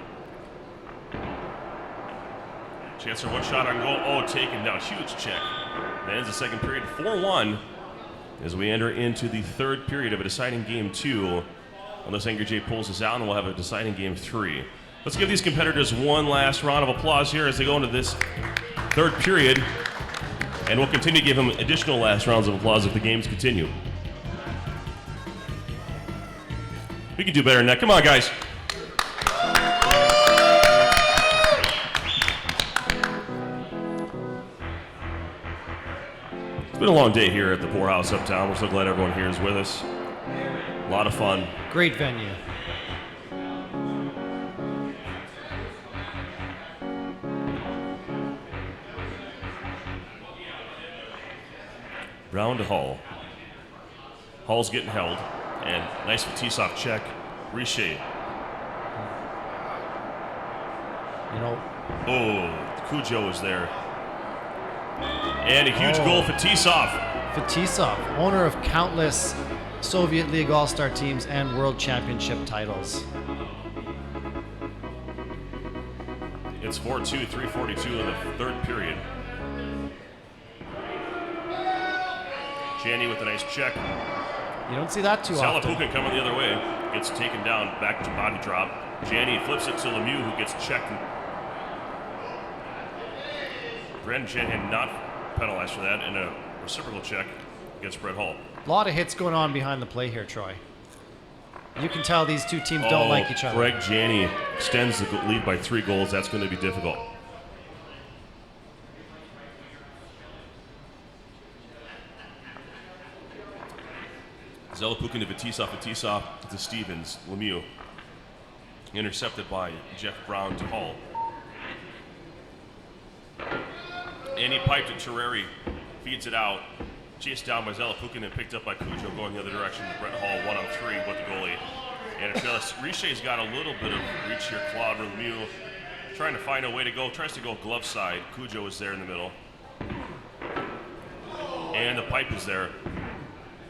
Chance for one shot on goal. Oh, taken down. Huge check. That ends the second period 4-1 as we enter into the third period of a deciding game 2. Unless Angry J pulls this out, and we'll have a deciding game 3. Let's give these competitors one last round of applause here as they go into this third period. And we'll continue to give them additional last rounds of applause if the games continue. We can do better than that. Come on, guys. It's been a long day here at the Pourhouse Uptown. We're so glad everyone here is with us. A lot of fun. Great venue. Brown to Hull. Hull's getting held. And nice Fetisov check. Richer. You know. Oh, Cujo is there. And a huge goal for Fetisov. Fetisov, owner of countless Soviet League All-Star teams and World Championship titles. It's 4-2, 3:42 in the third period. Janney with a nice check. You don't see that too often. Salapukin coming the other way. Gets taken down, back to body drop. Janney flips it to Lemieux, who gets checked. Brandon Shanahan not penalized for that, and a reciprocal check against Brett Hull. A lot of hits going on behind the play here, Troy. You can tell these two teams don't like each other. Greg Janney extends the lead by 3 goals. That's going to be difficult. Zelapukin to Fetisov, Fetisov to Stevens, Lemieux. Intercepted by Jeff Brown to Hull. And he piped to Terreri, feeds it out. Chased down by Zelapukin and picked up by Cujo going the other direction. Brett Hull 1-on-3 with the goalie. And Richet's got a little bit of reach here. Claude Lemieux trying to find a way to go. Tries to go glove side. Cujo is there in the middle. And the pipe is there.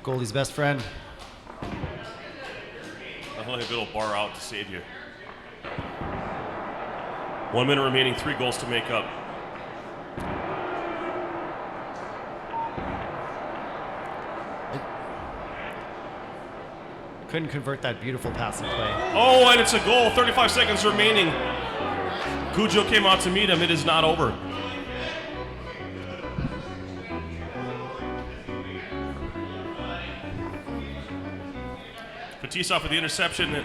Goalie's best friend. I'll let a good old bar out to save you. 1 minute remaining, 3 goals to make up. Couldn't convert that beautiful passing play. Oh, and it's a goal. 35 seconds remaining. Cujo came out to meet him. It is not over. Fetisov with the interception.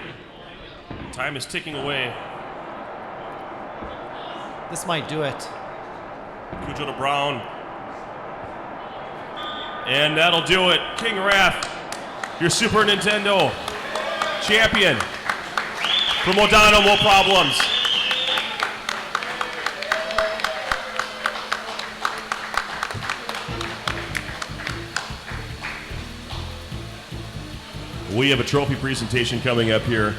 Time is ticking away. This might do it. Cujo to Brown. And that'll do it. King Raph, your Super Nintendo champion. From Modano, no problems. We have a trophy presentation coming up here.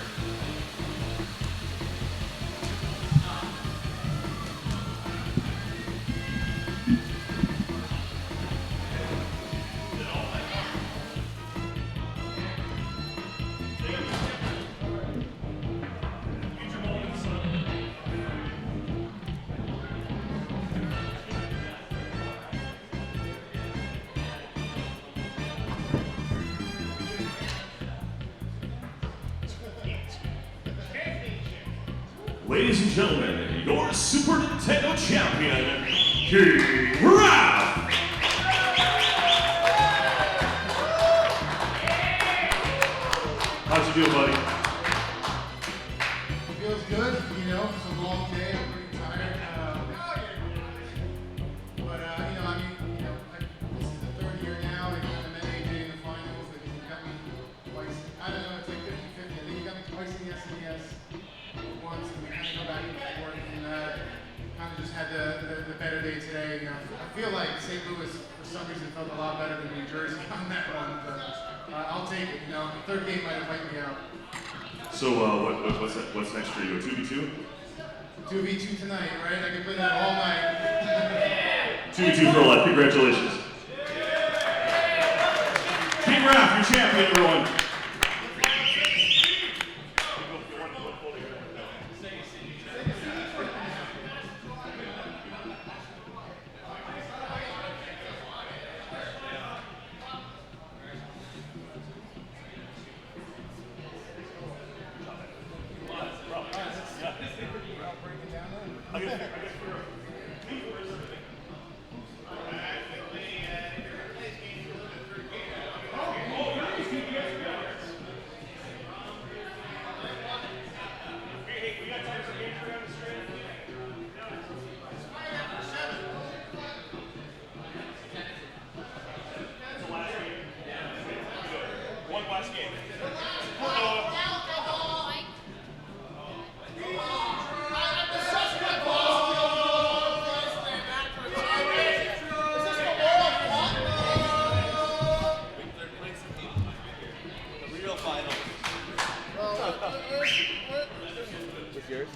Ladies and gentlemen, your Super Nintendo champion, King Raph! How'd you do, buddy? Feels good, you know, it's a long day, I'm pretty tired. This is the third year now, I got an NA day in the finals, and you got me twice. I don't know, it's like 50-50, I think you got me twice in the SNES. Once, and we kind of go back and forth, and kind of just had the better day today. You know, I feel like St. Louis, for some reason, felt a lot better than New Jersey on that one, but I'll take it. You know, the third game might have wiped me out. So what's next for you? A 2v2? 2v2 tonight, right? I can play that all night. 2v2 for life. Congratulations. King Raph, champion, everyone.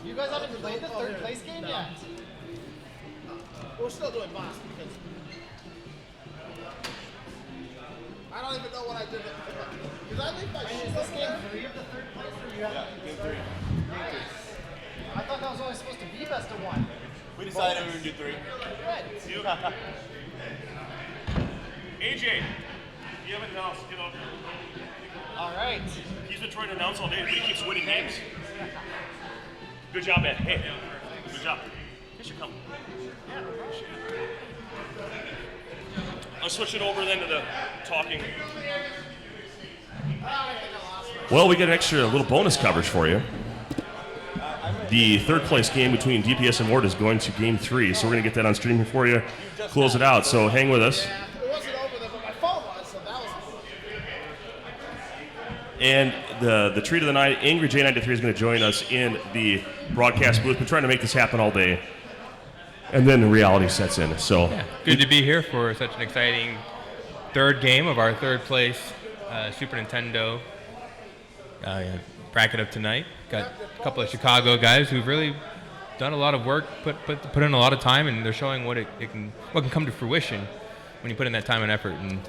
You guys haven't played the third place game yet? We're still doing boss because I don't even know what I did. Because I think Is this game 3 of the third place, or you have Game 3. I thought that was only supposed to be best of 1. We decided we were going to do 3. Good. AJ, you have anything else? Get over here. All right. He's been trying to announce all day, but he keeps winning games. Good job, man. Hey, good job. You should come. Yeah, I'll switch it over then to the talking. Well, we get an extra little bonus coverage for you. The third place game between DPS and Mort is going to game 3, so we're going to get that on stream here for you. Close it out, so hang with us. it wasn't over there, but my phone was, so that was. And the treat of the night, Angry J93 is going to join us in the broadcast booth. Been trying to make this happen all day. And then the reality sets in. So Yeah, good to be here for such an exciting third game of our third place Super Nintendo bracket of tonight. Got a couple of Chicago guys who've really done a lot of work, put in a lot of time, and they're showing what can come to fruition when you put in that time and effort. And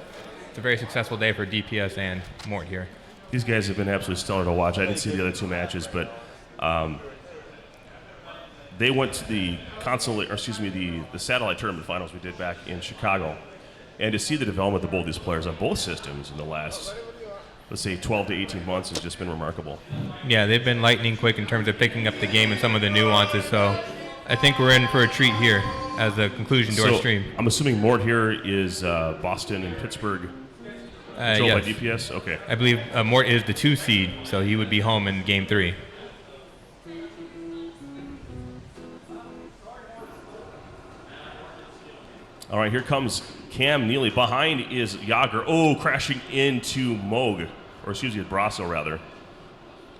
it's a very successful day for DPS and Mort here. these guys have been absolutely stellar to watch. I didn't see the other two matches, but they went to the the satellite tournament finals we did back in Chicago. And to see the development of both these players on both systems in the last, let's say, 12 to 18 months has just been remarkable. Yeah, they've been lightning quick in terms of picking up the game and some of the nuances. So I think we're in for a treat here as a conclusion to our stream. I'm assuming Mort here is Boston and Pittsburgh controlled by Yes. DPS? Okay. I believe Mort is the 2 seed, so he would be home in game 3. All right, here comes Cam Neely. Behind is Yager. Oh, crashing into Moog, or excuse me, Brasso rather.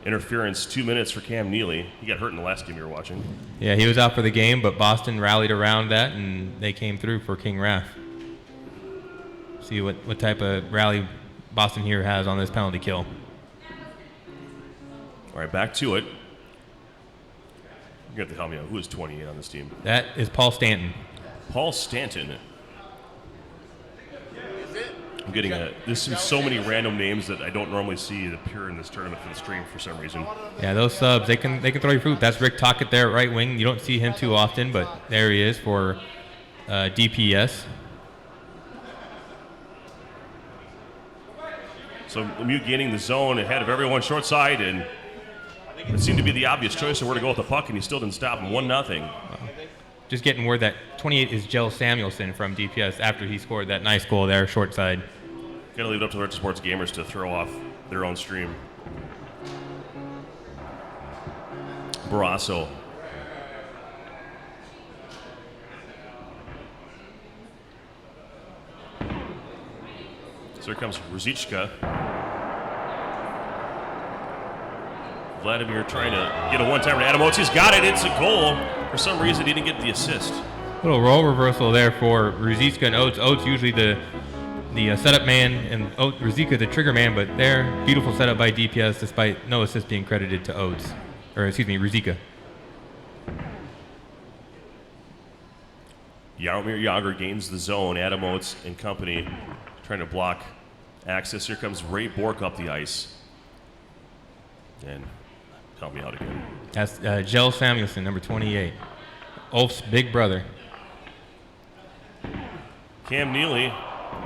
Interference, 2 minutes for Cam Neely. He got hurt in the last game you were watching. Yeah, he was out for the game, but Boston rallied around that, and they came through for King Raph. See what type of rally Boston here has on this penalty kill. All right, back to it. You got to help me out. Who is 28 on this team? That is Paul Stanton. Paul Stanton. I'm getting there's so many random names that I don't normally see that appear in this tournament for the stream for some reason. Yeah, those subs, they can throw you fruit. That's Rick Tockett there at right wing. You don't see him too often, but there he is for DPS. So Lemieux gaining the zone ahead of everyone short side, and it seemed to be the obvious choice of where to go with the puck, and he still didn't stop him. 1-0. Just getting word that 28 is Jill Samuelson from DPS after he scored that nice goal there, short side. Got to leave it up to the Retro Sports gamers to throw off their own stream. Barrasso. So here comes Ruzicka. Vladimir trying to get a one-timer to Adam Oates. He's got it. It's a goal. For some reason, he didn't get the assist. Little role reversal there for Ruzicka and Oates. Oates usually the setup man, and Ruzicka the trigger man, but there, beautiful setup by DPS despite no assist being credited to Oates. Or, excuse me, Ruzicka. Jaromir Jagr gains the zone. Adam Oates and company trying to block access. Here comes Ray Bork up the ice. And help me out again. That's Jell Samuelson, number 28. Ulf's big brother. Cam Neely.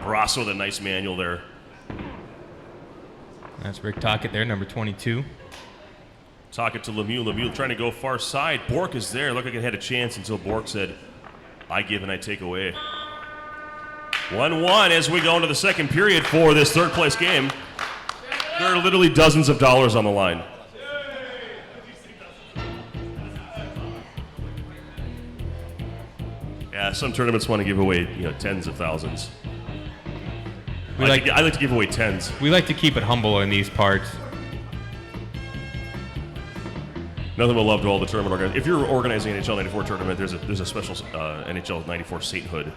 Barrasso with a nice manual there. That's Rick Tocchet there, number 22. Tocchet to Lemieux. Lemieux trying to go far side. Bork is there. Looked like it had a chance until Bork said, I give and I take away. 1-1 as we go into the second period for this third place game. There are literally dozens of dollars on the line. Yeah, some tournaments want to give away, tens of thousands. I like to give away tens. We like to keep it humble in these parts. Nothing but love to all the tournament organizers. If you're organizing an NHL 94 tournament, there's a special NHL 94 sainthood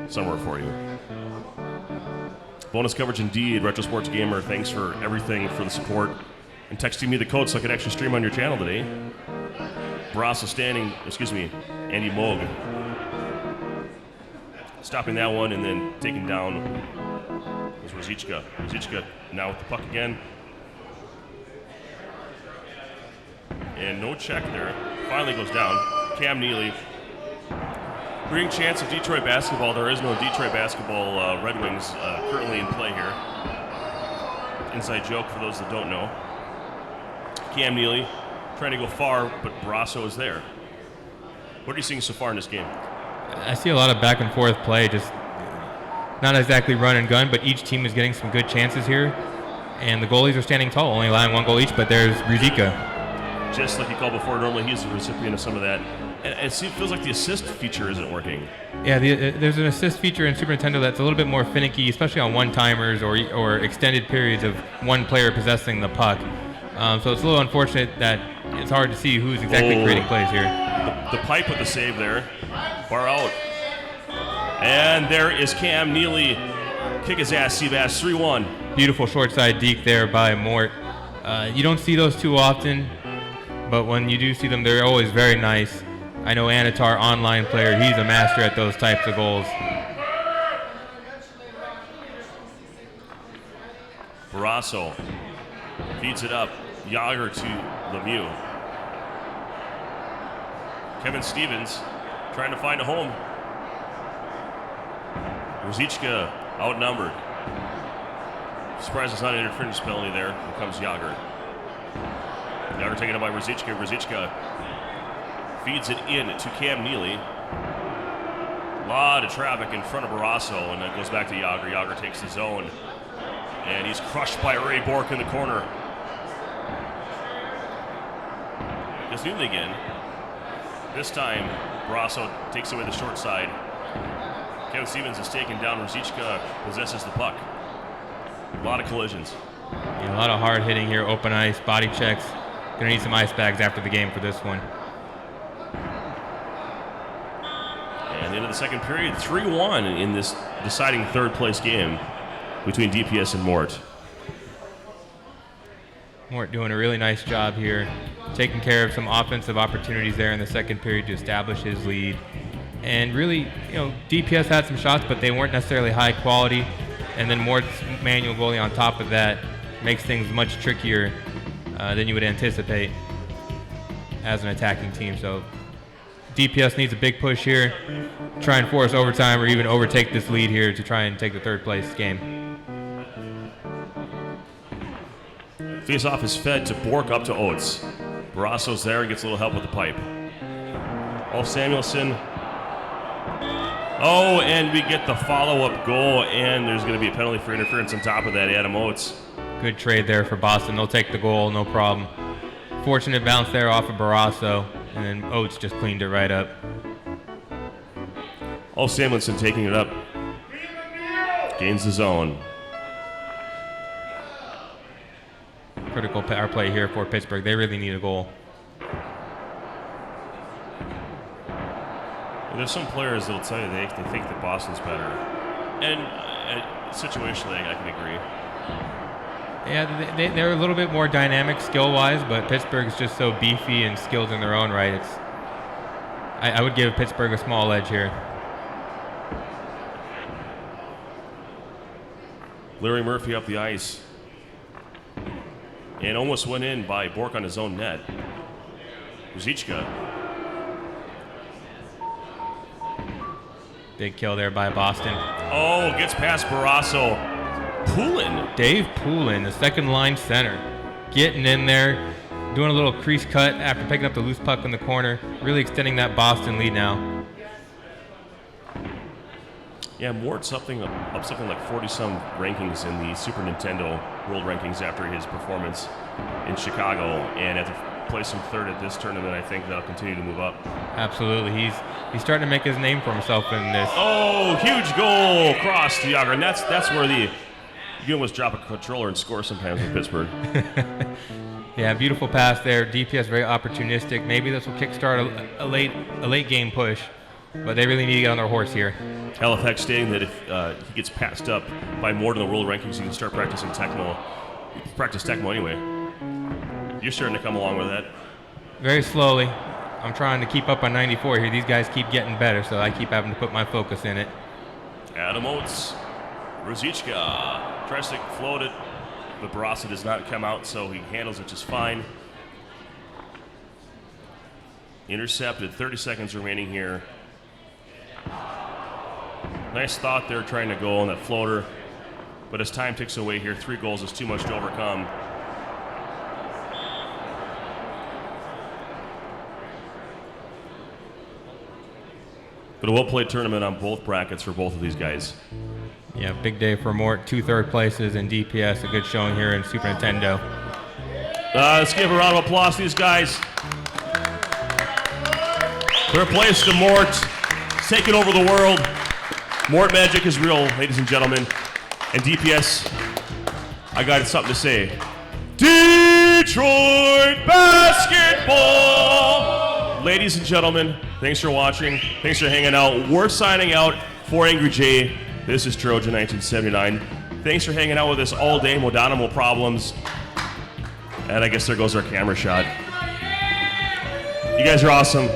somewhere for you. Bonus coverage indeed. Retro Sports Gamer, thanks for everything, for the support, and texting me the code so I can actually stream on your channel today. Barrasso Andy Moog. Stopping that one and then taking down was Ruzicka. Ruzicka now with the puck again. And no check there. Finally goes down. Cam Neely. Bringing chance of Detroit basketball. There is no Detroit basketball Red Wings currently in play here. Inside joke for those that don't know. Cam Neely trying to go far, but Barrasso is there. What are you seeing so far in this game? I see a lot of back and forth play, just not exactly run and gun, but each team is getting some good chances here. And the goalies are standing tall, only allowing one goal each, but there's Ruzicka. Just like you called before, normally he's the recipient of some of that. And it feels like the assist feature isn't working. Yeah, there's an assist feature in Super Nintendo that's a little bit more finicky, especially on one-timers or extended periods of one player possessing the puck. So it's a little unfortunate that it's hard to see who's exactly creating plays here. The pipe with the save there. Bar out. And there is Cam Neely. Kick his ass, Seabass, 3-1. Beautiful short side deke there by Mort. You don't see those too often, but when you do see them, they're always very nice. I know Anatar, online player, he's a master at those types of goals. Barrasso feeds it up. Yager to Lemieux. Kevin Stevens trying to find a home. Ruzicka outnumbered. Surprised it's not an interference penalty there. Here comes Yager. Yager taken up by Ruzicka. Ruzicka feeds it in to Cam Neely. A lot of traffic in front of Barrasso, and that goes back to Yager. Yager takes the zone, and he's crushed by Ray Bork in the corner. Gets Neely again. This time, Barrasso takes away the short side. Kevin Stevens is taken down. Ruzicka possesses the puck. A lot of collisions. Yeah, a lot of hard hitting here, open ice, body checks. Gonna need some ice bags after the game for this one. And into the second period, 3-1 in this deciding third place game between DPS and Mort. Mort doing a really nice job here, taking care of some offensive opportunities there in the second period to establish his lead. And really, DPS had some shots, but they weren't necessarily high quality. And then Mort's manual goalie on top of that makes things much trickier than you would anticipate as an attacking team. So DPS needs a big push here, try and force overtime or even overtake this lead here to try and take the third place game. Face-off is fed to Bork up to Oates. Barrasso's there and gets a little help with the pipe. Samuelson. Oh, and we get the follow-up goal, and there's going to be a penalty for interference on top of that, Adam Oates. Good trade there for Boston. They'll take the goal, no problem. Fortunate bounce there off of Barrasso, and then Oates just cleaned it right up. Samuelson taking it up. Gains the zone. Critical power play here for Pittsburgh. They really need a goal. There's some players that'll tell you they think that Boston's better. And situationally, I can agree. Yeah, they're a little bit more dynamic skill-wise, but Pittsburgh's just so beefy and skilled in their own right. I would give Pittsburgh a small edge here. Larry Murphy up the ice. And almost went in by Bork on his own net. Ruzicka. Big kill there by Boston. Oh, gets past Barrasso. Poulin. Dave Poulin, the second line center. Getting in there, doing a little crease cut after picking up the loose puck in the corner. Really extending that Boston lead now. Yeah, Mort's something like 40-some rankings in the Super Nintendo World Rankings after his performance in Chicago, and after placing third at this tournament, I think that'll continue to move up. Absolutely, he's starting to make his name for himself in this. Oh, huge goal across the Yager, and that's where you can almost drop a controller and score sometimes in Pittsburgh. Yeah, beautiful pass there. DPS very opportunistic. Maybe this will kickstart a late game push, but they really need to get on their horse here. Halifax stating that if he gets passed up by more than the world rankings, he can start practicing Tecmo. Practice Tecmo anyway. You're starting to come along with that. Very slowly. I'm trying to keep up on 94 here. These guys keep getting better, so I keep having to put my focus in it. Adam Oates. Ruzicka tries to float it, but Barrasso does not come out, so he handles it just fine. Intercepted, 30 seconds remaining here. Nice thought there trying to go on that floater, but as time ticks away here, 3 goals is too much to overcome. But a well-played tournament on both brackets for both of these guys. Yeah, big day for Mort. 2 third places in DPS. A good showing here in Super Nintendo. Let's give a round of applause to these guys. Third place to Mort. Taking over the world. Mort magic is real, ladies and gentlemen. And DPS, I got something to say. Detroit basketball! Ladies and gentlemen, thanks for watching. Thanks for hanging out. We're signing out for Angry J. This is Trojan1979. Thanks for hanging out with us all day. Modano problems. And I guess there goes our camera shot. You guys are awesome.